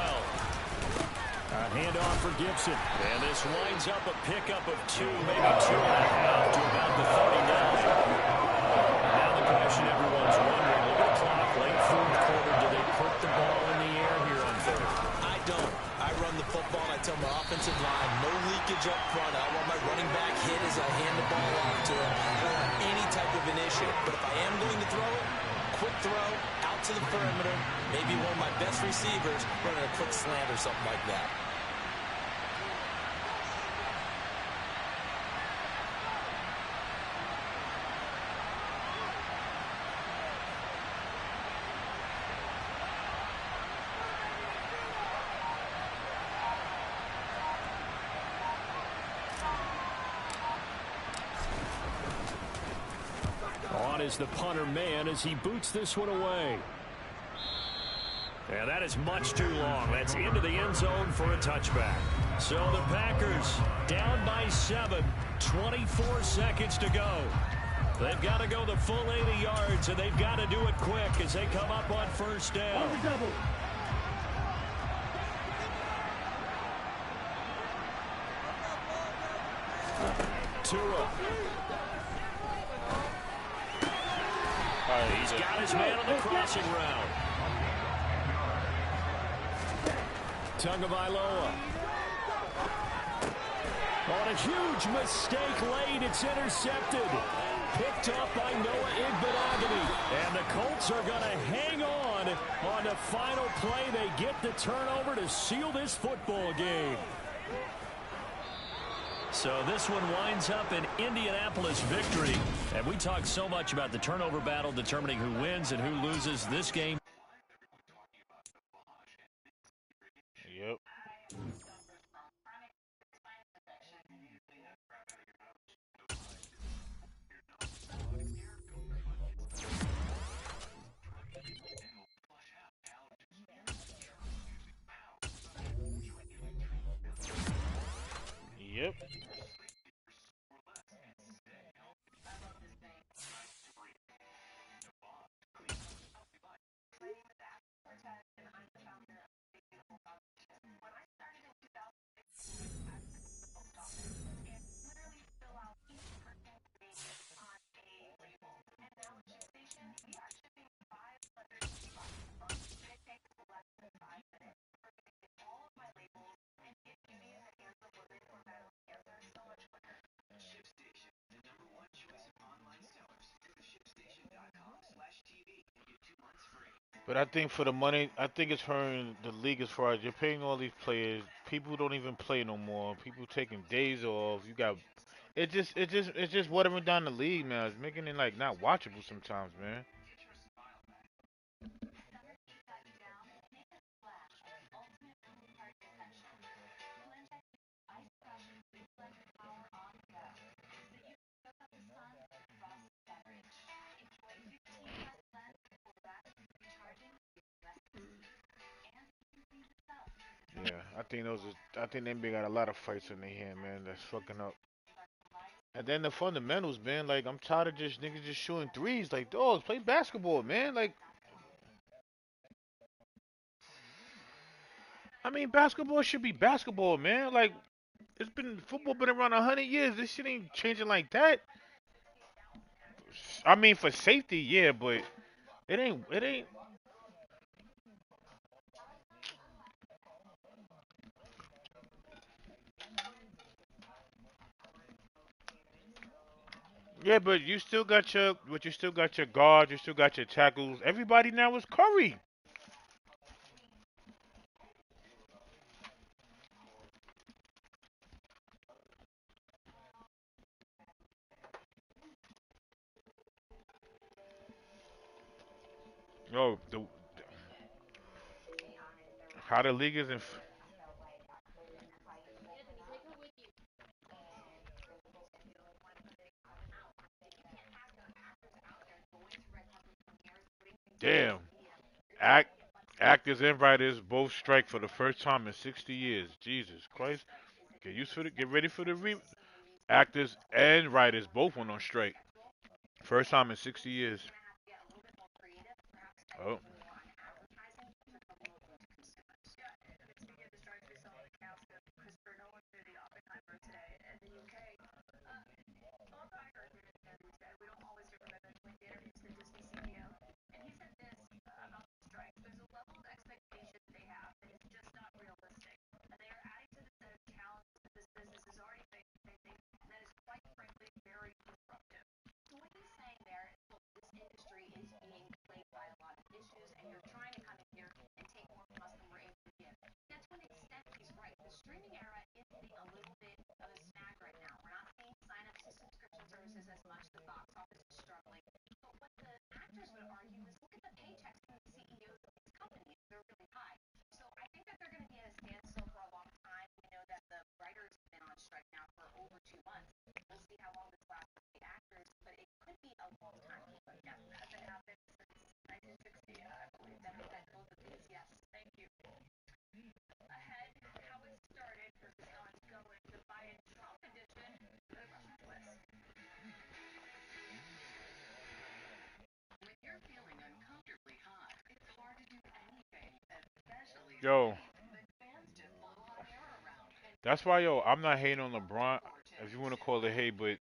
A handoff for Gibson. And this winds up a pickup of 2, maybe 2.5 to about the 39. Now the question everyone's wondering, look at the clock, late fourth quarter, do they put the ball in the air here on 3rd? I don't. I run the football, and I tell my offensive line, no leakage up front. I want my running back hit as I hand the ball off to him. I don't want any type of initiative. But if I am going to throw it, quick throw, out to the perimeter, maybe one of my best receivers running a quick slant or something like that. Is the punter man as he boots this one away. And that is much too long. That's into the end zone for a touchback. So the Packers down by 7, 24 seconds to go. They've got to go the full 80 yards, and they've got to do it quick as they come up on 1st down. Tua. He's got his man on the crossing route. Tagovailoa. On a huge mistake late, it's intercepted. Picked up by Noah Igbenogany. And the Colts are going to hang on the final play. They get the turnover to seal this football game. So this one winds up an Indianapolis victory. And we talk so much about the turnover battle determining who wins and who loses this game. Yep. But I think for the money, I think it's hurting the league as far as you're paying all these players. People don't even play no more. People taking days off. You got it's just watering down the league, man. It's making it like not watchable sometimes, man. Yeah, I think the NBA got a lot of fights in their hand, man. That's fucking up. And then the fundamentals, man. Like I'm tired of just niggas just shooting threes. Like dogs, play basketball, man. Like I mean, basketball should be basketball, man. Like it's been football been around 100 years. This shit ain't changing like that. I mean, for safety, yeah, but it ain't. It ain't. Yeah, but you still got your guards. You still got your tackles. Everybody now is Curry. Yo, how the league is in. Damn. Act, actors and writers both strike for the first time in 60 years. Jesus Christ. Get ready for the actors and writers both went on strike. First time in 60 years. Oh. Yo, that's why, yo, I'm not hating on LeBron, if you want to call it hate, but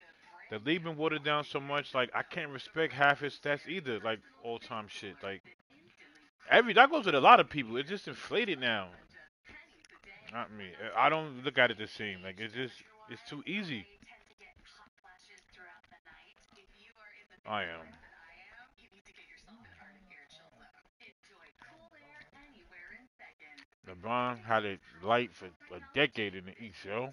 the league been watered down so much, like, I can't respect half his stats either, like, all time shit. Like, that goes with a lot of people. It's just inflated now. Not me. I don't look at it the same. Like, it's too easy. I am. LeBron had it light for a decade in the East, yo.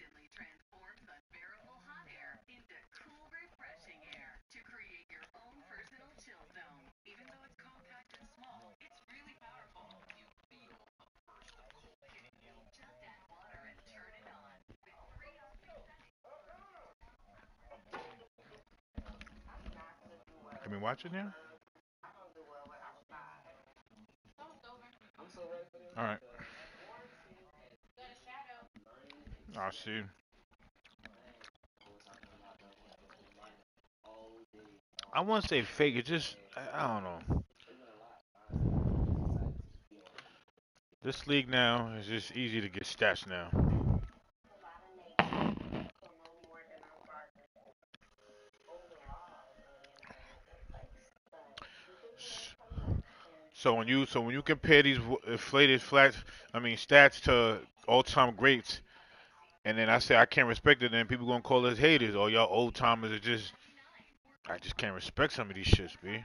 been watching now? All right. I see. I want to say fake. It just I don't know. This league now is just easy to get stats now. So when you compare these inflated flats, I mean stats to all-time greats, and then I say I can't respect it, then people gonna call us haters or y'all old timers are just I just can't respect some of these shits, b.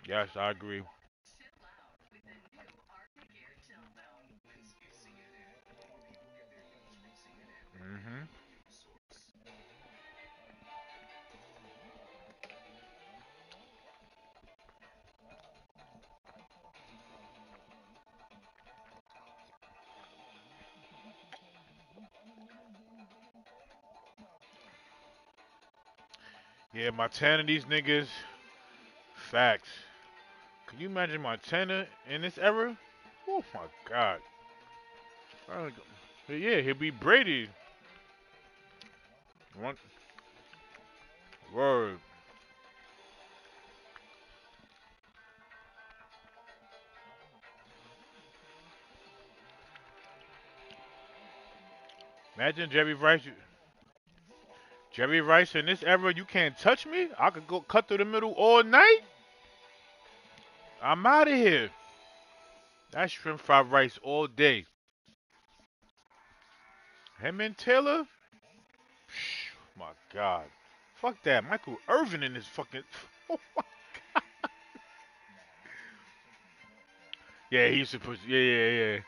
Yes, I agree. Mhm. Yeah, my ten of these niggas. Facts. Can you imagine my tenor in this era? Oh my god. Yeah, he'll be Brady. One word. Imagine Jerry Rice. Jerry Rice in this era, you can't touch me. I could go cut through the middle all night. I'm out of here. That's shrimp fried rice all day. Him and Taylor. My God. Fuck that. Michael Irvin in this fucking. Yeah, he used to push. Yeah, yeah, yeah.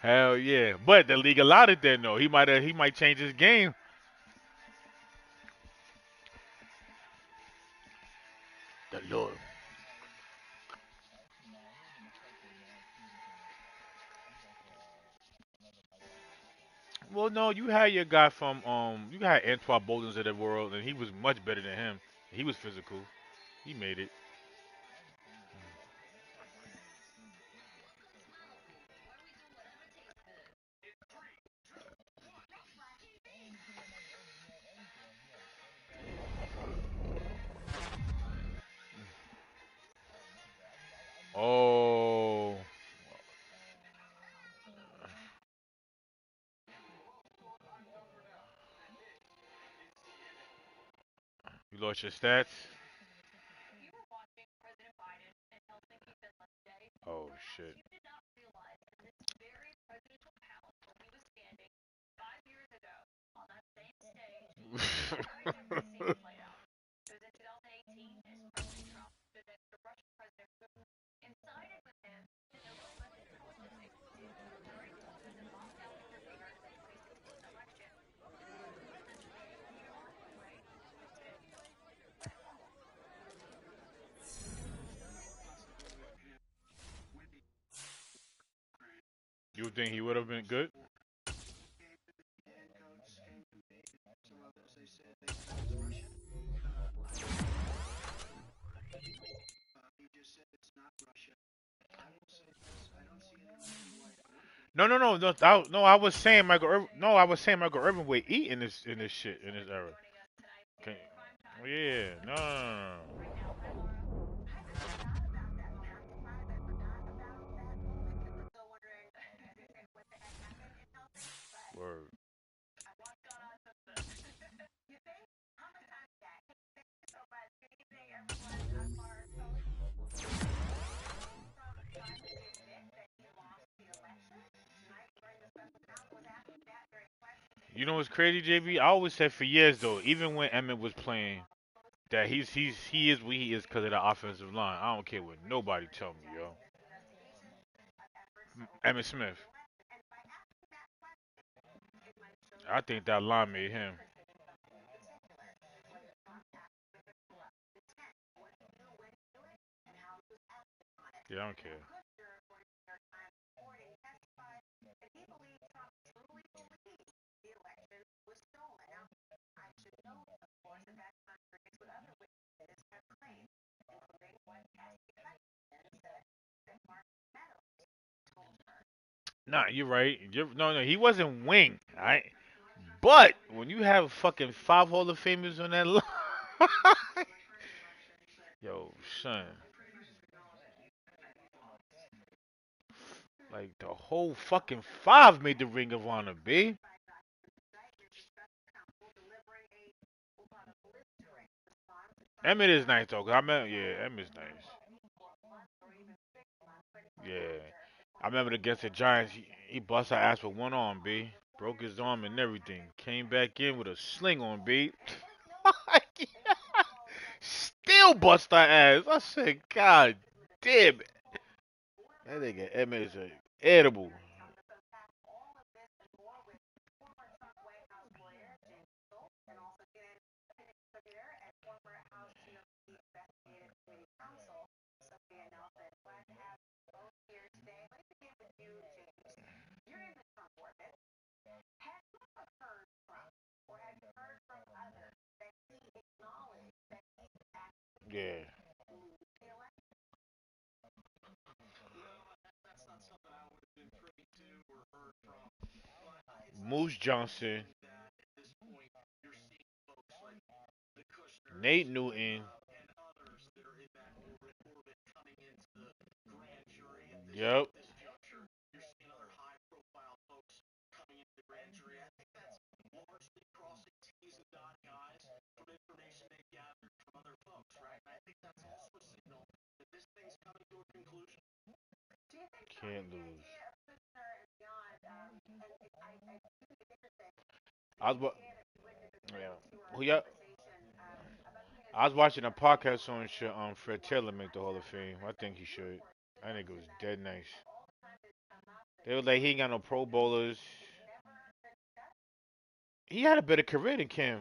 Hell yeah. But the league allowed it then though. He might change his game. The Lord. Well, no, you had your guy from you had Antoine Bolden's of the world, and he was much better than him. He was physical. He made it. Oh, you lost your stats. Oh shit. You think he would have been good? No, no, no, no. No, I was saying Michael. No, I was saying Michael Irvin would eat in this shit in this era. Okay. Oh, yeah. No, no, no, no. Word. You know what's crazy, JB? I always said for years though, even when Emmett was playing, that he is what he is because of the offensive line. I don't care what nobody tell me, yo. Emmett Smith. I think that line made him. Yeah, I don't care. Nah, you're right. No, he wasn't wing. All right. But when you have fucking 5 Hall of Famers on that line, yo, son, like the whole fucking 5 made the Ring of Honor, B. Emmett is nice though. 'Cause I remember, yeah, Emmett's nice. Yeah, I remember against the Giants, he bust our ass with one arm, B. Broke his arm and everything. Came back in with a sling on, B. Still bust our ass. I said, God damn it. That nigga Emmett is a edible. Yeah. Moose Johnson, Nate Newton. Yep. Can't lose. I was wa- yeah. Who y'all? I was watching a podcast on shit. Fred Taylor make the Hall of Fame. I think he should. I think it was dead nice. They was like he ain't got no Pro Bowlers. He had a better career than Kim.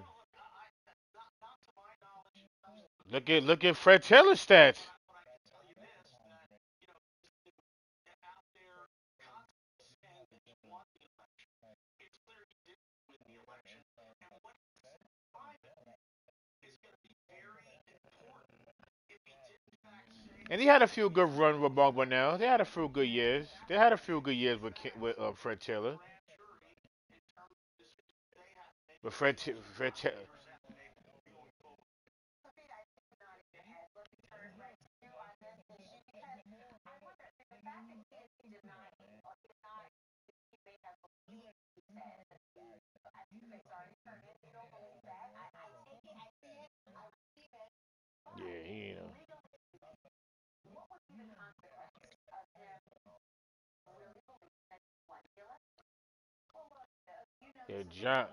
Look at Fred Taylor's stats. And he had a few good runs with Mark Brunell. They had a few good years. They had a few good years with Fred Taylor. But Fred Taylor. Yeah, he Yeah,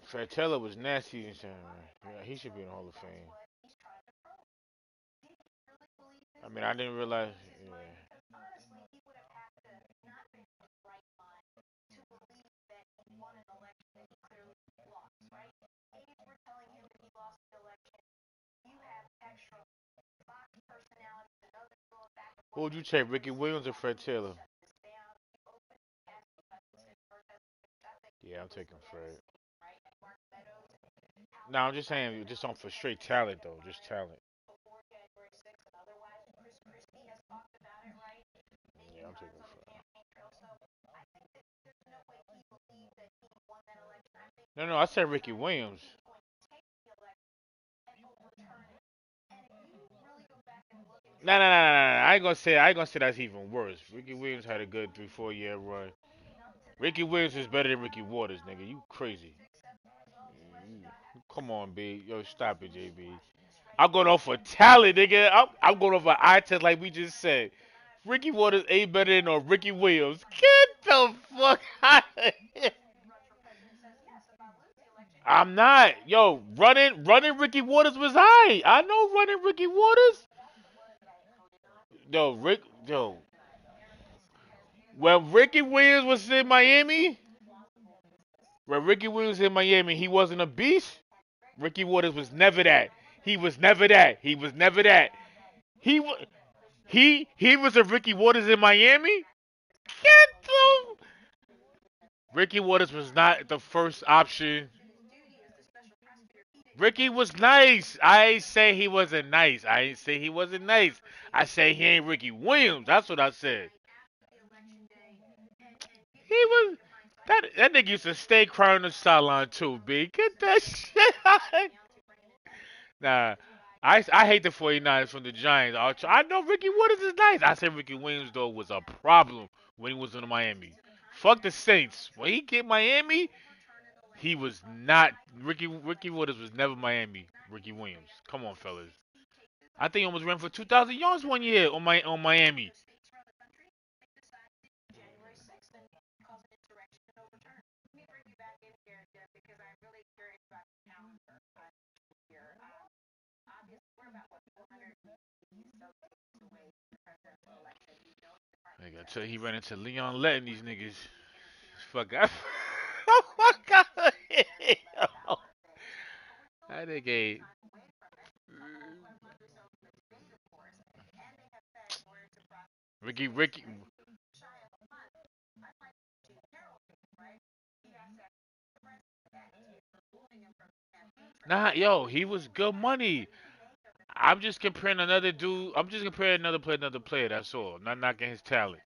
Fred Taylor was nasty and shit, man. Yeah, he should be in the Hall of Fame. I mean, I didn't realize. Yeah. Who would you take, Ricky Williams or Fred Taylor? Yeah, I'm taking Fred. No, I'm just saying, just on for straight talent though, just talent. Yeah, I'm taking Fred. No, I said Ricky Williams. No. I ain't gonna say that's even worse. Ricky Williams had a good 3, 4 year run. Ricky Williams is better than Ricky Waters, nigga. You crazy? Come on, B. Yo, stop it, JB. I'm going off for talent, nigga. I'm going off for eye test like we just said. Ricky Waters ain't better than Ricky Williams. Get the fuck out of here. I'm not. Yo, running Ricky Waters was I know running Ricky Waters. Yo, when Ricky Williams was in Miami, he wasn't a beast. Ricky Waters was never that. He was never that. He was never that. He wa- he was a Ricky Waters in Miami. Get the Ricky Waters was not the first option. Ricky was nice. I ain't say he wasn't nice. I ain't say he wasn't nice. I say he ain't Ricky Williams. That's what I said. was that nigga used to stay crying on the sideline too, B. Get that shit out. Nah. I hate the 49ers from the Giants. I know Ricky Waters is nice. I said Ricky Williams though was a problem when he was in Miami. Fuck the Saints. When he came Miami, he was not Ricky Waters was never Miami. Ricky Williams. Come on, fellas. I think he almost ran for 2,000 yards one year on Miami. Nigga, until he ran into Leon Letting these niggas. Fuck up. Fuck out of here. That nigga. Ricky. Nah, yo, he was good money. I'm just comparing another dude. I'm just comparing another player. That's all. I'm not knocking his talent.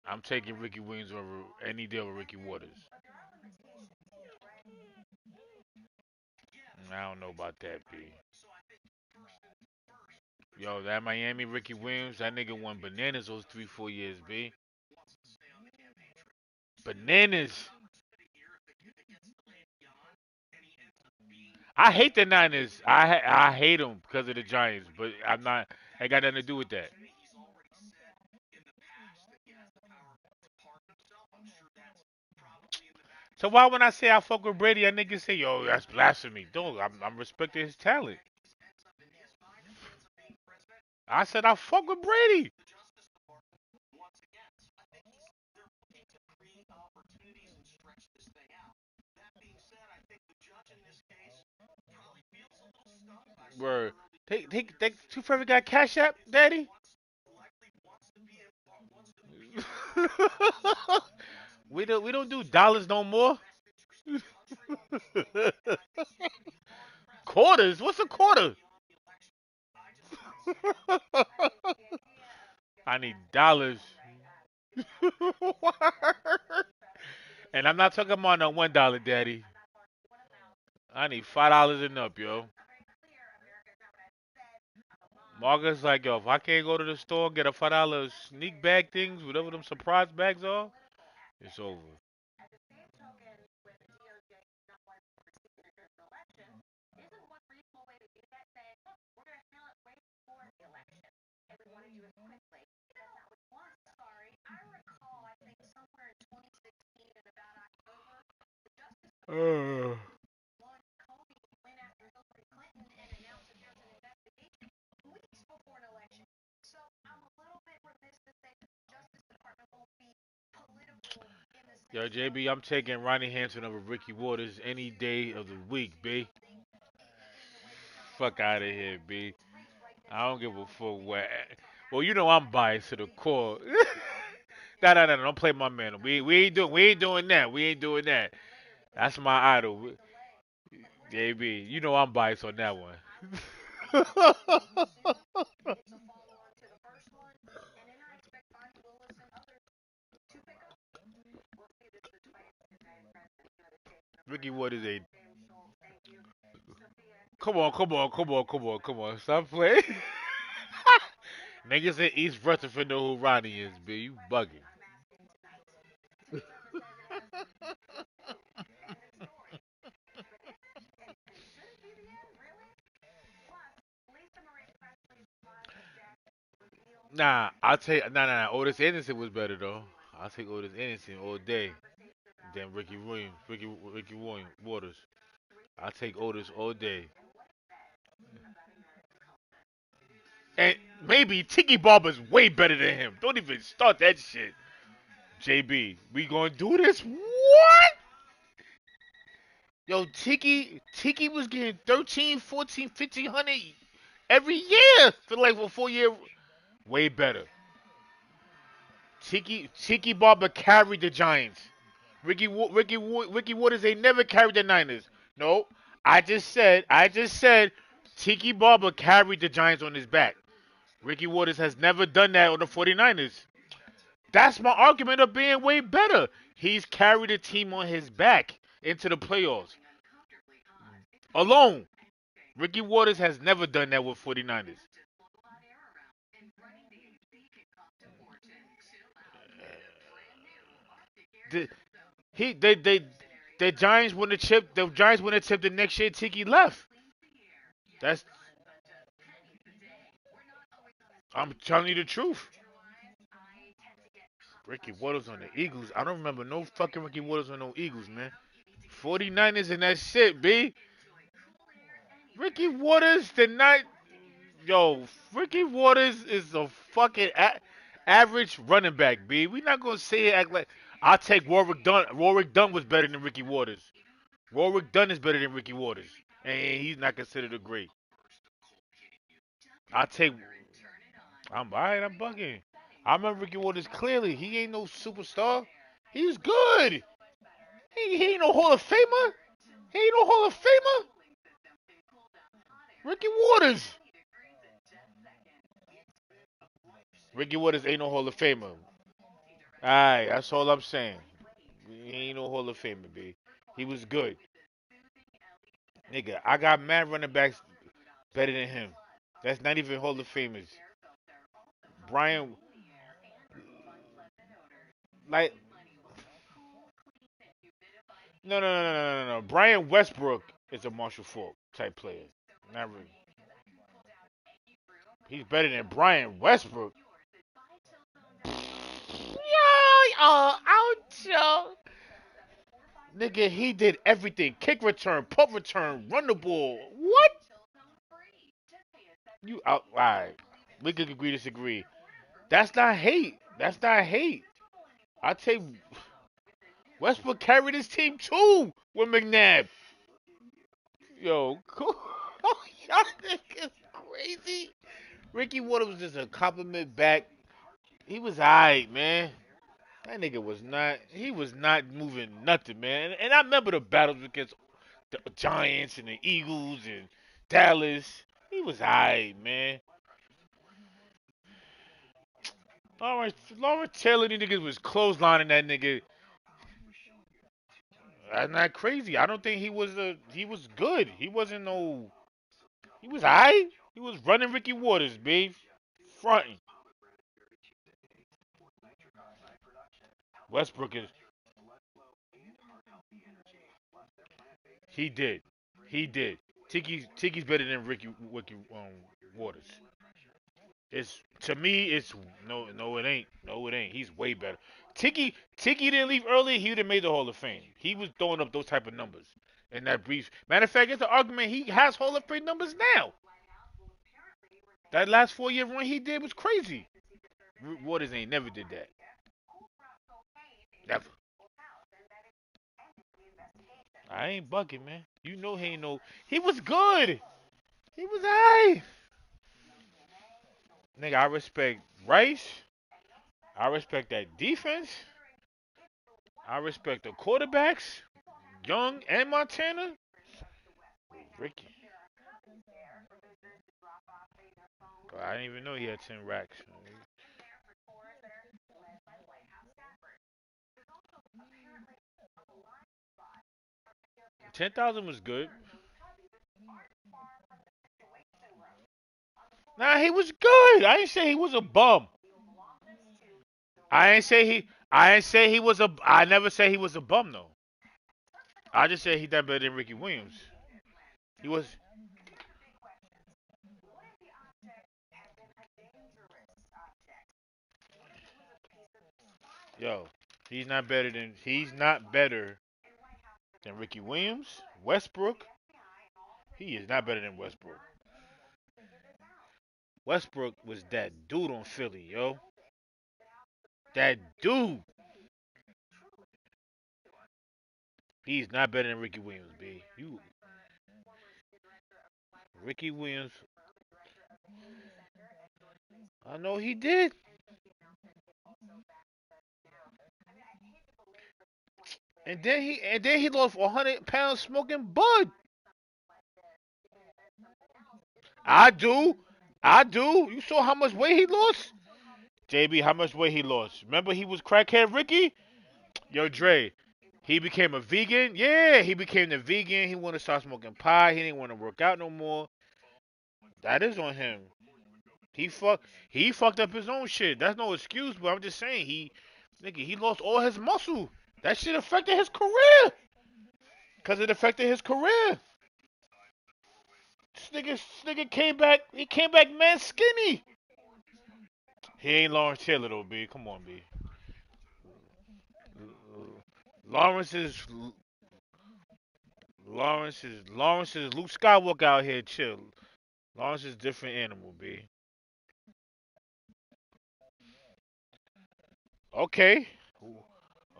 I'm taking Ricky Williams over any deal with Ricky Waters. I don't know about that, B. Yo, that Miami Ricky Williams, that nigga won bananas those 3-4 years, B. Bananas. I hate the Niners. I hate them because of the Giants, but I'm not. I got nothing to do with that. So why when I say I fuck with Brady, that nigga say, yo, that's blasphemy. Dog, I'm respecting his talent. I said I fuck with Brady. Word. Take two forever got Cash App, Daddy. we don't do dollars no more. Quarters? What's a quarter? I need dollars. And I'm not talking about no $1, Daddy. I need $5 and up, yo. Marcus like, yo, if I can't go to the store and get a $5 sneak bag things, whatever them surprise bags are, it's over. Uh, Yo, JB, I'm taking Ronnie Hanson over Ricky Waters any day of the week, B. Fuck out of here, B. I don't give a fuck what. Well, you know I'm biased to the core. No, don't play my man. We ain't doing that. We ain't doing that. That's my idol. JB, you know I'm biased on that one. Ricky Waters a come on. Stop playing. Niggas in East Rutherford know who Ronnie is, B. You bugging. Nah, I'll take nah. Otis Anderson was better though. I'll take Otis Anderson all day than Ricky Williams Waters. I'll take Otis all day. And maybe Tiki Barber's way better than him. Don't even start that shit. JB, we gonna do this? What? Yo, Tiki was getting 13, 14, 1500 every year for like for 4 year. Way better. Tiki Barber carried the Giants. Ricky Waters ain't never carried the Niners. No, I just said Tiki Barber carried the Giants on his back. Ricky Waters has never done that on the 49ers. That's my argument of being way better. He's carried the team on his back into the playoffs. Alone. Ricky Waters has never done that with 49ers. The, the Giants win the chip. The Giants win the chip the next year. Tiki left. That's. I'm telling you the truth. Ricky Waters on the Eagles. I don't remember no fucking Ricky Waters on no Eagles, man. 49ers and that shit, B. Ricky Waters did not. Yo, Ricky Waters is a fucking average running back, B. We not gonna say it act like. I'll take Warwick Dunn. Warwick Dunn was better than Ricky Waters. Warwick Dunn is better than Ricky Waters, and he's not considered a great. I take. I'm alright. I'm bugging. I remember Ricky Waters clearly. He ain't no superstar. He was good. He ain't no Hall of Famer. He ain't no Hall of Famer. Ricky Waters. Ricky Waters ain't no Hall of Famer. Alright, that's all I'm saying. He ain't no Hall of Famer, B. He was good. Nigga, I got mad running backs better than him. That's not even Hall of Famers. Brian, like, no. Brian Westbrook is a Marshall Faulk type player. Not really. He's better than Brian Westbrook. Ouch. Nigga, he did everything. Kick return, punt return, run the ball. What? You out. Alright. We could agree, disagree. That's not hate. That's not hate. I take Westbrook carried his team too with McNabb. Yo, cool. Y'all niggas crazy. Ricky Waters was just a compliment back. He was alright, man. That nigga was not. He was not moving nothing, man. And I remember the battles against the Giants and the Eagles and Dallas. He was alright, man. Lawrence Taylor, these niggas was clotheslining that nigga. That's not crazy. I don't think he was good. He wasn't no. He was alright. He was running Ricky Waters, babe. Fronting. Westbrook is. He did. He did. Tiki's better than Ricky Waters. It's to me. It's no. It ain't. No, it ain't. He's way better. Tiki didn't leave early. He would have made the Hall of Fame. He was throwing up those type of numbers in that brief. Matter of fact, it's an argument. He has Hall of Fame numbers now. That last 4-year run he did was crazy. Waters ain't never did that. Never. I ain't bugging, man. You know he ain't no. He was good. He was alright. Nigga, I respect Rice. I respect that defense. I respect the quarterbacks, Young and Montana. Ricky. I didn't even know he had 10 racks. 10,000 was good. Nah, he was good. I didn't say he was a bum. I ain't say he. I ain't say he was a. I never say he was a bum though. I just said he done better than Ricky Williams. He was. Yo, he's not better than. He's not better than Ricky Williams. Westbrook. He is not better than Westbrook. Westbrook was that dude on Philly, yo. That dude. He's not better than Ricky Williams, B. Ricky Williams. I know he did. And then he lost 100 pounds smoking bud. I do. I do. You saw how much weight he lost? JB, how much weight he lost? Remember he was crackhead Ricky? Yo, Dre, he became a vegan. Yeah, he became a vegan. He wanted to start smoking pot. He didn't want to work out no more. That is on him. He fucked up his own shit. That's no excuse, but I'm just saying he lost all his muscle. That shit affected his career. Cause it affected his career. This nigga came back. He came back man skinny. He ain't Lawrence Taylor though, B. Come on, B. Lawrence is Lawrence is Luke Skywalker out here. Chill. Lawrence is different animal, B. Okay.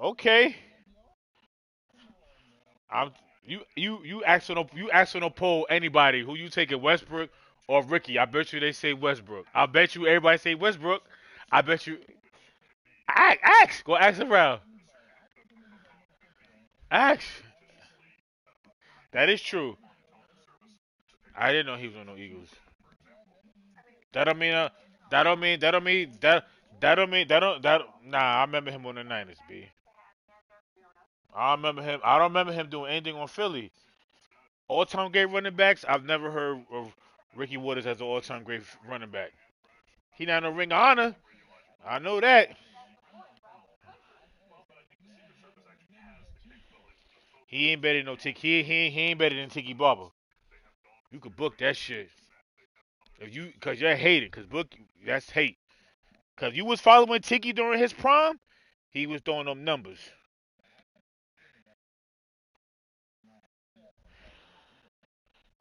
Okay. I'm you asking to poll anybody who you taking Westbrook or Ricky. I bet you they say Westbrook. I bet you everybody say Westbrook. I bet you ask. Go ask around. Ask. That is true. I didn't know he was on no Eagles. That don't mean that nah, I remember him on the Niners, B. I don't remember him doing anything on Philly. All time great running backs, I've never heard of Ricky Waters as an all time great running back. He not no ring of honor. I know that. He ain't better than no Tiki. He ain't better than Tiki Barber. You could book that shit. Cause you're hating. Cause that's hate. Cause you was following Tiki during his prime, he was throwing them numbers.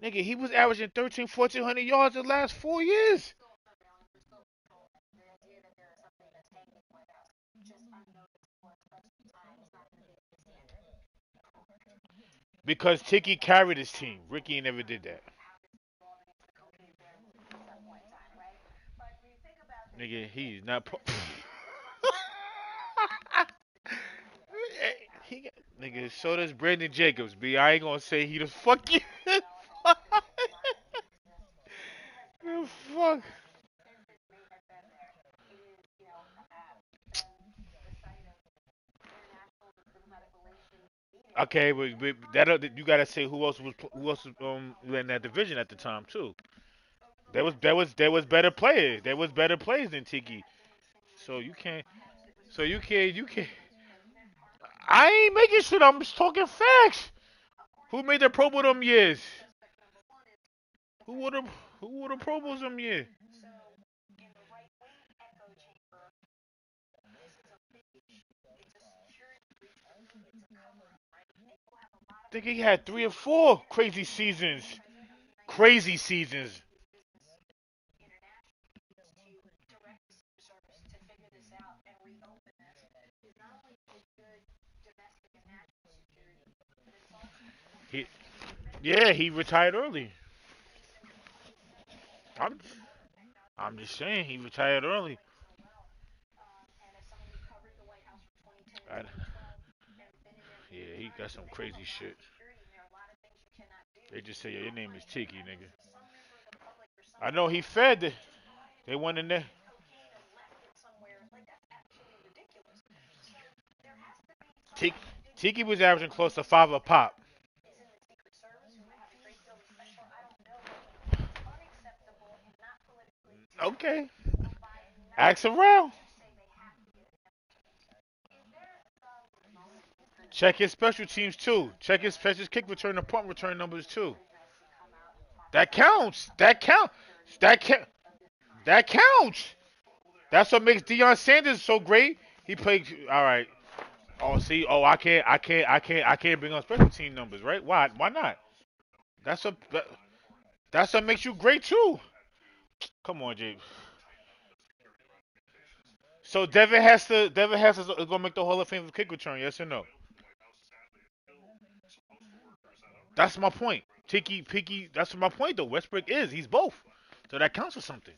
Nigga, he was averaging 13, 1400 yards the last 4 years. Because Tiki carried his team. Ricky never did that. Nigga, he's not. he, nigga, so does Brandon Jacobs. B. I ain't gonna say he the fuck you. The fuck. Okay, but that you gotta say who else was in that division at the time too. There was better players. There was better players than Tiki. So you can't. So you can't. I ain't making shit. I'm just talking facts. Who made the Pro Bowl them years? Who would have? Who would have Pro Bowls them years? I think he had 3 or 4 crazy seasons. Crazy seasons. He, yeah, he retired early. I'm, I'm just saying he retired early. I, yeah, he got some crazy shit. They just say, yeah, your name is Tiki, nigga. I know he fed. They went in there. Tiki, Tiki was averaging close to 5 a pop. Okay. Ask around. Check his special teams too. Check his kick return and punt return numbers too. That counts. That counts. That count. That counts. That's what makes Deion Sanders so great. He played. All right. Oh, see. Oh, I can't bring on special team numbers, right? Why? Why not? That's what. That's what makes you great too. Come on, Jay. So Devin has to is gonna make the Hall of Fame for kick return. Yes or no? That's my point. Tiki, Piki. That's my point though. Westbrook is. He's both. So that counts for something.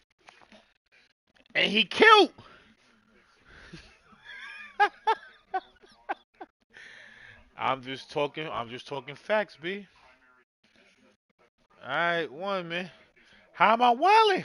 And he killed. I'm just talking facts, B. All right, one man. How am I wilding?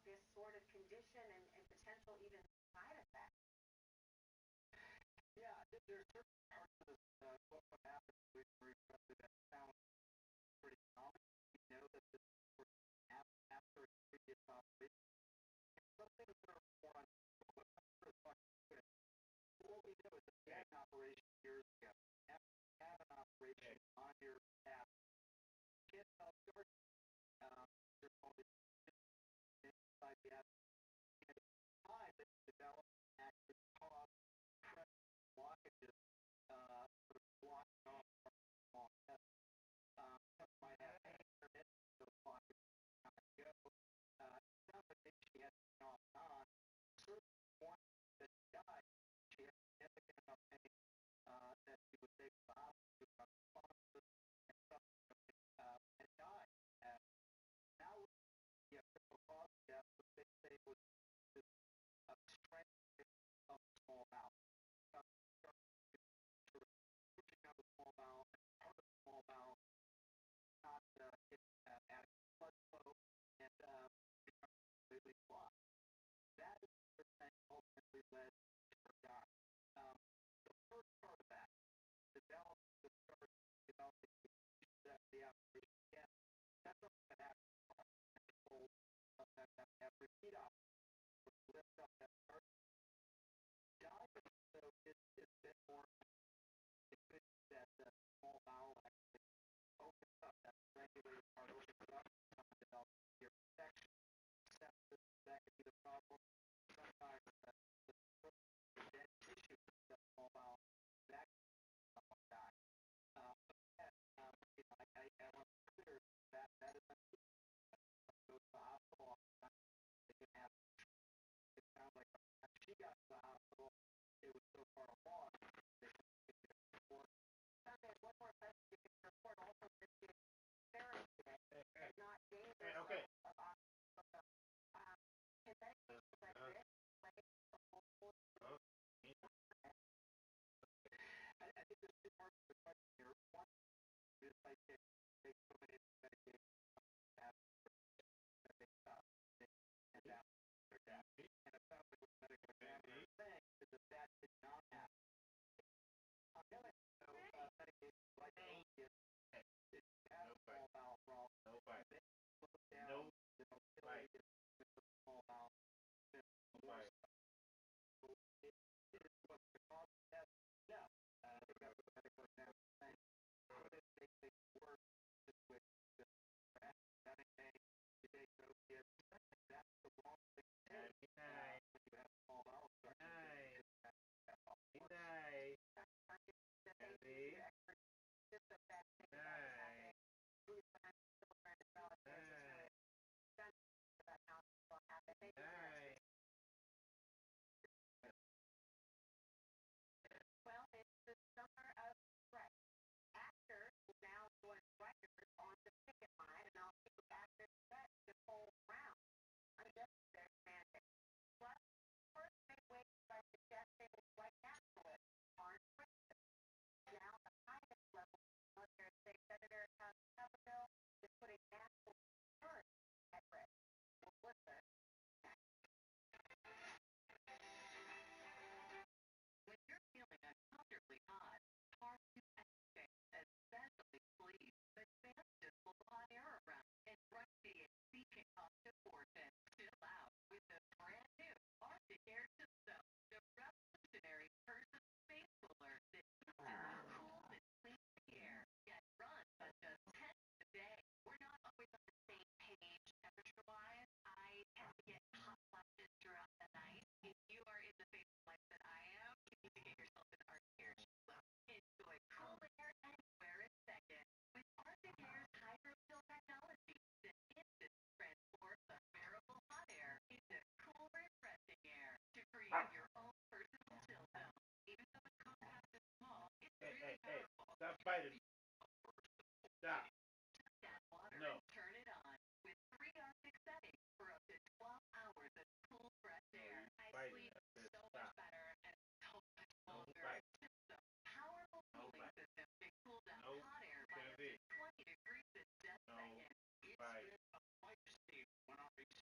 this sort of condition and potential even side effects. Yeah, there's certain parts of this, what happens when we that sound pretty common. We know that this is after a previous operation. Some things that are more unusual, but what we know is that we had an operation years ago. After you have an operation on your past, you can't tell short. There's always inside the abdomen. And time that develop actually cause blockages for blocking off small tests. Some might have intermittent, so blockages come and go. Some of it she had been off and on. Certain one that died, she had significant enough pain that she was able to hospital responses and subsequently and died. Now the official cause of death, what they say was just strengthening of the small bowel. Pushing out the small bowel, part of the small bowel, not getting adequate blood flow, and becoming completely blocked. That is the thing ultimately led to her dying. The first part of that, developing the operation again, that's something that happens controlled that repeat operation, lift up that part. Dying, though, is a bit more. It could be that the small bowel actually opens up, that regulated part opens up, develops ear infection, sepsis, that could be the problem. Sometimes the dead tissue in the small bowel, that can die. But I want to be clear that is unusual. Goes to the hospital all the time. They can have, it sounds like she got to the hospital, it was so far along, they couldn't get the report. Sunday, one more question. The report also listed therapy and not dangerous. Okay. Can medications like this play a role? I think there's two parts of the question here. One is like they go in medication and they stop and down their death. And it sounds like what the medical examiner is saying is that did not happen. On the other hand, medications like opiates, if you have a small bowel problem, they slow down, kill you with the small bowel. So it is what's the cause of death? No. I think that's what the medical examiner is saying. They take work with having you take opiates. That's the wrong thing to do. When you have small bowel obstruction, Well, it's the summer of stress. Actors will now join writers on the picket line, and I'll keep actors set to hold around. Unnecessary mandate. Plus, first made waves by suggesting white nationalists aren't racist. Now, the highest level military state senator Tom Cavanaugh is putting national security at risk. Well, listen. When you're feeling uncomfortably hot, hard to escape, especially sleep, but bandages will hot air around and rusty and seeking off the portion. Chill out with the brand new Arctic Air System, the revolutionary person space cooler that keeps you cool and clean the air, yet runs at just 10 a day. We're not always on the same page temperature-wise. I tend to get hot flashes throughout the night. If you are in the same place that I am, you need to get yourself an Arctic Air system. Enjoy cool air anywhere in seconds with Arctic Air's hydro-chill technology that instantly transforms unbearable hot air into cool, refreshing air to create your own personal chill zone. Even though it's compact and small, it's really powerful. stop fighting. Stop. That water No. and turn it on with 3 Arctic settings for up to 12 hours of cool, fresh air. I sleep so much better and so much longer. The powerful cooling system can cool down hot air by up to 20 degrees in just seconds. It's been a quite steep when I reached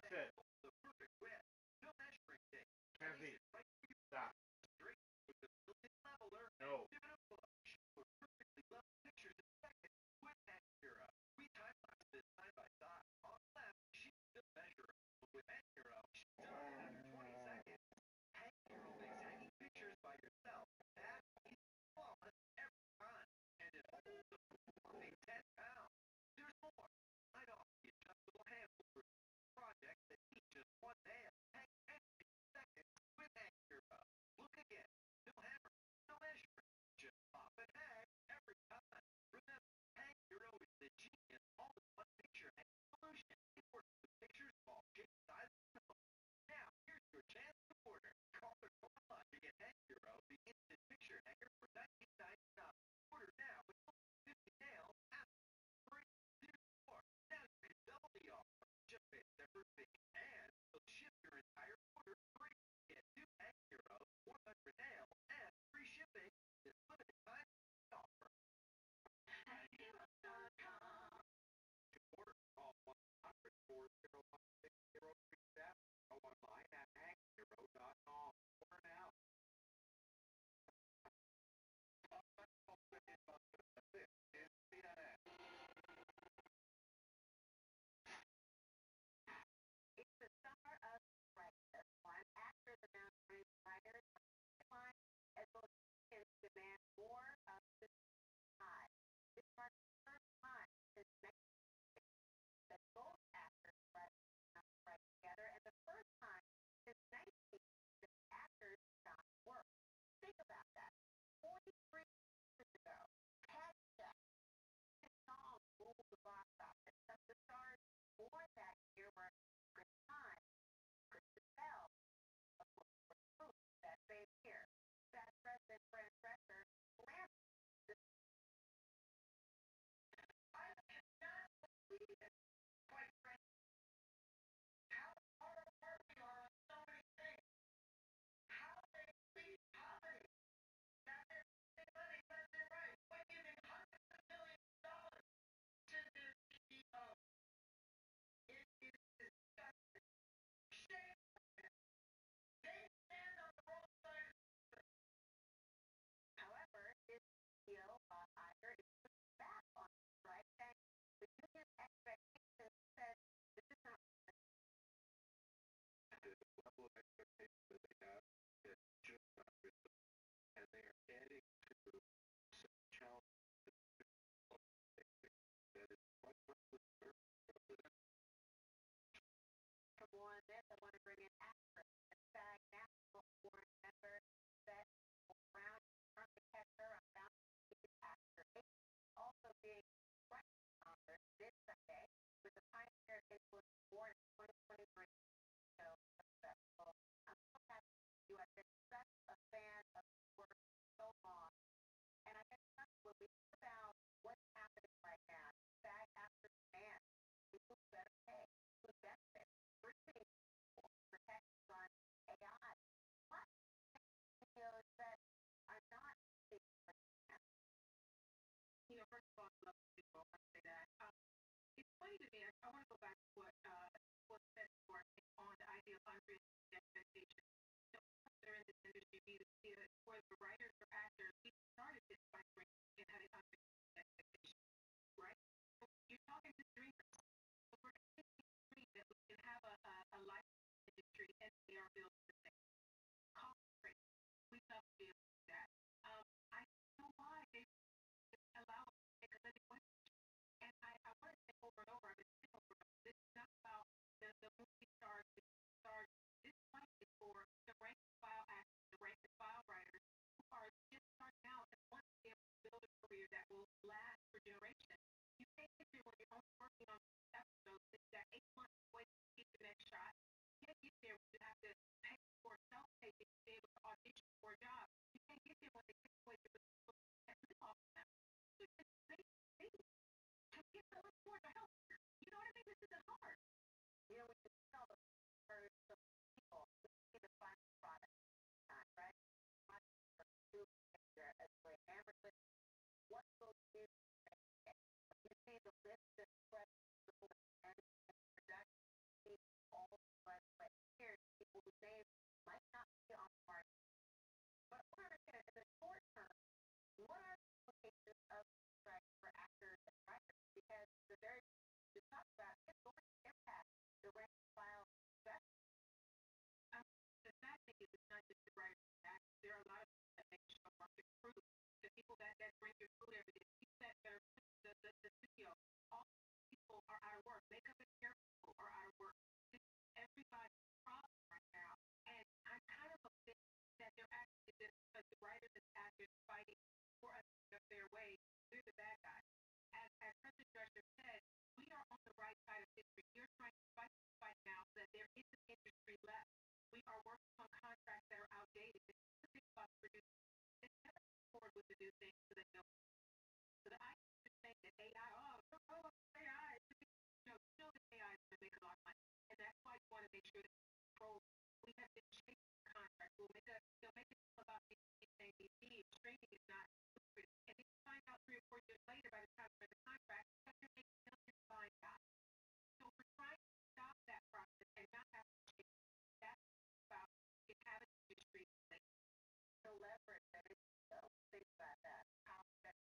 set. No measuring tape. Transit. Right where you Stop. straight with the built-in leveler. No. Perfectly level pictures in seconds with Acura. We time-lapse this side by side. On the left, she still measure. With Acura, she's done in under 20 seconds. Acura makes hanging pictures by yourself. That is flawless every time. And it holds a whopping 10 pounds. There's more. Right off the adjustable handle project that needs just one nail. Hang every second with Acura. Look again. No hammer. No measure. Just pop and hang every time. Remember, Acura is the genius all-in-one picture hanging solution. It works with pictures of all shapes, sizes, and colors. Now, here's your chance to order. Call or go online to get Acura, the instant picture hanger for $19.99. Order now with only 50 nails. Ask free. There's more. Now you can double the offer. Just pay a separate fee. And we'll ship your entire order free. Get 2 Acura, 100 nails, and free shipping. This limited time offer. Acura.com. To order, call 1-800-401-6037 or online at Acura.com. Order now. This is CNN. It's the summer of crisis. One after the mountain fires decline, as well as demand more of the tide. This marks the first time since 1960 that both actors strike together, and the first time since 1960 that actors got work. Think about that. 43 years ago, Hashtag song ruled the box office. Some of the stars born that year were Chris Pine, Kristen Bell, of course, Bruce that same year. Past President Brent Dresser, Lamb. I cannot believe it. Quite frankly, how far apart we are on so many things. How they lead poverty. Now they're spending money left and right. By giving hundreds of millions of dollars to their CEO. It is disgusting. Shame on them. They stand on the wrong side of the story. However, his CEO, Bob Iger, is pushing back on the strike, saying the union's expectations said this is not The level of expectation that they have is just not real. And they are adding to some challenges that is quite frankly one that I want to bring in actress and SAG National Award member that Brown currently catcher on Bound after 8, also being right honored this Sunday with the Pioneer Influence Award in 2023. So successful. I'm so happy you have been such a fan of the work for so long. And I guess when we think about what's happening right now, SAG after demand, we will better pay, we benefit. We're seeing protections on AI. What videos that are not being protected? First of all, I love people. I say that. It's funny to me. I want to go back to what was said before on the idea of unrealistic expectations. They're in this industry, where the writers or actors, we started this by bringing and having unrealistic expectations, right? So you're talking to dreamers. So we're dream that we can have a life industry and they are built the same. Cost rate. We love to be able to do that. I don't know why they allow us to make a living with it. And I want to say over and over, I've been saying over and over, this is not about the movie stars, the stars. This money is for the rank and file actors, the rank and file writers who are just starting out and want to be able to build a career that will last for generations. You can't get there when you're only working on episodes. It's that 8 months wait to get the next shot. You can't get there when you have to pay for self-taping to be able to audition for a job. You can't get there when they take away your and live off of them. So it's the same thing. Can we get a little more help? You know what I mean? This isn't hard. You know, we can tell for some people, we see the final product, right? Much for two picture as we hammer with what will you make it? You see the list of questions and production, all the writer. There are a lot of people that make show market fruit. The people that bring your food every day, the people that are the studio, all people are out of work. Makeup and hair people are out of work. Everybody's problem right now. And I'm kind of upset that they're actually just because the writers and actors fighting for us to get their way. We're the bad guys. As President Drescher said, we are on the right side of history. We're trying to fight now so that there is an industry left. We are working on contracts that are outdated. It's the thing about producers. They never forward with the new things so they know. So the idea of saying that AI, AI, still the AI is going to make a lot of money. And that's why you want to make sure that control. We have been changing the contract. They'll make it about saying streaming is not lucrative. And then you find out 3 or 4 years later by the time you're in the contract that you're making millions buying guys. So we're trying to stop that process and not have to change. That's about having industry the leverage that is think about that. How that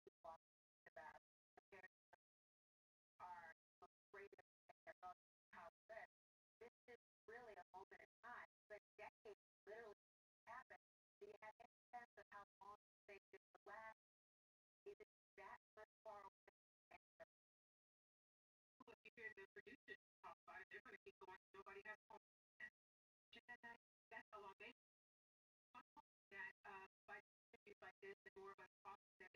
you talk about are greater than how that this is really a moment in time, but decades literally happened. Do you have any sense of how long they did the last? Is it that much far away? If you hear the producers talk about it, they're going to keep going. Nobody has home. That's how long they that by issues like this and more of us talking that